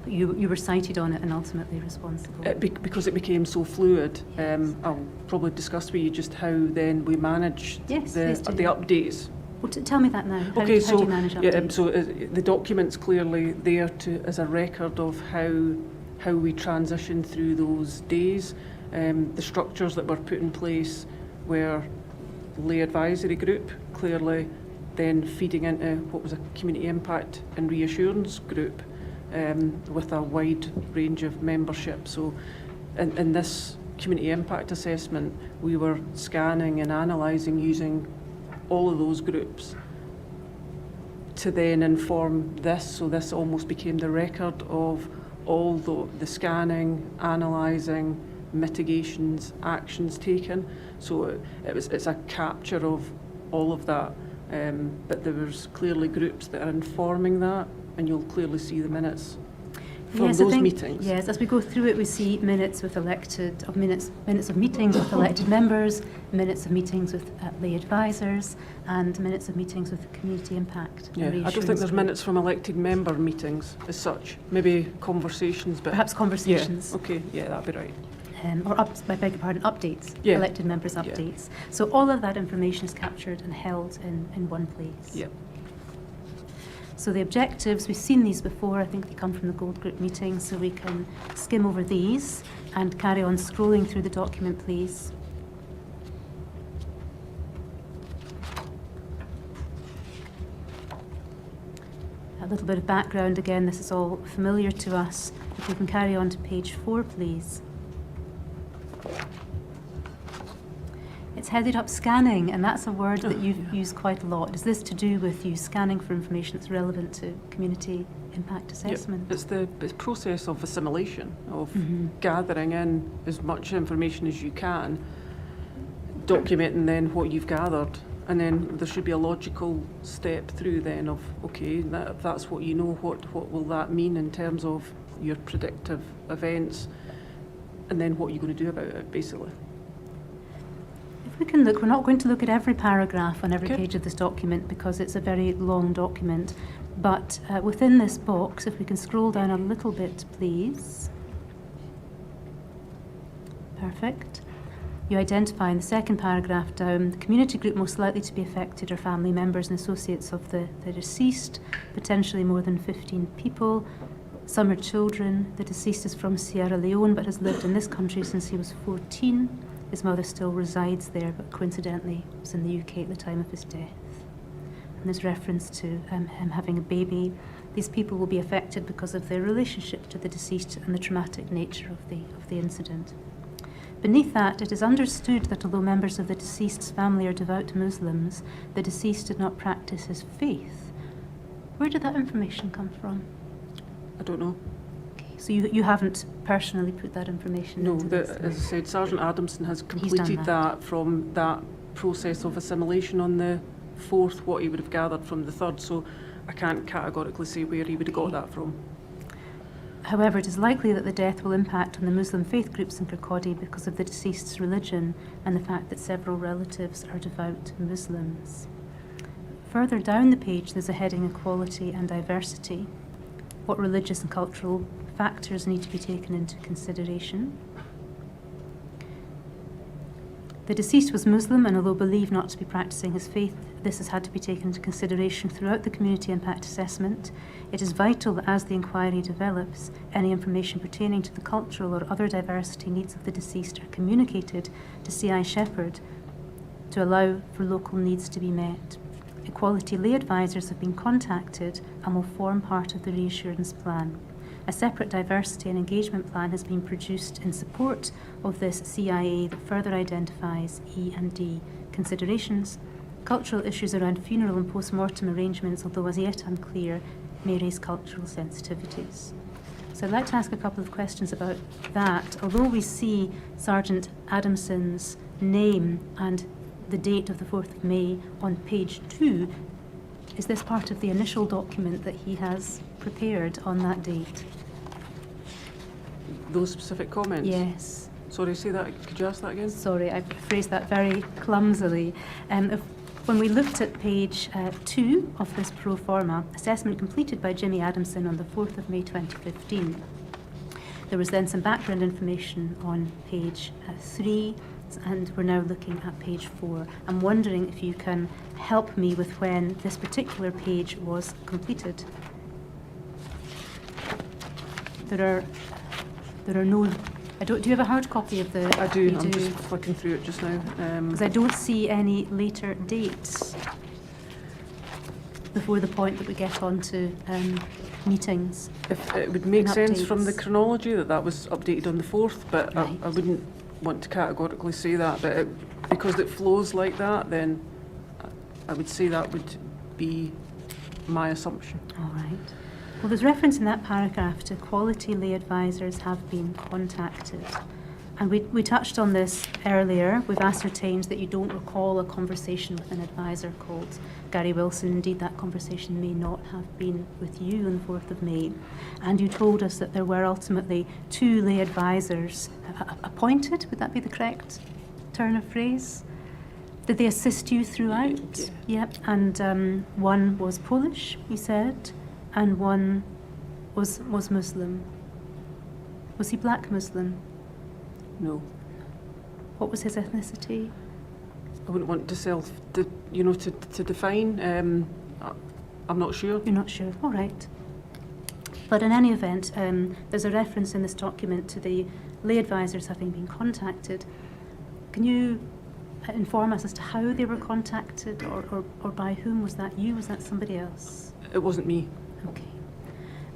You were cited on it and ultimately responsible. Because it became so fluid, I'll probably discuss with you just how then we manage Yes, the please do. updates. Well, tell me that now. How Okay, do you manage updates? the document's clearly there as a record of how we transition through those days. The structures that were put in place were lay advisory group, clearly then feeding into what was a community impact and reassurance group with a wide range of membership. So in this community impact assessment, we were scanning and analysing using all of those groups to then inform this. So this almost became the record of all the scanning, analysing, mitigations, actions taken. So it's a capture of all of that. But there was clearly groups that are informing that, and you'll clearly see the minutes from Yes, those meetings. Yes, as we go through it, we see minutes of meetings with elected members, minutes of meetings with lay advisors, and minutes of meetings with the community impact. Yeah, I don't think there's minutes from elected member meetings as such. Maybe conversations, but Perhaps conversations. Yeah, okay, yeah, that'd be right. I beg your pardon, updates, Yeah. elected members' updates. So all of that information is captured and held in one place. Yeah. So the objectives, we've seen these before, I think they come from the Gold Group meeting, so we can skim over these and carry on scrolling through the document, please. A little bit of background again, this is all familiar to us. If we can carry on to page 4, please. It's headed up scanning, and that's a word that you've used quite a lot. Is this to do with you scanning for information that's relevant to community impact assessment? Yep. It's the process of assimilation, of gathering in as much information as you can, documenting then what you've gathered, and then there should be a logical step through then of, okay, if that's what you know, what will that mean in terms of your predictive events, and then what you're going to do about it, basically. If we can look, we're not going to look at every paragraph on every Okay. page of this document because it's a very long document, but within this box, if we can scroll down a little bit, please. Perfect. You identify in the second paragraph down, the community group most likely to be affected are family members and associates of the deceased, potentially more than 15 people. Some are children. The deceased is from Sierra Leone but has lived in this country since he was 14. His mother still resides there, but coincidentally was in the UK at the time of his death. And there's reference to him having a baby. These people will be affected because of their relationship to the deceased and the traumatic nature of the incident. Beneath that, it is understood that although members of the deceased's family are devout Muslims, the deceased did not practice his faith. Where did that information come from? I don't know. So you haven't personally put that information No, into this? as I said, Sergeant Adamson has done completed that. that from that process of assimilation on the 4th, what he would have gathered from the 3rd, so I can't categorically say where he would have got that from. However, it is likely that the death will impact on the Muslim faith groups in Kirkcaldy because of the deceased's religion and the fact that several relatives are devout Muslims. Further down the page, there's a heading Equality and Diversity. What religious and cultural factors need to be taken into consideration? The deceased was Muslim, and although believed not to be practicing his faith, this has had to be taken into consideration throughout the community impact assessment. It is vital that as the inquiry develops, any information pertaining to the cultural or other diversity needs of the deceased are communicated to CI Shepherd to allow for local needs to be met. Equality lay advisors have been contacted and will form part of the reassurance plan. A separate diversity and engagement plan has been produced in support of this CIA that further identifies E and D considerations. Cultural issues around funeral and post-mortem arrangements, although as yet unclear, may raise cultural sensitivities. So I'd like to ask a couple of questions about that. Although we see Sergeant Adamson's name and the date of the 4th of May on page 2, is this part of the initial document that he has prepared on that date? Those specific comments? Yes. Sorry, say that. Could you ask that again? Sorry, I phrased that very clumsily. when we looked at page 2 of this pro forma, assessment completed by Jimmy Adamson on the 4th of May 2015. There was then some background information on page 3, and we're now looking at page 4. I'm wondering if you can help me with when this particular page was completed. There are no. Do you have a hard copy of the? I do. I'm just flicking through it just now. Because I don't see any later dates before the point that we get on to meetings. If it would make sense from the updates. chronology that was updated on the 4th, but Right. I wouldn't want to categorically say that. But because it flows like that, then I would say that would be my assumption. All right. Well, there's reference in that paragraph to quality lay advisors have been contacted. And we touched on this earlier. We've ascertained that you don't recall a conversation with an advisor called Gary Wilson. Indeed, that conversation may not have been with you on the 4th of May. And you told us that there were ultimately 2 lay advisors appointed. Would that be the correct turn of phrase? Did they assist you throughout? Yeah. Yep. And one was Polish, you said, and one was Muslim. Was he black Muslim? No. What was his ethnicity? I wouldn't want to define. I'm not sure. You're not sure. All right. But in any event, there's a reference in this document to the lay advisors having been contacted. Can you inform us as to how they were contacted, or by whom? Was that you? Was that somebody else? It wasn't me. Okay.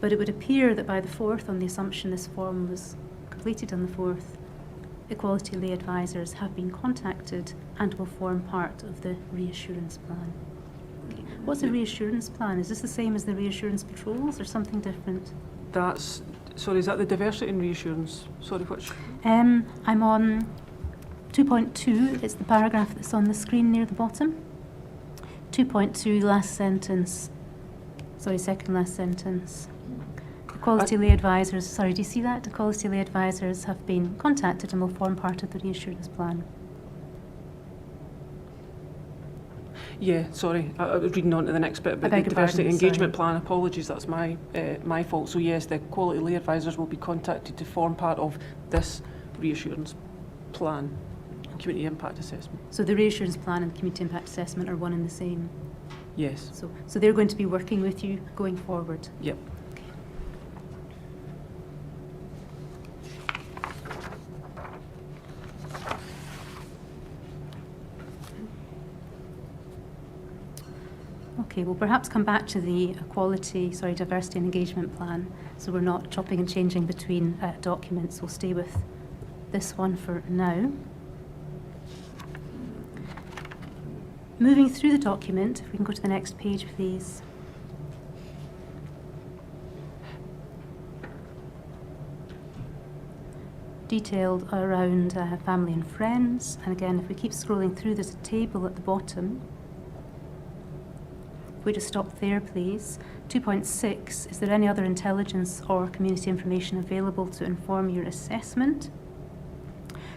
But it would appear that by the 4th, on the assumption this form was completed on the 4th, equality lay advisors have been contacted and will form part of the reassurance plan. Okay. What's a reassurance plan? Is this the same as the reassurance patrols or something different? Sorry, is that the diversity and reassurance? Sorry, which? I'm on 2.2. It's the paragraph that's on the screen near the bottom. 2.2, last sentence. Sorry, second last sentence. Equality lay advisors, sorry, do you see that? Equality lay advisors have been contacted and will form part of the reassurance plan. Yeah, sorry, I was reading on to the next bit about the diversity engagement plan. Apologies, that's my fault. So yes, the quality lay advisors will be contacted to form part of this reassurance plan, community impact assessment. So the reassurance plan and community impact assessment are one and the same? Yes. So they're going to be working with you going forward? Yep. Okay, we'll perhaps come back to the diversity and engagement plan, so we're not chopping and changing between documents. We'll stay with this one for now. Moving through the document, if we can go to the next page, please. Detailed around family and friends, and again, if we keep scrolling through, there's a table at the bottom. If we just stop there, please. 2.6, is there any other intelligence or community information available to inform your assessment?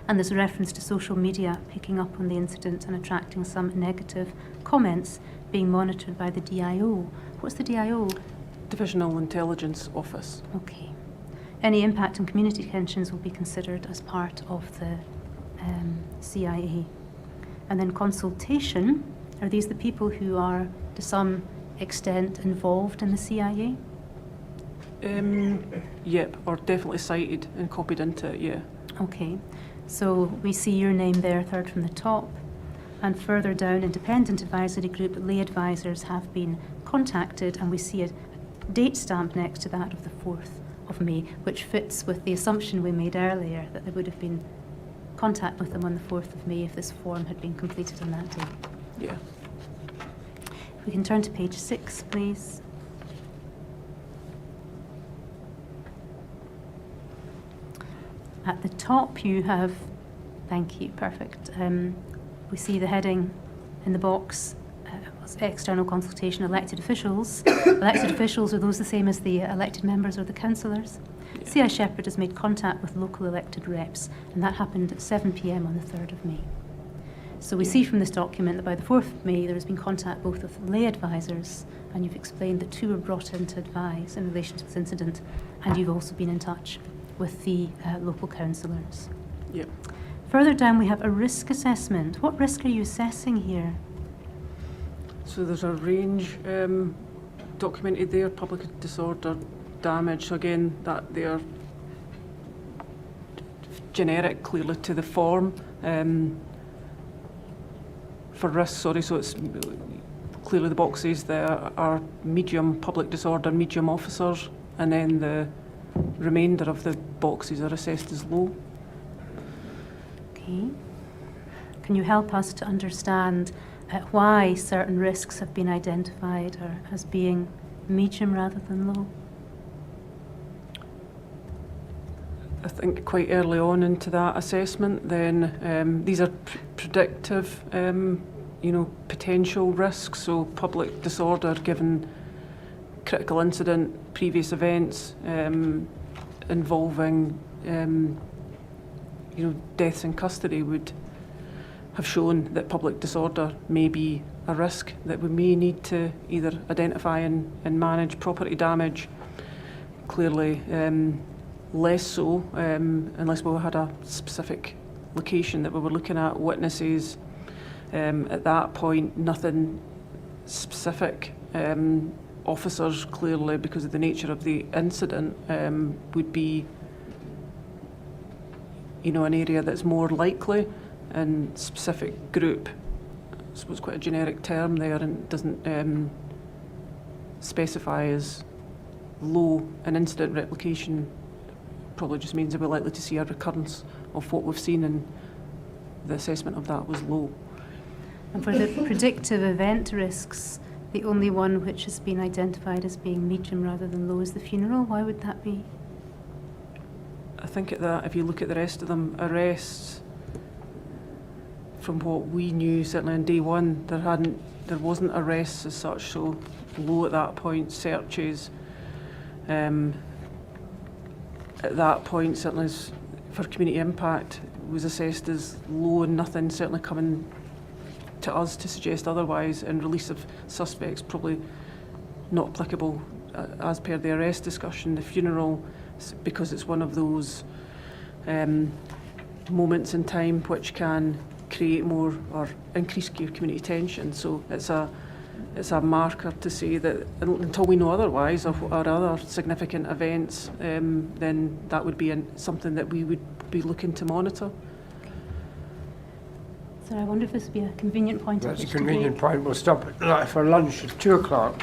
And there's a reference to social media picking up on the incident and attracting some negative comments being monitored by the DIO. What's the DIO? Divisional Intelligence Office. Okay. Any impact on community tensions will be considered as part of the CIA. And then consultation, are these the people who are to some extent involved in the CIA? Yep, or definitely cited and copied into it, yeah. Okay, so we see your name there, third from the top, and further down, independent advisory group, lay advisors have been contacted, and we see a date stamp next to that of the 4th of May, which fits with the assumption we made earlier that there would have been contact with them on the 4th of May if this form had been completed on that day. Yeah. We can turn to page 6, please. At the top you have, thank you, perfect. We see the heading in the box, external consultation, elected officials. Elected officials, are those the same as the elected members or the councillors? Yeah. Nicola Shepherd has made contact with local elected reps, and that happened at 7 p.m. on the 3rd of May. So we see from this document that by the 4th of May there has been contact both with lay advisors, and you've explained that 2 were brought in to advise in relation to this incident, and you've also been in touch with the local councillors. Yep. Further down we have a risk assessment. What risk are you assessing here? So there's a range documented there: public disorder, damage. So again, that they are generic, clearly to the form. For risk, sorry, so it's clearly the boxes there are medium public disorder, medium officers, and then the remainder of the boxes are assessed as low. Okay. Can you help us to understand why certain risks have been identified as being medium rather than low? I think quite early on into that assessment, then these are predictive, potential risks. So public disorder, given critical incident, previous events involving, deaths in custody, would have shown that public disorder may be a risk that we may need to either identify and manage. Property damage, clearly. Less so, unless we had a specific location that we were looking at, witnesses. At that point, nothing specific. Officers, clearly, because of the nature of the incident, would be, an area that's more likely. And specific group, I suppose quite a generic term there, and doesn't specify as low. An incident replication probably just means that we're likely to see a recurrence of what we've seen, and the assessment of that was low. And for the predictive event risks, the only one which has been identified as being medium rather than low is the funeral. Why would that be? I think at that, if you look at the rest of them, arrests, from what we knew, certainly on day one, there wasn't arrests as such, so low at that point. Searches, at that point, certainly for community impact, was assessed as low, and nothing certainly coming to us to suggest otherwise. And release of suspects probably not applicable as per the arrest discussion. The funeral, because it's one of those moments in time which can create more or increase community tension. So it's a marker to say that until we know otherwise of our other significant events, then that would be something that we would be looking to monitor. So I wonder if this would be a convenient point. That's a convenient point. We'll stop for lunch at 2 o'clock.